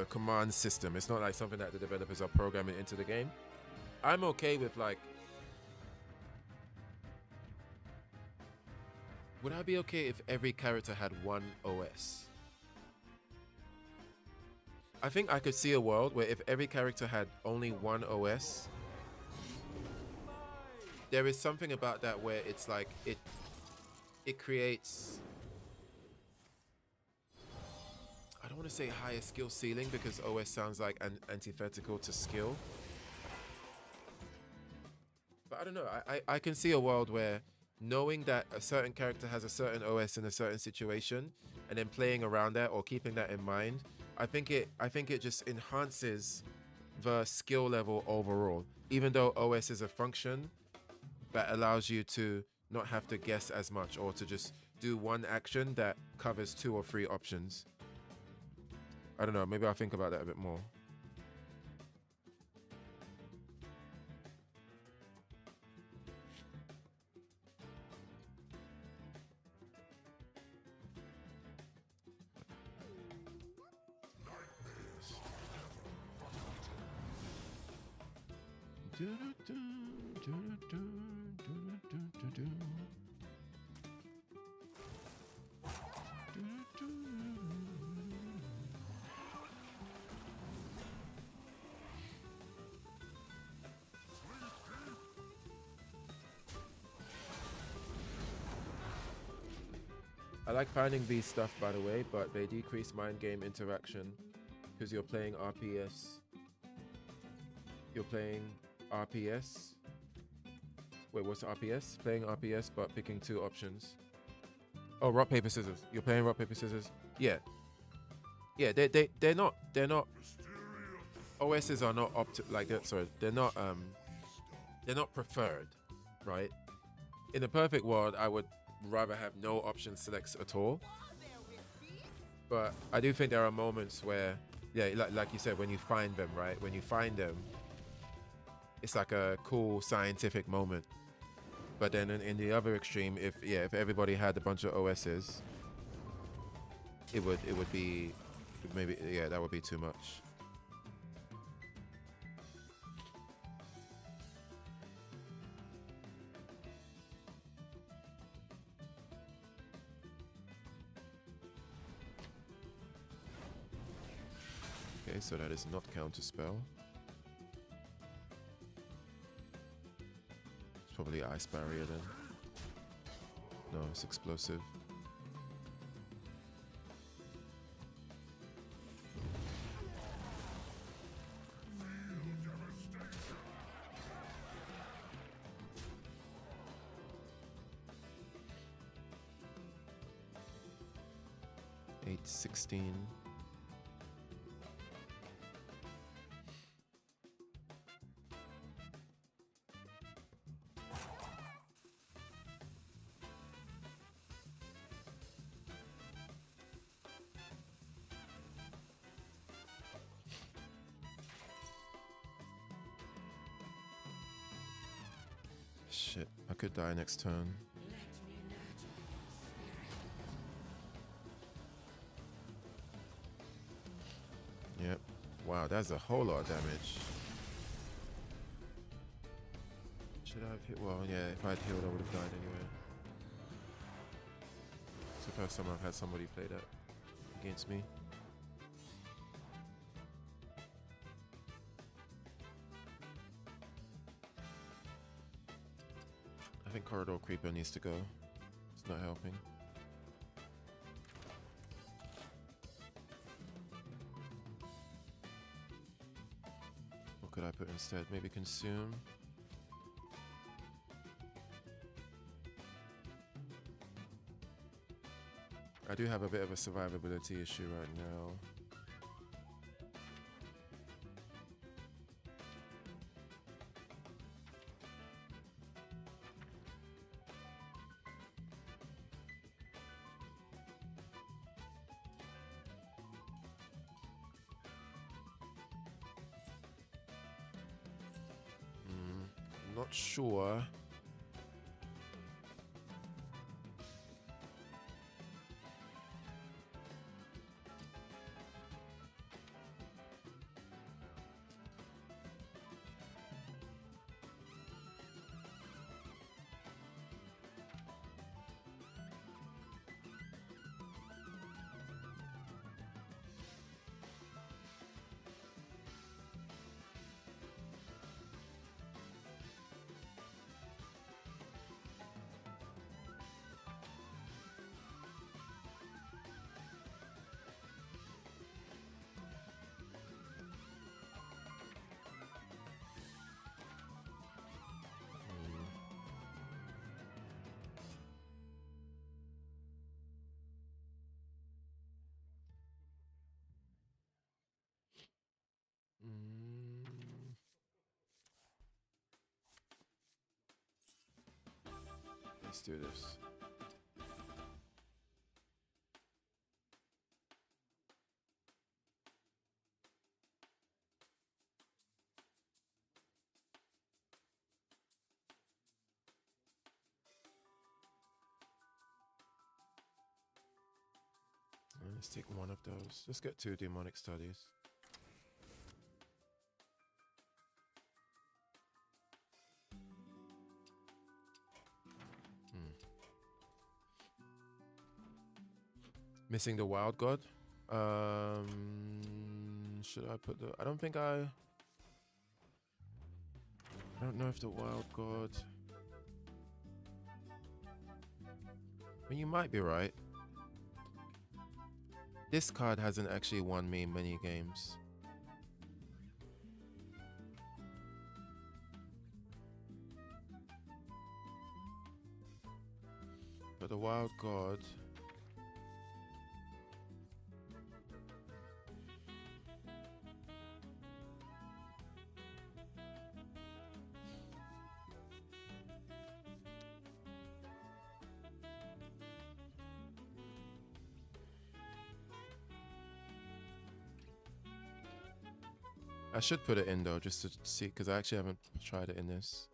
Speaker 1: command system. It's not like something that the developers are programming into the game. I'm okay with, like, would I be okay if every character had one OS? I think I could see a world where if every character had only one OS, there is something about that where it's like it creates, I don't want to say higher skill ceiling because OS sounds like an antithetical to skill. But I don't know. I can see a world where knowing that a certain character has a certain OS in a certain situation and then playing around that or keeping that in mind, I think it just enhances the skill level overall. Even though OS is a function that allows you to not have to guess as much or to just do one action that covers 2 or 3 options. I don't know, maybe I'll think about that a bit more. I like finding these stuff, by the way, but they decrease mind game interaction because you're playing RPS. You're playing RPS. Wait, what's RPS? Playing RPS, but picking 2 options. Oh, rock paper scissors. You're playing rock paper scissors. Yeah, yeah. They're not. OSs are not like that. Sorry, they're not preferred, right? In a perfect world, I would rather have no option selects at all. But I do think there are moments where, yeah, like you said, when you find them, right? When you find them, it's like a cool scientific moment. But then in the other extreme, if everybody had a bunch of OSs, it would be maybe, yeah, that would be too much. Okay, so that is not counter spell. It's probably ice barrier then. No, it's explosive. Eight 16. Shit, I could die next turn. Yep. Wow, that's a whole lot of damage. Should I have hit? Well, yeah, if I'd healed, I would have died anyway. It's the first time I've had somebody play that against me. I think Corridor Creeper needs to go. It's not helping. What could I put instead? Maybe Consume? I do have a bit of a survivability issue right now. not sure. Mm. Let's do this. Let's take one of those. Let's get 2 demonic studies. Missing the wild god. Should I put the? I don't think I don't know if the wild god. I mean, you might be right. This card hasn't actually won me many games. But the wild god. I should put it in though, just to see, because I actually haven't tried it in this.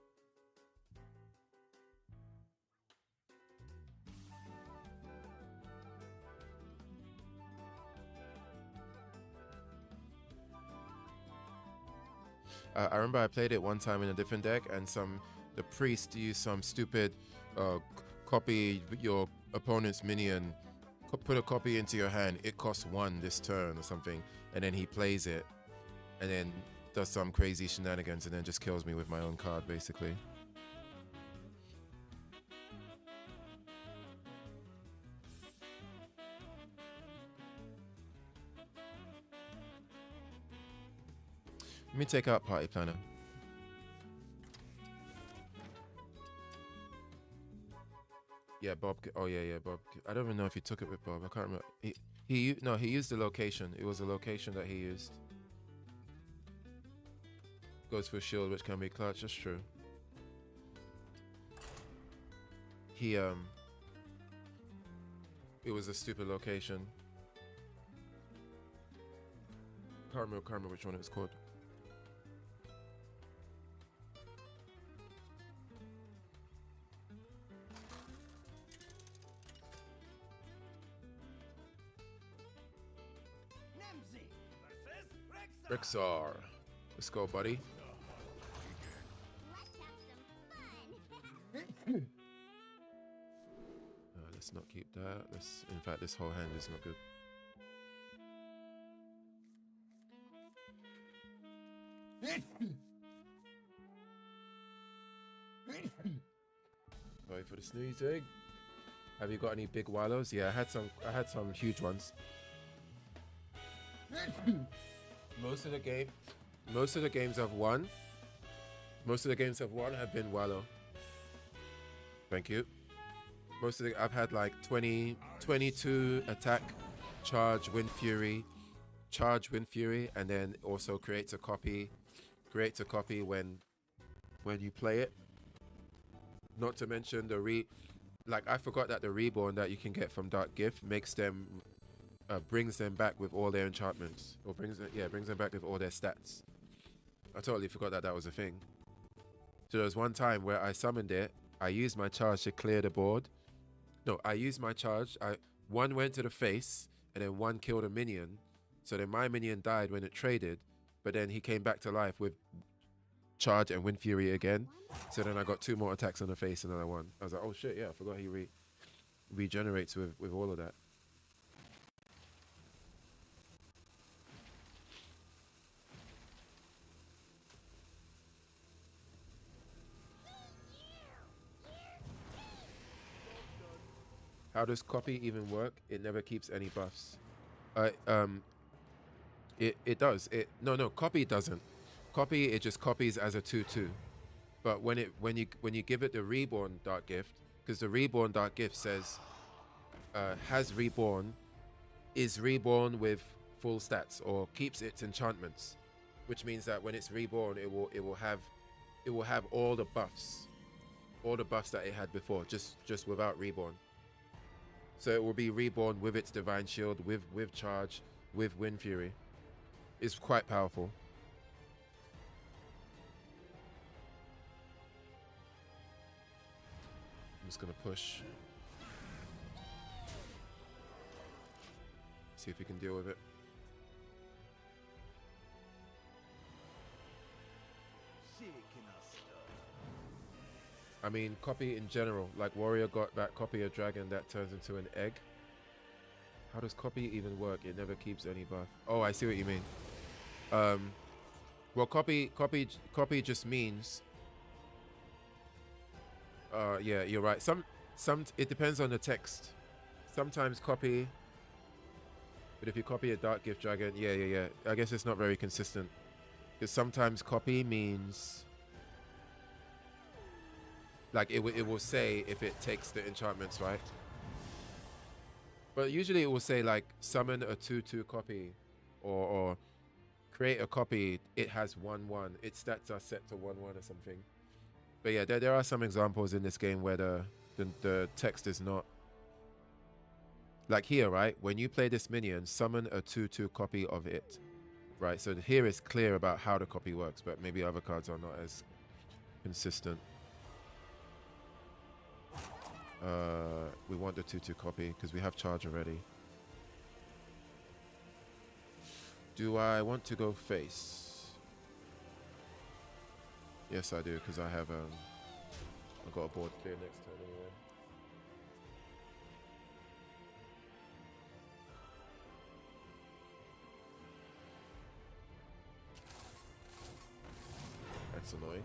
Speaker 1: I remember I played it one time in a different deck, and the priest used some stupid copy your opponent's minion, put a copy into your hand. It costs 1 this turn or something, and then he plays it, and then does some crazy shenanigans, and then just kills me with my own card, basically. Let me take out Party Planner. Yeah, Bob. Oh yeah, Bob. I don't even know if he took it with Bob. I can't remember. He used the location. It was a location that he used. Goes for a shield, which can be clutch. That's true. It was a stupid location. Can't remember which one it was called.
Speaker 2: Nemzi versus Rexar.
Speaker 1: Rexar. Let's go, buddy.
Speaker 6: Let's have some fun.
Speaker 1: Let's not keep that. In fact, this whole hand is not good. Sorry for the sneezing. Have you got any big wallows? Yeah, I had some huge ones. Most of the games I've won have been wallow. Thank you. I've had like 22 attack, charge, wind fury, and then also creates a copy when you play it. Not to mention I forgot that the reborn that you can get from Dark Gift makes them brings them back with all their enchantments, or brings them back with all their stats. I totally forgot that was a thing. So there was one time where I summoned it. I used my charge to clear the board. No, I used my charge. One went to the face, and then one killed a minion. So then my minion died when it traded, but then he came back to life with charge and Wind Fury again. So then I got 2 more attacks on the face, and then I won. I was like, oh shit, yeah, I forgot he regenerates with all of that. How does copy even work? It never keeps any buffs. It does. No, copy doesn't. Copy, it just copies as a 2/2. But when you give it the reborn dark gift, because the reborn dark gift says has reborn, is reborn with full stats or keeps its enchantments, which means that when it's reborn, it will have all the buffs that it had before, just without reborn. So it will be reborn with its divine shield, with charge, with Wind Fury. It's quite powerful. I'm just gonna push. See if we can deal with it. I mean, copy in general, like Warrior got that copy of Dragon that turns into an egg. How does copy even work? It never keeps any buff. Oh, I see what you mean. Well, copy just means. Yeah, you're right. Some it depends on the text. Sometimes copy. But if you copy a Dark Gift Dragon, yeah. I guess it's not very consistent. Because sometimes copy means. Like it will say if it takes the enchantments, right? But usually it will say like summon a 2/2 copy, or create a copy. It has 1/1. Its stats are set to 1/1 or something. But yeah, there are some examples in this game where the text is not. Like here, right? When you play this minion, summon a 2/2 copy of it, right? So here is clear about how the copy works, but maybe other cards are not as consistent. We want the 2/2 copy because we have charge already. Do I want to go face? Yes, I do, because I've got a board clear next turn anyway. That's annoying.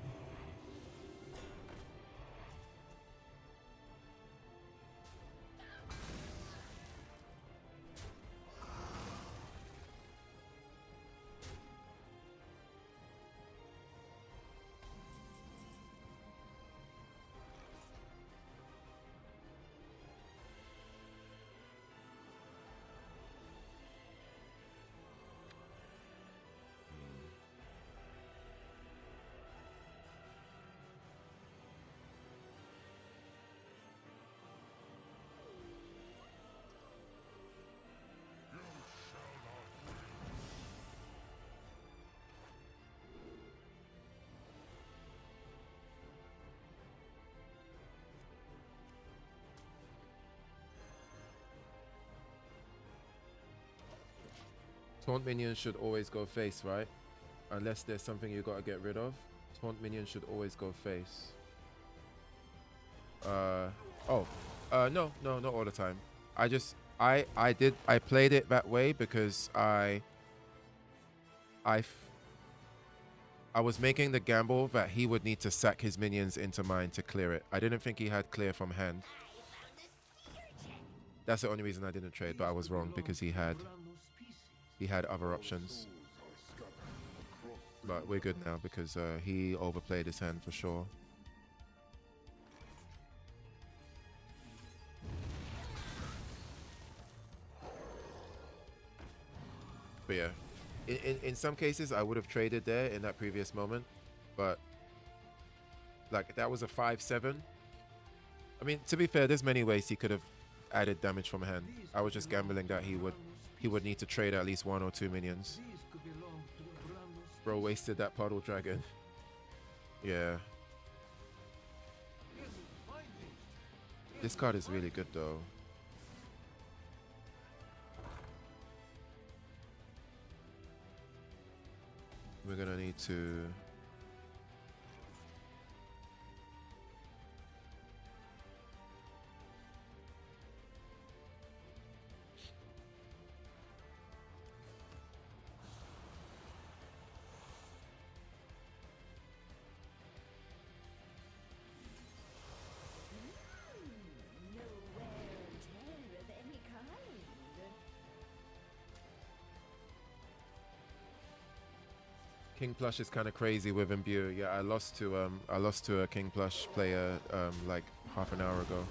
Speaker 1: Taunt minions should always go face, right? Unless there's something you gotta get rid of. Taunt minions should always go face. No, not all the time. I played it that way because I was making the gamble that he would need to sack his minions into mine to clear it. I didn't think he had clear from hand. That's the only reason I didn't trade, but I was wrong because he had other options. But we're good now because he overplayed his hand for sure. But yeah, in some cases I would have traded there in that previous moment, but like that was a 5/7. I mean, to be fair, there's many ways he could have added damage from hand. I was just gambling that he would need to trade at least 1 or 2 minions. Bro wasted that puddle dragon. Yeah. This card is really good though. We're gonna need to.
Speaker 6: No wear and tear of any kind.
Speaker 1: King Plush is kind of crazy with Imbue. Yeah, I lost to a King Plush player like half an hour ago.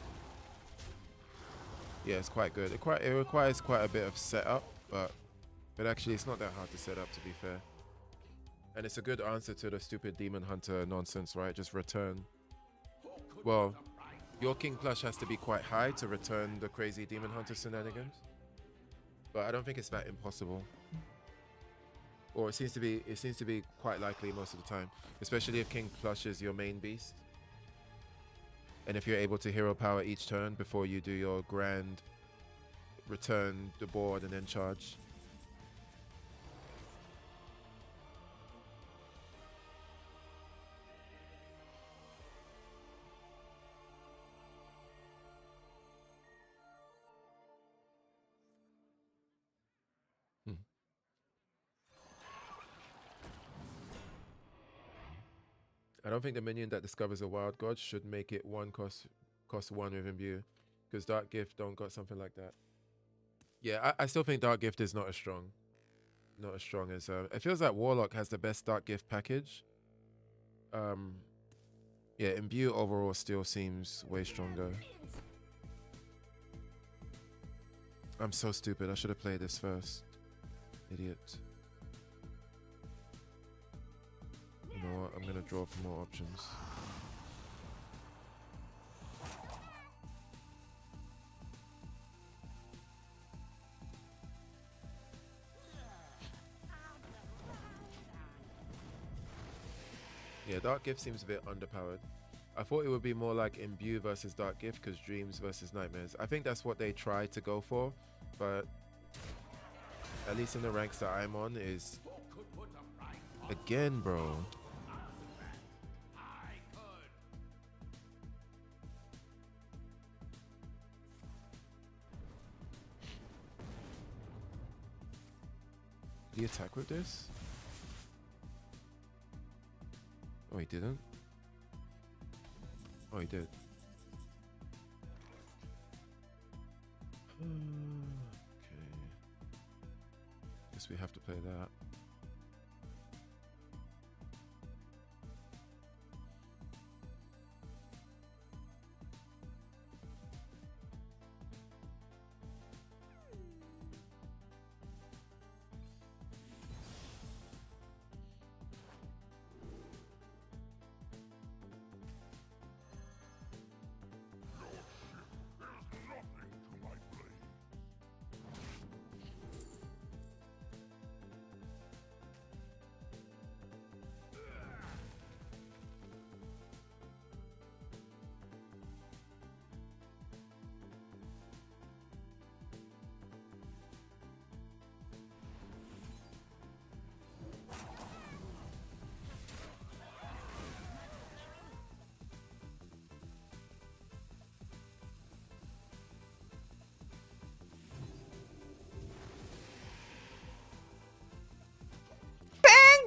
Speaker 1: Yeah, it's quite good. It requires quite a bit of setup, but actually it's not that hard to set up, to be fair. And it's a good answer to the stupid Demon Hunter nonsense, right? Just return. Well, your King Plush has to be quite high to return the crazy Demon Hunter shenanigans, but I don't think it's that impossible. Or it seems to be quite likely most of the time, especially if King Plush is your main beast. And if you're able to hero power each turn before you do your grand return the board and then charge. I don't think the minion that discovers a wild god should make it cost one with imbue, because Dark Gift don't got something like that. Yeah, I still think Dark Gift is not as strong. Not as strong as it feels like Warlock has the best Dark Gift package. Yeah, imbue overall still seems way stronger. I'm so stupid. I should have played this first. Idiot. You know what? I'm gonna draw for more options. Yeah, Dark Gift seems a bit underpowered. I thought it would be more like Imbue versus Dark Gift, because Dreams versus Nightmares. I think that's what they tried to go for, but at least in the ranks that I'm on is... Again, bro. Did he attack with this? Oh, he didn't? Oh, he did. Okay. Guess we have to play that.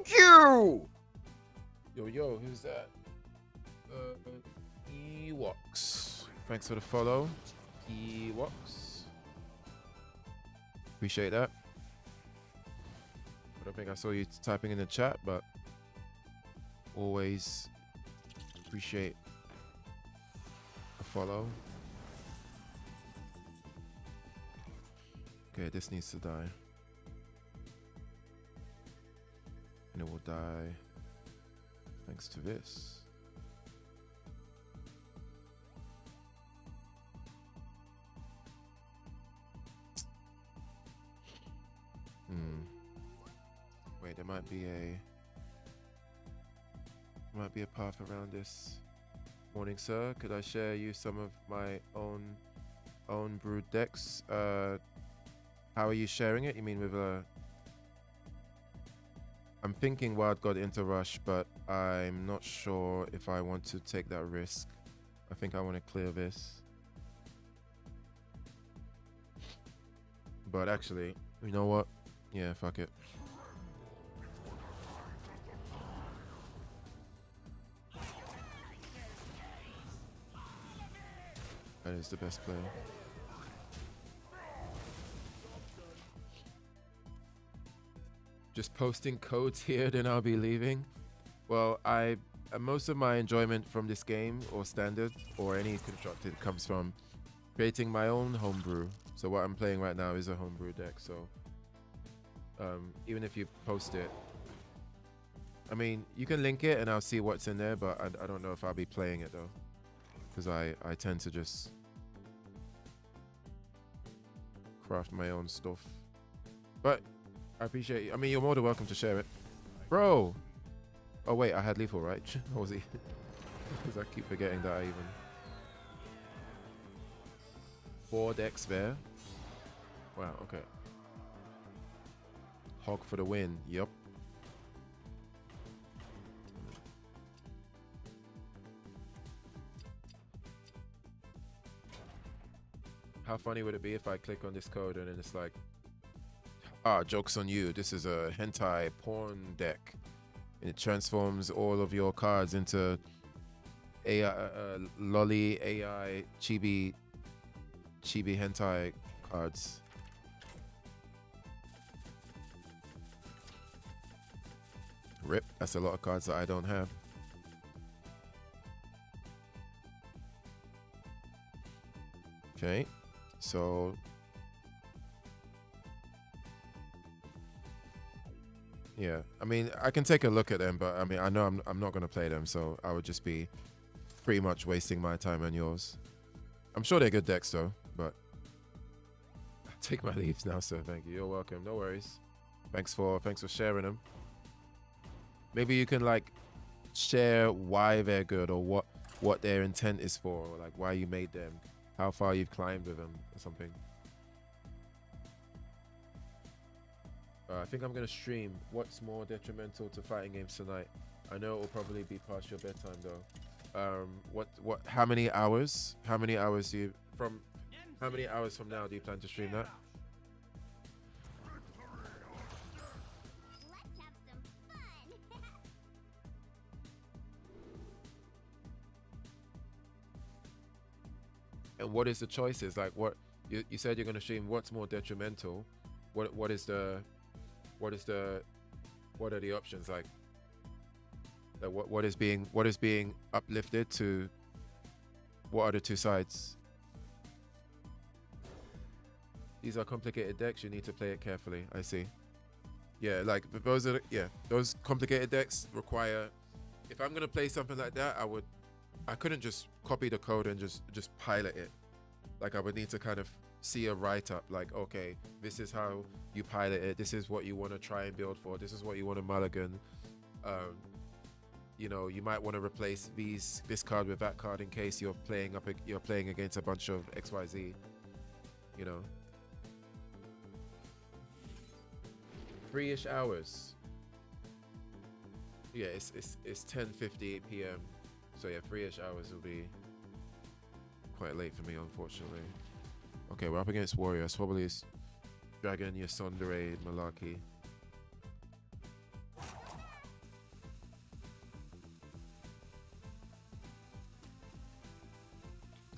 Speaker 8: Thank you!
Speaker 1: Yo, who's that? Ewoks. Thanks for the follow. Ewoks. Appreciate that. I don't think I saw you typing in the chat, but always appreciate a follow. Okay, this needs to die. And it will die thanks to this. Wait, there might be a path around this. Morning, sir. Could I share you some of my own brewed decks? How are you sharing it? You mean with a? I'm thinking Wild God into Rush, but I'm not sure if I want to take that risk. I think I want to clear this. But actually, you know what? Yeah, fuck it. That is the best play. Just posting codes here, then I'll be leaving. Well, most of my enjoyment from this game, or standard, or any constructed, comes from creating my own homebrew. So what I'm playing right now is a homebrew deck. So even if you post it, I mean, you can link it and I'll see what's in there, but I don't know if I'll be playing it though, because I tend to just craft my own stuff. But I appreciate you. I mean, you're more than welcome to share it, bro. Oh wait, I had lethal, right? Or was he? Because I keep forgetting that I even 4 decks there. Wow. Okay. Hog for the win. Yup. How funny would it be if I click on this code and then it's like, joke's on you. This is a hentai porn deck. And it transforms all of your cards into AI, lolly AI chibi hentai cards. Rip. That's a lot of cards that I don't have. Okay. So yeah, I mean, I can take a look at them, but I mean, I know I'm not going to play them, so I would just be pretty much wasting my time and yours. I'm sure they're good decks though, but I'll take my leaves now, sir. Thank you. You're welcome. No worries. Thanks for sharing them. Maybe you can like share why they're good, or what their intent is for, or like why you made them, how far you've climbed with them, or something. I think I'm gonna stream what's more detrimental to fighting games tonight. I know it will probably be past your bedtime though. How many hours? How many hours from now do you plan to stream that?
Speaker 6: Let's have some fun.
Speaker 1: And what is the choices? Like what you said you're gonna stream what's more detrimental. What are the options like? What is being uplifted to? What are the two sides? These are complicated decks. You need to play it carefully. I see. Yeah, like those complicated decks require. If I'm gonna play something like that, I couldn't just copy the code and just pilot it. Like I would need to kind of see a write-up, like, okay, this is how you pilot it, this is what you want to try and build for, this is what you want to mulligan. You know, you might want to replace this card with that card in case you're playing against a bunch of XYZ, you know. 3-ish hours. Yeah, it's 10:58 p.m. So yeah, 3-ish hours will be quite late for me, unfortunately. Okay, we're up against Warriors. Probably it's Dragon, Yasundere, Malarkey.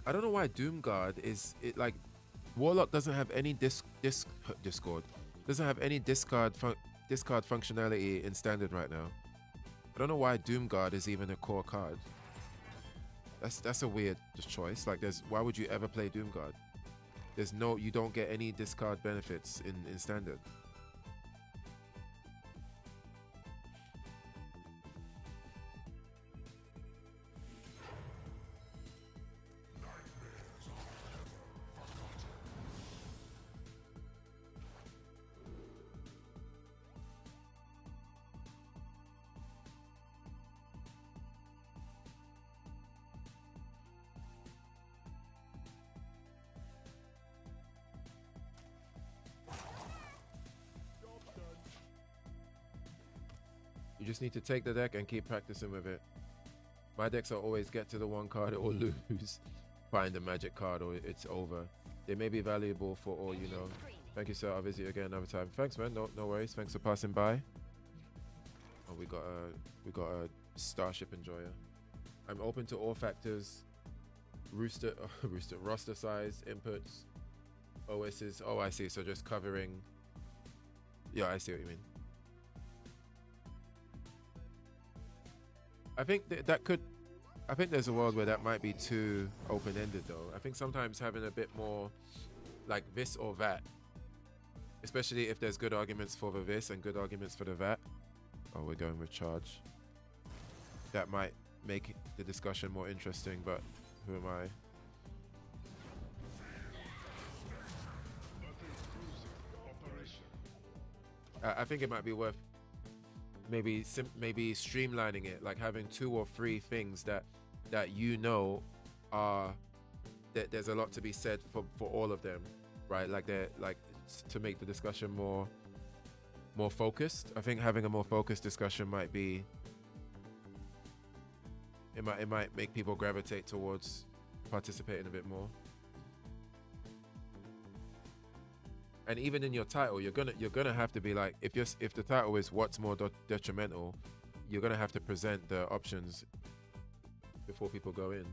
Speaker 1: I don't know why Doomguard is it like Warlock doesn't have any Discord. Doesn't have any discard functionality in standard right now. I don't know why Doomguard is even a core card. That's a weird choice. Like why would you ever play Doomguard? You don't get any discard benefits in standard. You just need to take the deck and keep practicing with it. My decks are always get to the one card or lose. Find the magic card or it's over. They may be valuable for all you know. Thank you, sir. I'll visit you again another time. Thanks, man. No worries. Thanks for passing by. Oh, we got a Starship Enjoyer. I'm open to all factors. Rooster, roster size, inputs, OSs. Oh, I see. So just covering. Yeah, I see what you mean. I think I think there's a world where that might be too open-ended though. I think sometimes having a bit more like this or that, especially if there's good arguments for the this and good arguments for the that. Oh, we're going with charge. That might make the discussion more interesting, but who am I? I think it might be worth maybe streamlining it, like having 2 or 3 things that you know are that there's a lot to be said for all of them, right? Like they're like to make the discussion more focused. I think having a more focused discussion might be it might make people gravitate towards participating a bit more. And even in your title, you're gonna have to be like, if the title is what's more detrimental, you're gonna have to present the options before people go in.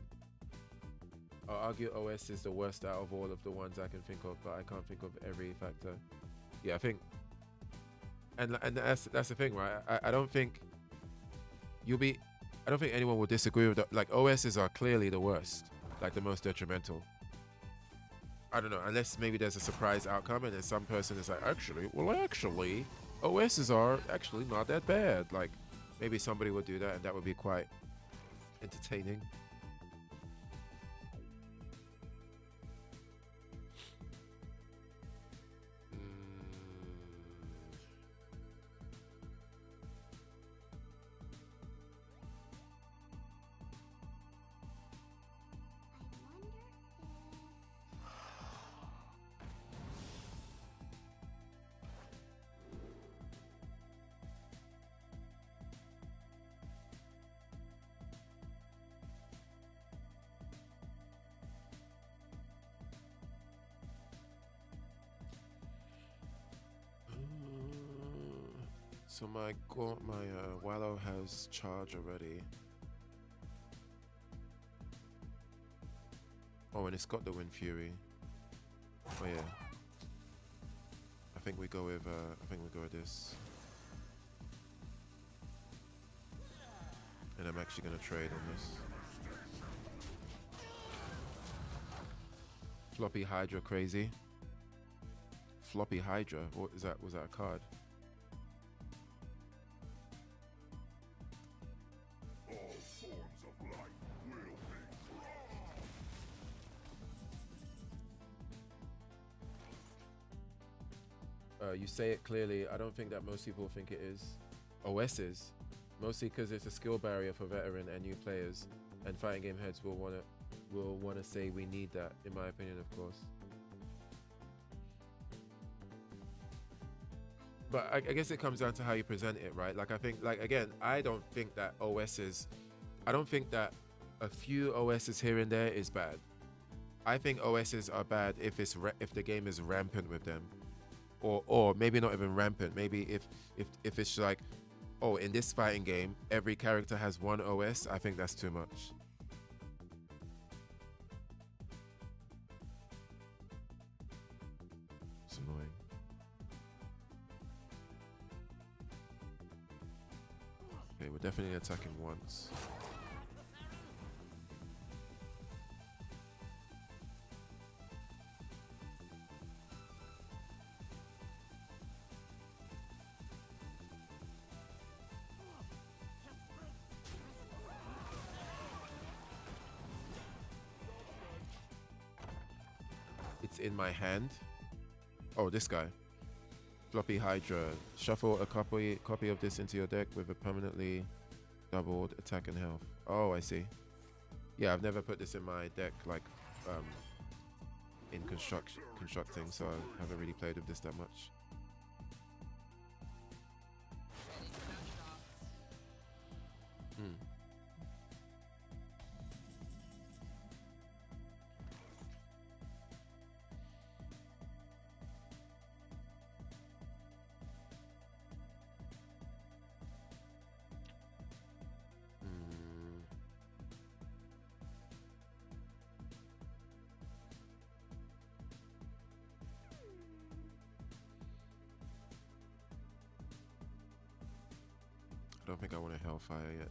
Speaker 1: I'll argue OS is the worst out of all of the ones I can think of, but I can't think of every factor. Yeah, I think, and that's the thing, right? I don't think anyone will disagree with that. Like OSs are clearly the worst, like the most detrimental. I don't know, unless maybe there's a surprise outcome and then some person is like, actually, OSs are actually not that bad. Like, maybe somebody would do that and that would be quite entertaining. So my Wallow has charge already. Oh, and it's got the Wind Fury. Oh yeah. I think we go with this. And I'm actually gonna trade on this. Floppy Hydra crazy. Floppy Hydra. What is that? Was that a card? You say it clearly. I don't think that most people think it is. OSs, mostly because it's a skill barrier for veteran and new players, and fighting game heads will wanna say we need that. In my opinion, of course. But I guess it comes down to how you present it, right? Like I think, like again, I don't think that a few OSs here and there is bad. I think OSs are bad if the game is rampant with them. Or maybe not even rampant. Maybe if it's like, oh, in this fighting game, every character has one OS. I think that's too much. It's annoying. Okay, we're definitely attacking once. It's in my hand. Oh, this guy. Floppy Hydra. Shuffle a copy of this into your deck with a permanently doubled attack and health. Oh, I see. Yeah, I've never put this in my deck, like, in constructing, so I haven't really played with this that much. don't think I want a Hellfire yet.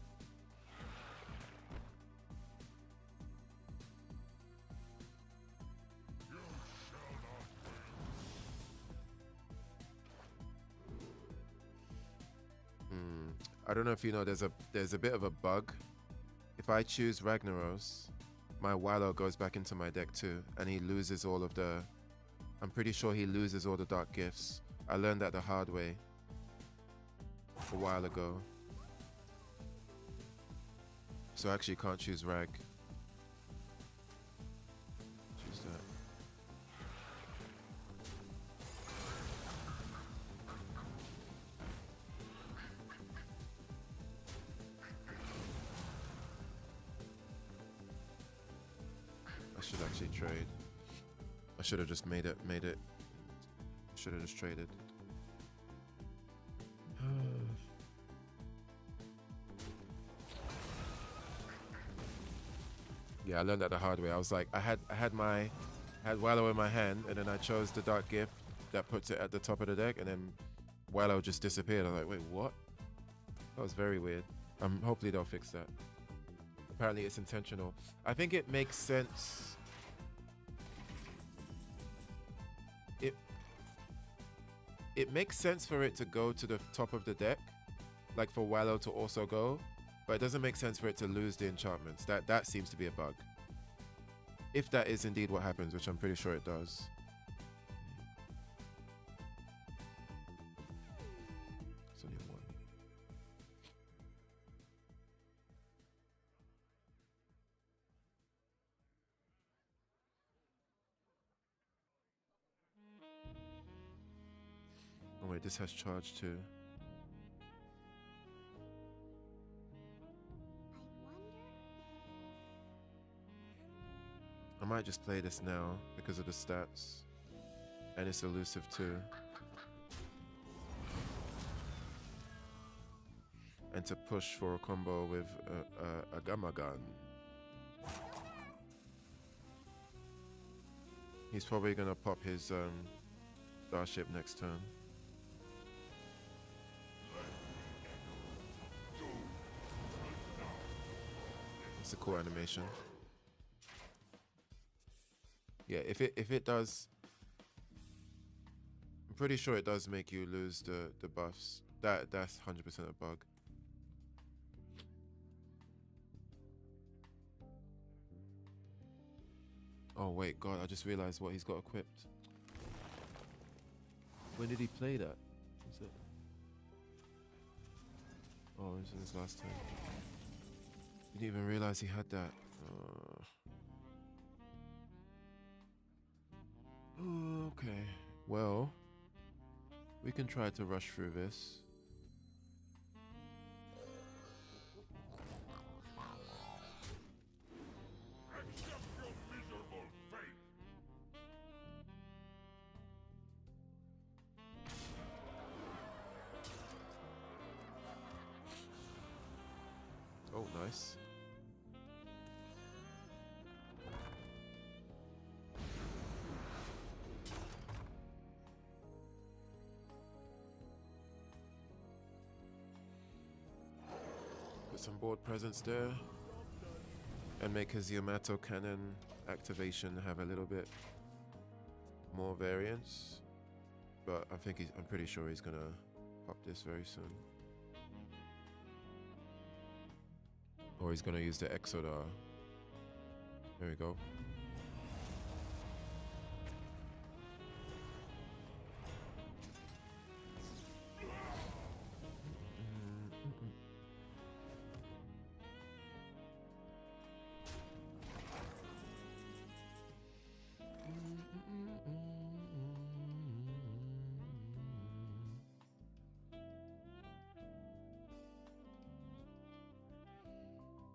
Speaker 1: I don't know if you know, there's a bit of a bug. If I choose Ragnaros, my Wallow goes back into my deck too, and he loses all of the... I'm pretty sure he loses all the Dark Gifts. I learned that the hard way a while ago. So I actually can't choose Rag. Choose that. I should actually trade. I should have just made it. Should have just traded. Yeah, I learned that the hard way. I was like, I had Wallow in my hand, and then I chose the Dark Gift that puts it at the top of the deck, and then Wallow just disappeared. I was like, wait, what? That was very weird. Hopefully they'll fix that. Apparently it's intentional. I think it makes sense. It makes sense for it to go to the top of the deck, like for Wallow to also go, but it doesn't make sense for it to lose the enchantments. That seems to be a bug. If that is indeed what happens, which I'm pretty sure it does. It's only one. Oh wait, this has charge too. I might just play this now because of the stats. And it's elusive too. And to push for a combo with a Gamma Gun. He's probably gonna pop his Starship next turn. It's a cool animation. Yeah, if it does, I'm pretty sure it does make you lose the buffs. That's 100% a bug. Oh wait, God, I just realized what he's got equipped. When did he play that? Was it? Oh, it was in his last turn. Didn't even realize he had that. Okay, well, we can try to rush through this.
Speaker 7: Accept your miserable fate.
Speaker 1: Oh, nice. Put some board presence there. And make his Yamato cannon activation have a little bit more variance. But I'm pretty sure he's gonna pop this very soon. Or he's gonna use the Exodar. There we go.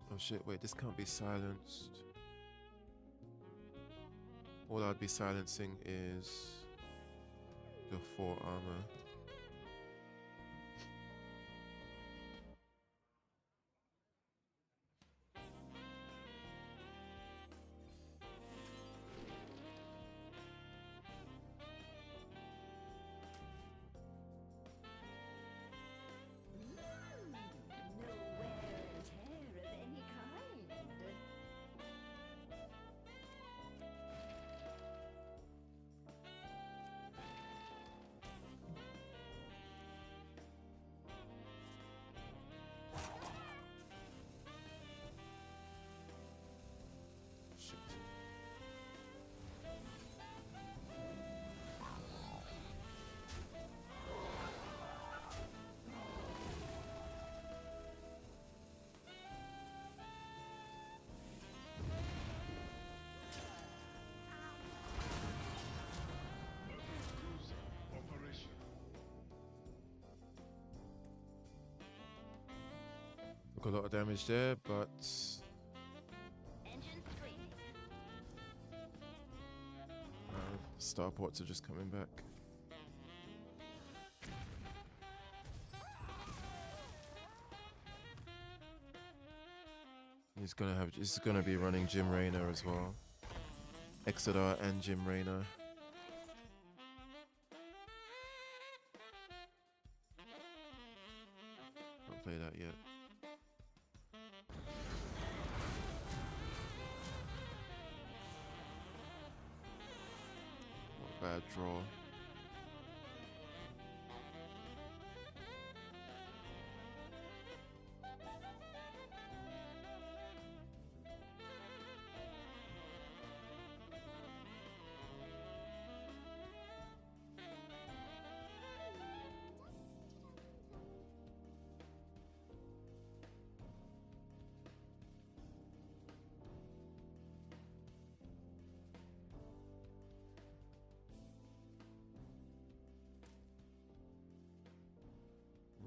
Speaker 1: Oh shit, wait, this can't be silenced. All I'd be silencing is the 4 armor. Took a lot of damage there, but
Speaker 6: Engine screaming.
Speaker 1: starports are just coming back. He's gonna be running Jim Raynor as well. Exeter and Jim Raynor. Can't play that yet. Not bad draw.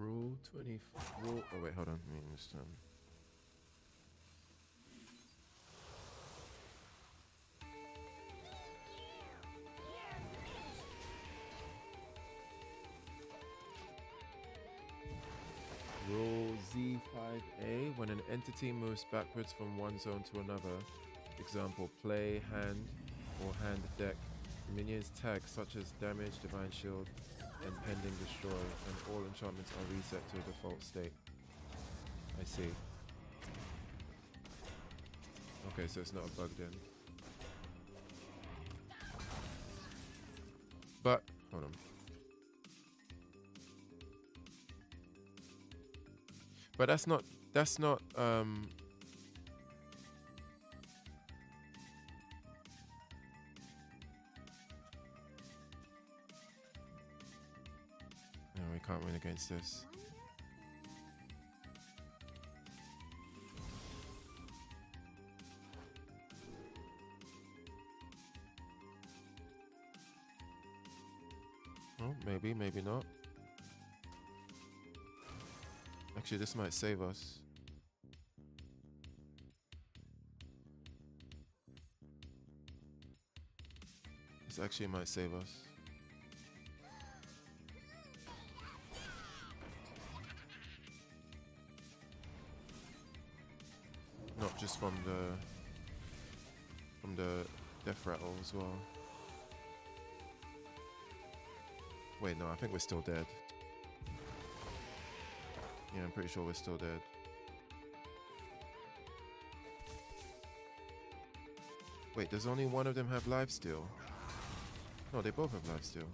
Speaker 1: Rule 24. Oh wait, hold on. Let me just Rule Z5A. When an entity moves backwards from one zone to another, example play, hand, or hand deck, minions tags such as damage, divine shield, and pending destroy, and all enchantments are reset to a default state. I see. Okay, so it's not a bug then. But hold on. But that's not no, we can't win against this. Oh, maybe, maybe not. Actually, this might save us. This actually might save us. Not just from the death rattle as well. Wait, no, I think we're still dead. Yeah, I'm pretty sure we're still dead. Wait, does only one of them have lifesteal? No, they both have lifesteal.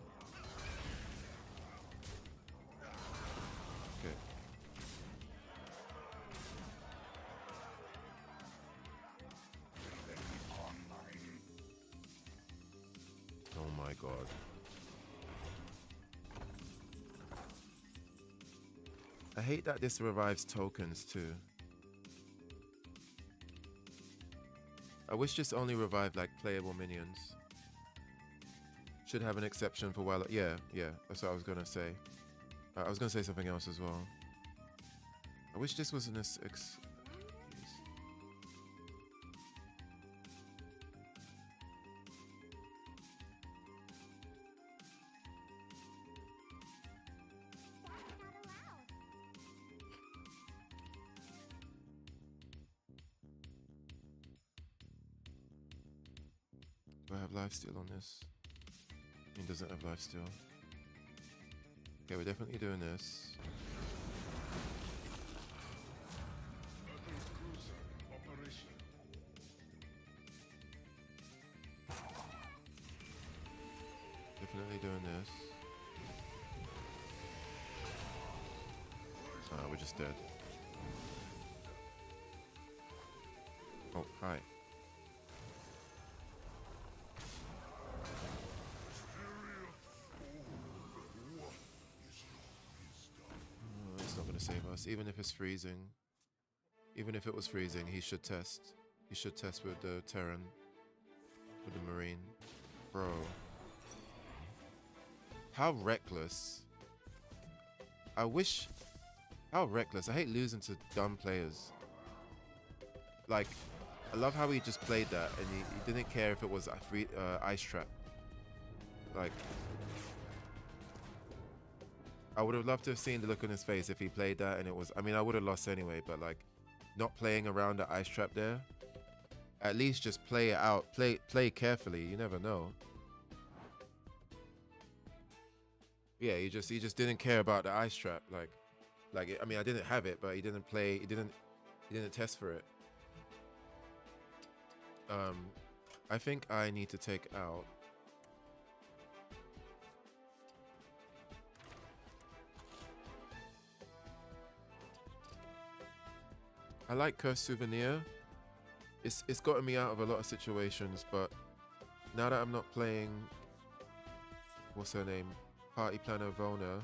Speaker 1: Okay. Oh my god. I hate that this revives tokens too. I wish this only revived like playable minions. Should have an exception for while. Yeah, that's what I was gonna say. I was gonna say something else as well. I wish this was an Do I have lifesteal on this? He doesn't have lifesteal. Okay, we're definitely doing this. Definitely doing this. We're just dead. Oh, hi. It's not going to save us, even if it's freezing. Even if it was freezing, he should test. He should test with the Terran. With the Marine. Bro. How reckless. I wish How reckless. I hate losing to dumb players. Like, I love how he just played that and he didn't care if it was a free ice trap. Like, I would have loved to have seen the look on his face if he played that and it was, I mean, I would have lost anyway, but like, not playing around the ice trap there. At least just play it out. Play carefully. You never know. Yeah, he just didn't care about the ice trap. Like I mean, I didn't have it, but he didn't play. He didn't test for it. I think I need to take out. I like Curse Souvenir. It's gotten me out of a lot of situations, but now that I'm not playing, what's her name, Party Planner Vona,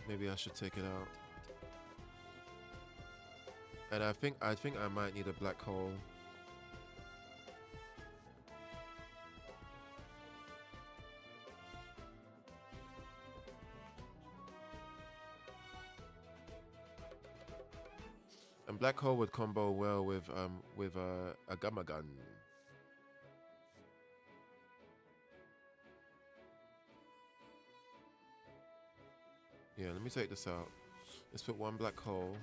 Speaker 1: maybe I should take it out. And I think I might need a black hole. And black hole would combo well with a gamma gun. Yeah, let me take this out. Let's put one black hole.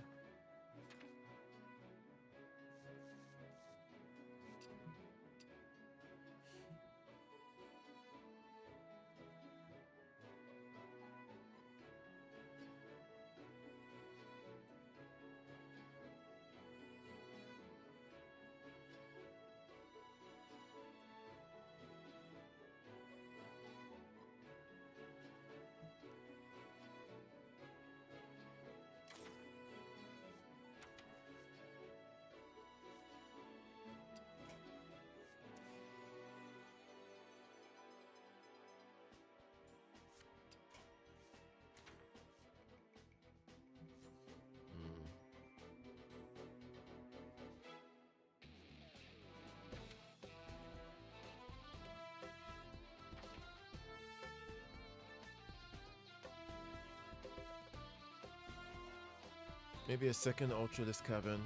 Speaker 1: Maybe a second Ultralisk Cavern.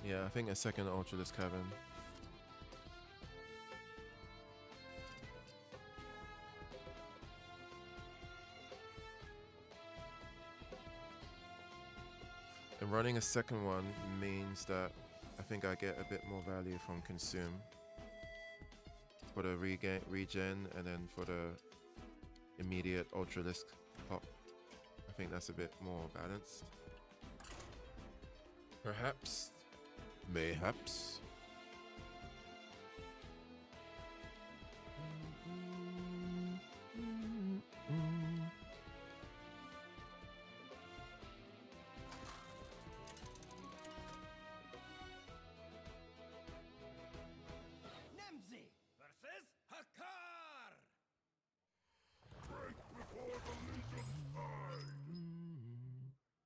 Speaker 1: Yeah, I think a second Ultralisk Cavern. And running a second one means that I think I get a bit more value from Consume for the regen and then for the immediate Ultralisk pop. I think that's a bit more balanced. Perhaps. Mayhaps.
Speaker 2: Nemzi versus Hakar!
Speaker 7: Break before the Legion's eye!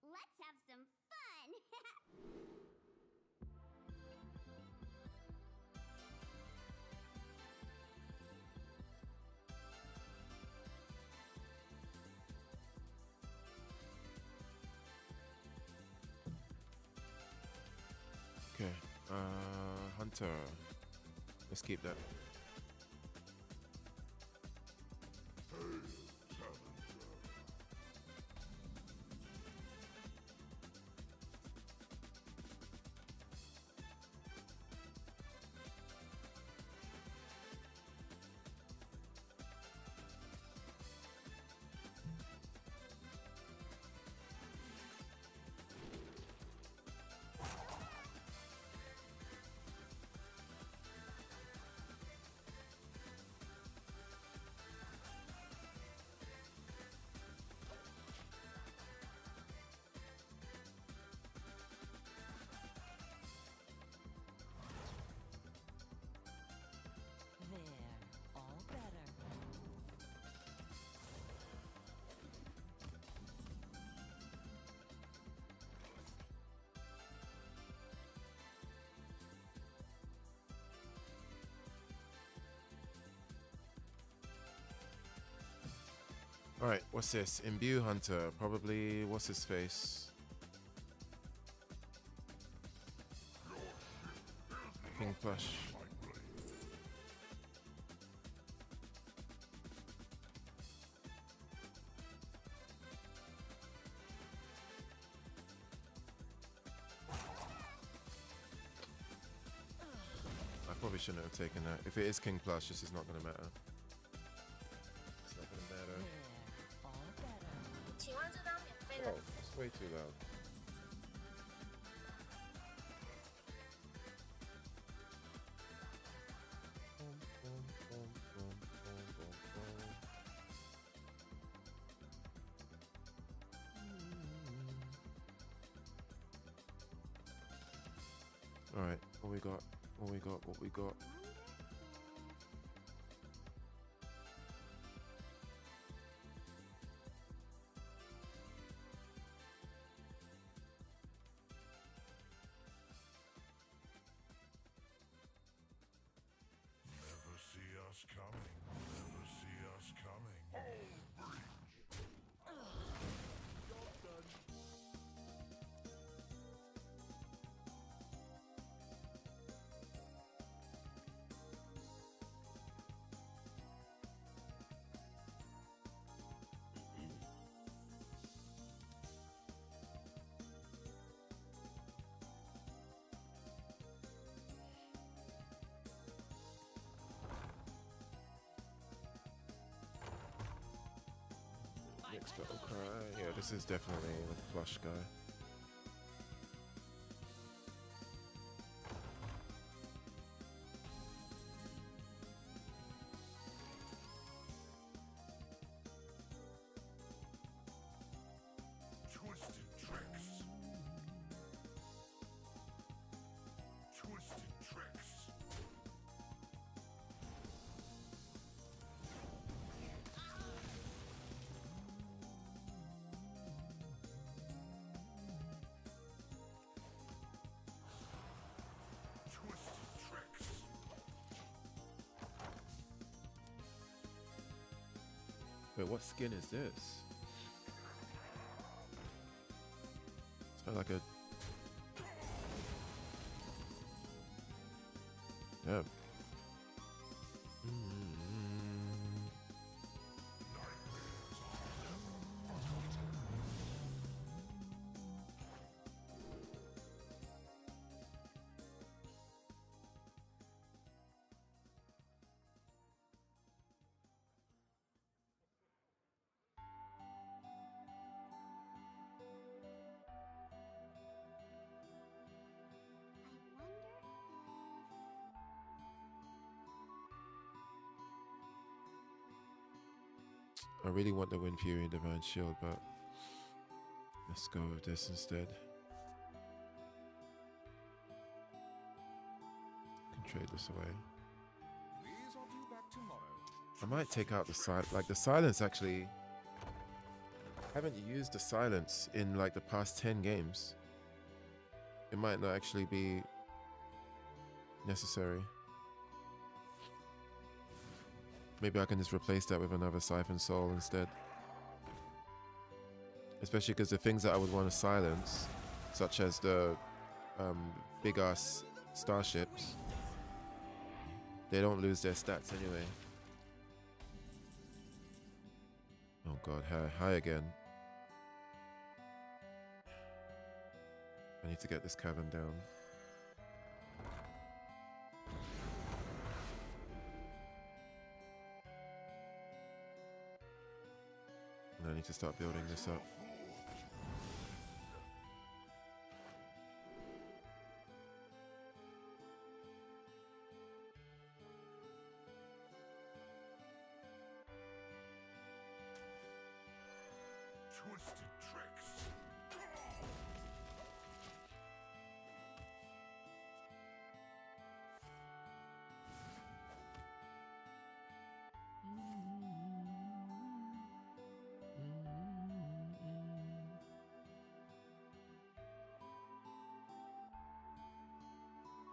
Speaker 6: Let's have some fun.
Speaker 1: Okay. Hunter. Let's keep that. Alright, what's this? Imbue Hunter. Probably, what's his face? King Plush. I probably shouldn't have taken that. If it is King Plush, this is not going to matter. It's not going to matter.
Speaker 9: 请问这张免费的
Speaker 1: Oh, it's way too loud. All right, what we got? What we got? What we got?
Speaker 7: Never see us coming. Never see us coming.
Speaker 1: Next battle cry. Yeah, this is definitely the Plush guy.
Speaker 7: Twisted tricks. Twisted tricks. Twisted tricks.
Speaker 1: Wait, what skin is this? It's kind of like a... Yeah. I really want the Wind Fury Divine Shield, but let's go with this instead. Can trade this away. I might take out the silence. Like the silence actually. I haven't used the silence in like the past 10 games. It might not actually be necessary. Maybe I can just replace that with another Siphon Soul instead. Especially because the things that I would want to silence, such as the big ass starships, they don't lose their stats anyway. Oh god, high again. I need to get this cavern down. And I need to start building this up.
Speaker 7: Twisted tricks.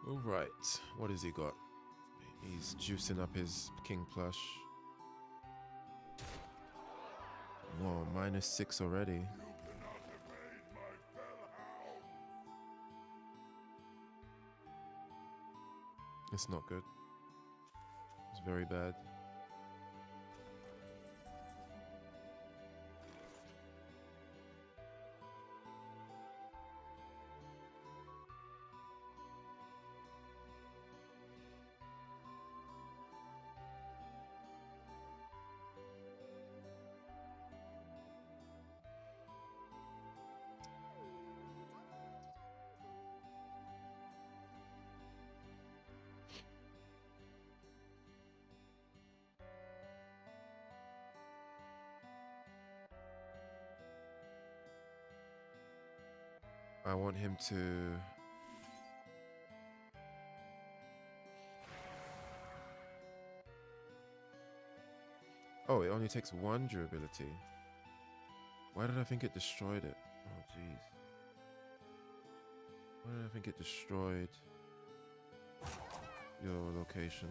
Speaker 1: All right, what has he got? He's juicing up his King Plush. Whoa, -6 already. It's not good. It's very bad. I want him to... Oh, it only takes 1 durability. Why did I think it destroyed it? Oh, jeez. Why did I think it destroyed your location?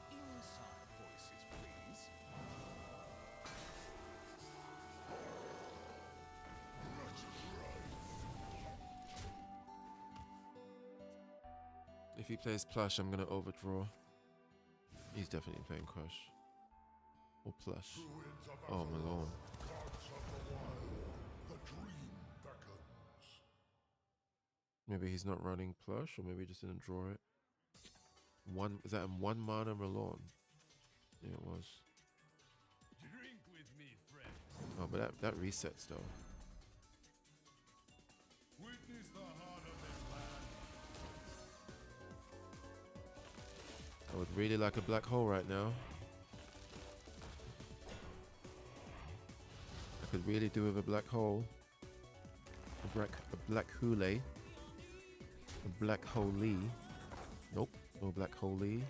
Speaker 2: Inside voices, please.
Speaker 1: If he plays plush, I'm gonna overdraw. He's definitely playing crush. Or plush. Oh, Malone.
Speaker 7: The dream beckons.
Speaker 1: Maybe he's not running plush, or maybe he just didn't draw it. Is that a 1 mana Malone? Yeah, it was.
Speaker 2: Drink with me, friend.
Speaker 1: Oh, but that resets though.
Speaker 7: Witness the heart of this land.
Speaker 1: I would really like a black hole right now. I could really do with a black hole. A black hule. A black holy. Nope, no black holy.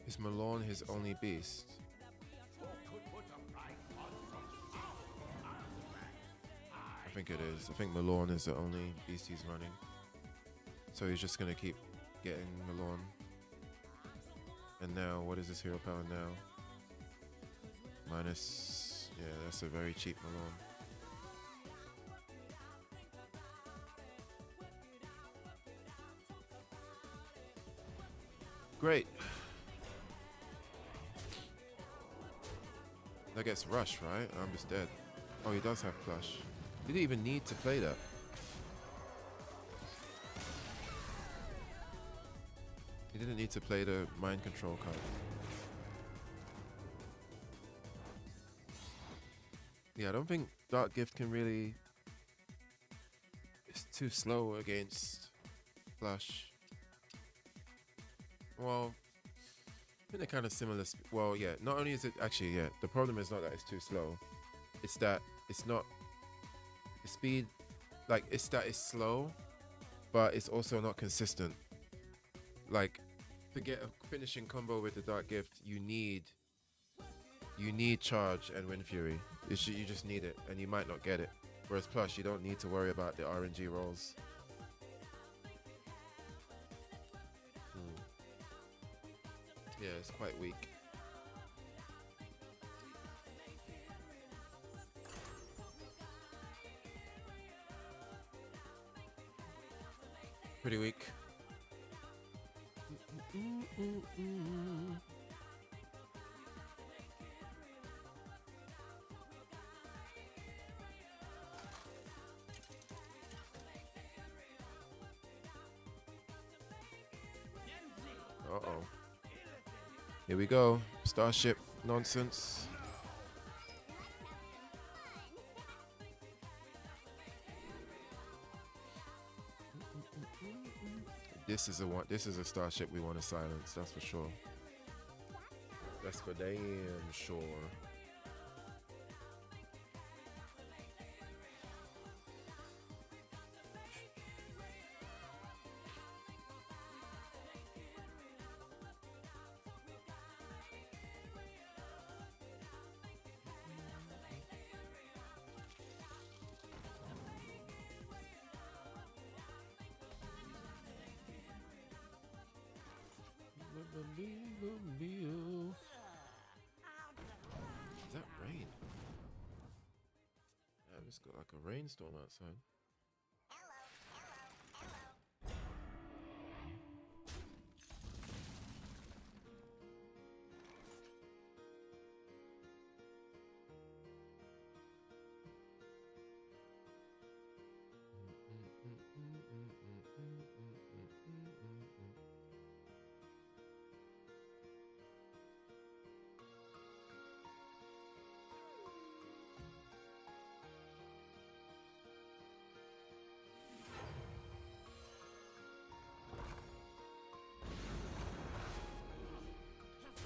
Speaker 1: Is Malone his only beast? I think it is. I think Malone is the only beast he's running. So he's just gonna keep getting Malone. And now, what is his hero power now? Minus... Yeah, that's a very cheap Malone. Great. That gets rushed, right? I'm just dead. Oh, he does have plush. Did he even need to play that? He didn't need to play the mind control card. Yeah, I don't think Dark Gift can really... It's too slow against plush. Well, I think they're kind of similar. Well, yeah, not only is it actually, yeah, the problem is not that it's too slow. It's that it's not the speed, like it's that it's slow, but it's also not consistent. Like to get a finishing combo with the Dark Gift, you need charge and Wind Fury. You just need it, and you might not get it. Whereas Plush, you don't need to worry about the RNG rolls. Yeah, it's quite weak. Pretty weak. Uh-oh. Here we go. Starship nonsense. This is a starship we want to silence, that's for sure. That's for damn sure. Is that rain? Yeah, it's got like a rainstorm outside.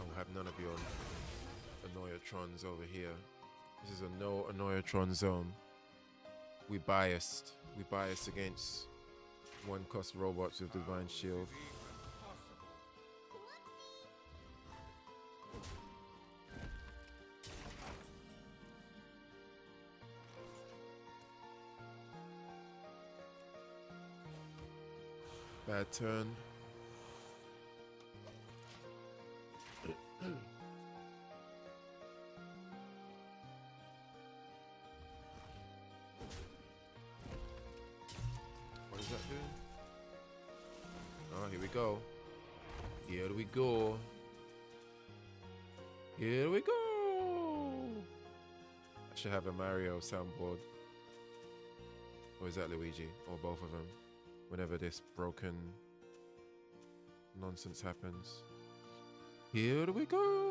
Speaker 1: I'll have none of your Annoyatrons over here. This is a no Annoyatron zone. We biased. We biased against one cost robots with Divine Shield. Bad turn. What does that do? Oh, here we go. Here we go. Here we go. I should have a Mario soundboard. Or is that Luigi? Or both of them. Whenever this broken nonsense happens. Here we go.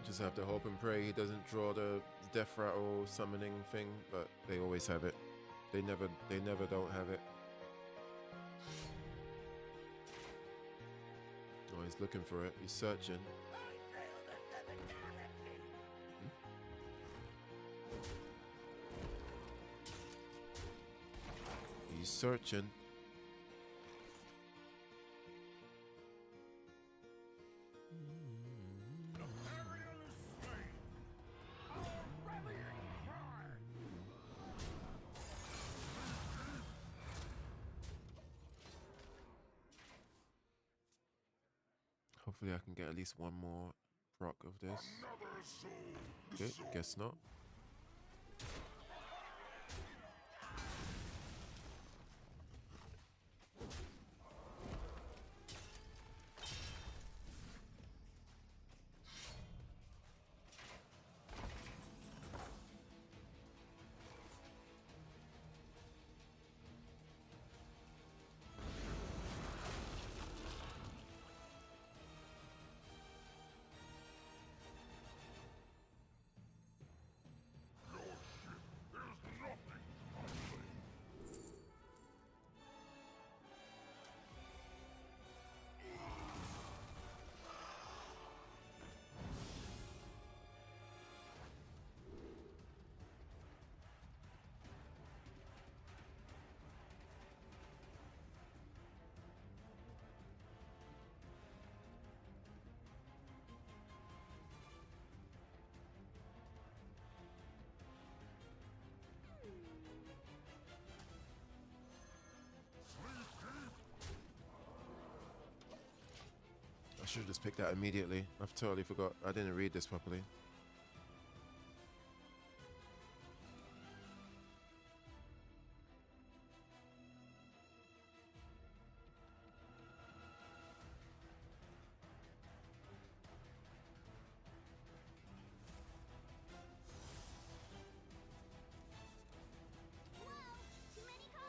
Speaker 1: Just have to hope and pray he doesn't draw the death rattle summoning thing, but they always have it. They never don't have it. Oh, he's looking for it. He's searching. He's searching. Hopefully I can get at least one more proc of this. Okay, guess not. should have just picked that immediately. I've totally forgot. I didn't read this properly.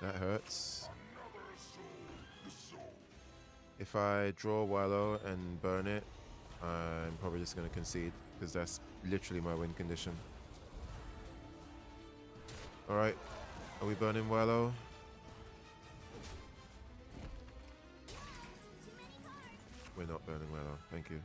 Speaker 1: That hurts. If I draw Wallow and burn it, I'm probably just going to concede because that's literally my win condition. Alright, are we burning Wallow? We're not burning Wallow, thank you.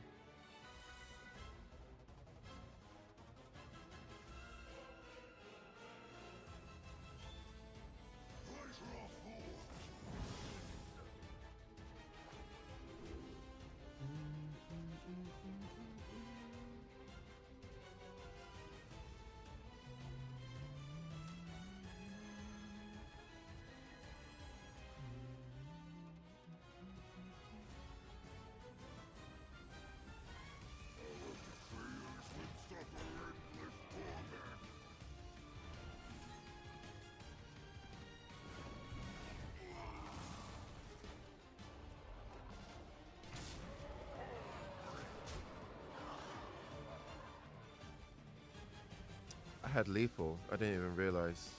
Speaker 1: I had lethal. I didn't even realize.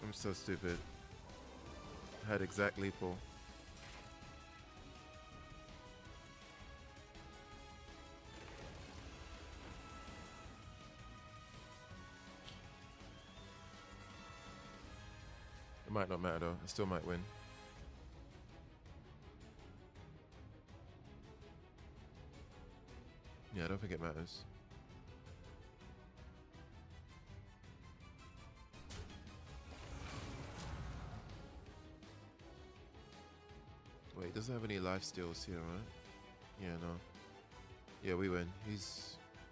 Speaker 1: I'm so stupid. I had exact lethal. It might not matter though. I still might win. Yeah, I don't think it matters. Wait, doesn't have any life steals here, right? Yeah, no. Yeah, we win.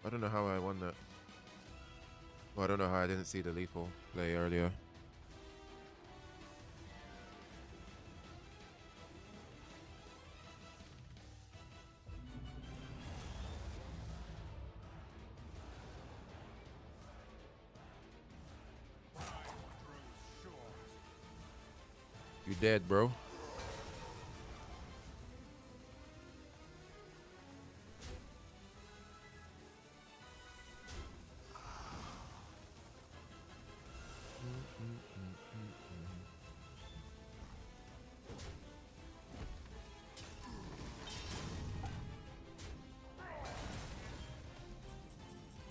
Speaker 1: I don't know how I won that. Well, I don't know how I didn't see the lethal play earlier. You dead, bro.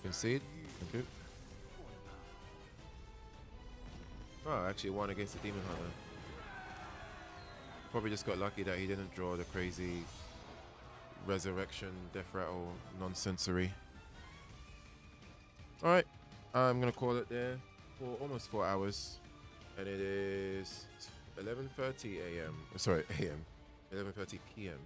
Speaker 1: Concede. Thank you. Oh, I actually won against the Demon Hunter. Probably just got lucky that he didn't draw the crazy resurrection, death rattle nonsensory. Alright, I'm gonna call it there for almost 4 hours. And it is 11:30 a.m. Sorry, a.m. 11:30 p.m.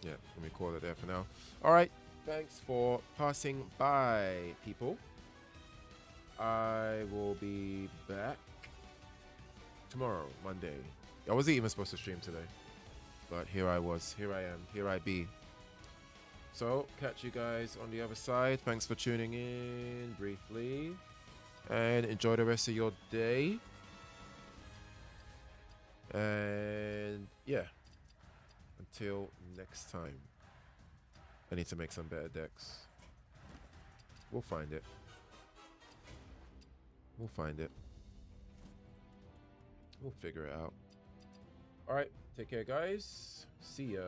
Speaker 1: Yeah, let me call it there for now. Alright, thanks for passing by, people. I will be back tomorrow, Monday. I wasn't even supposed to stream today, but here I was. Here I am. Here I be. So, catch you guys on the other side. Thanks for tuning in briefly. And enjoy the rest of your day. And yeah. Until next time. I need to make some better decks. We'll find it. We'll find it. We'll figure it out. Alright, take care guys. See ya.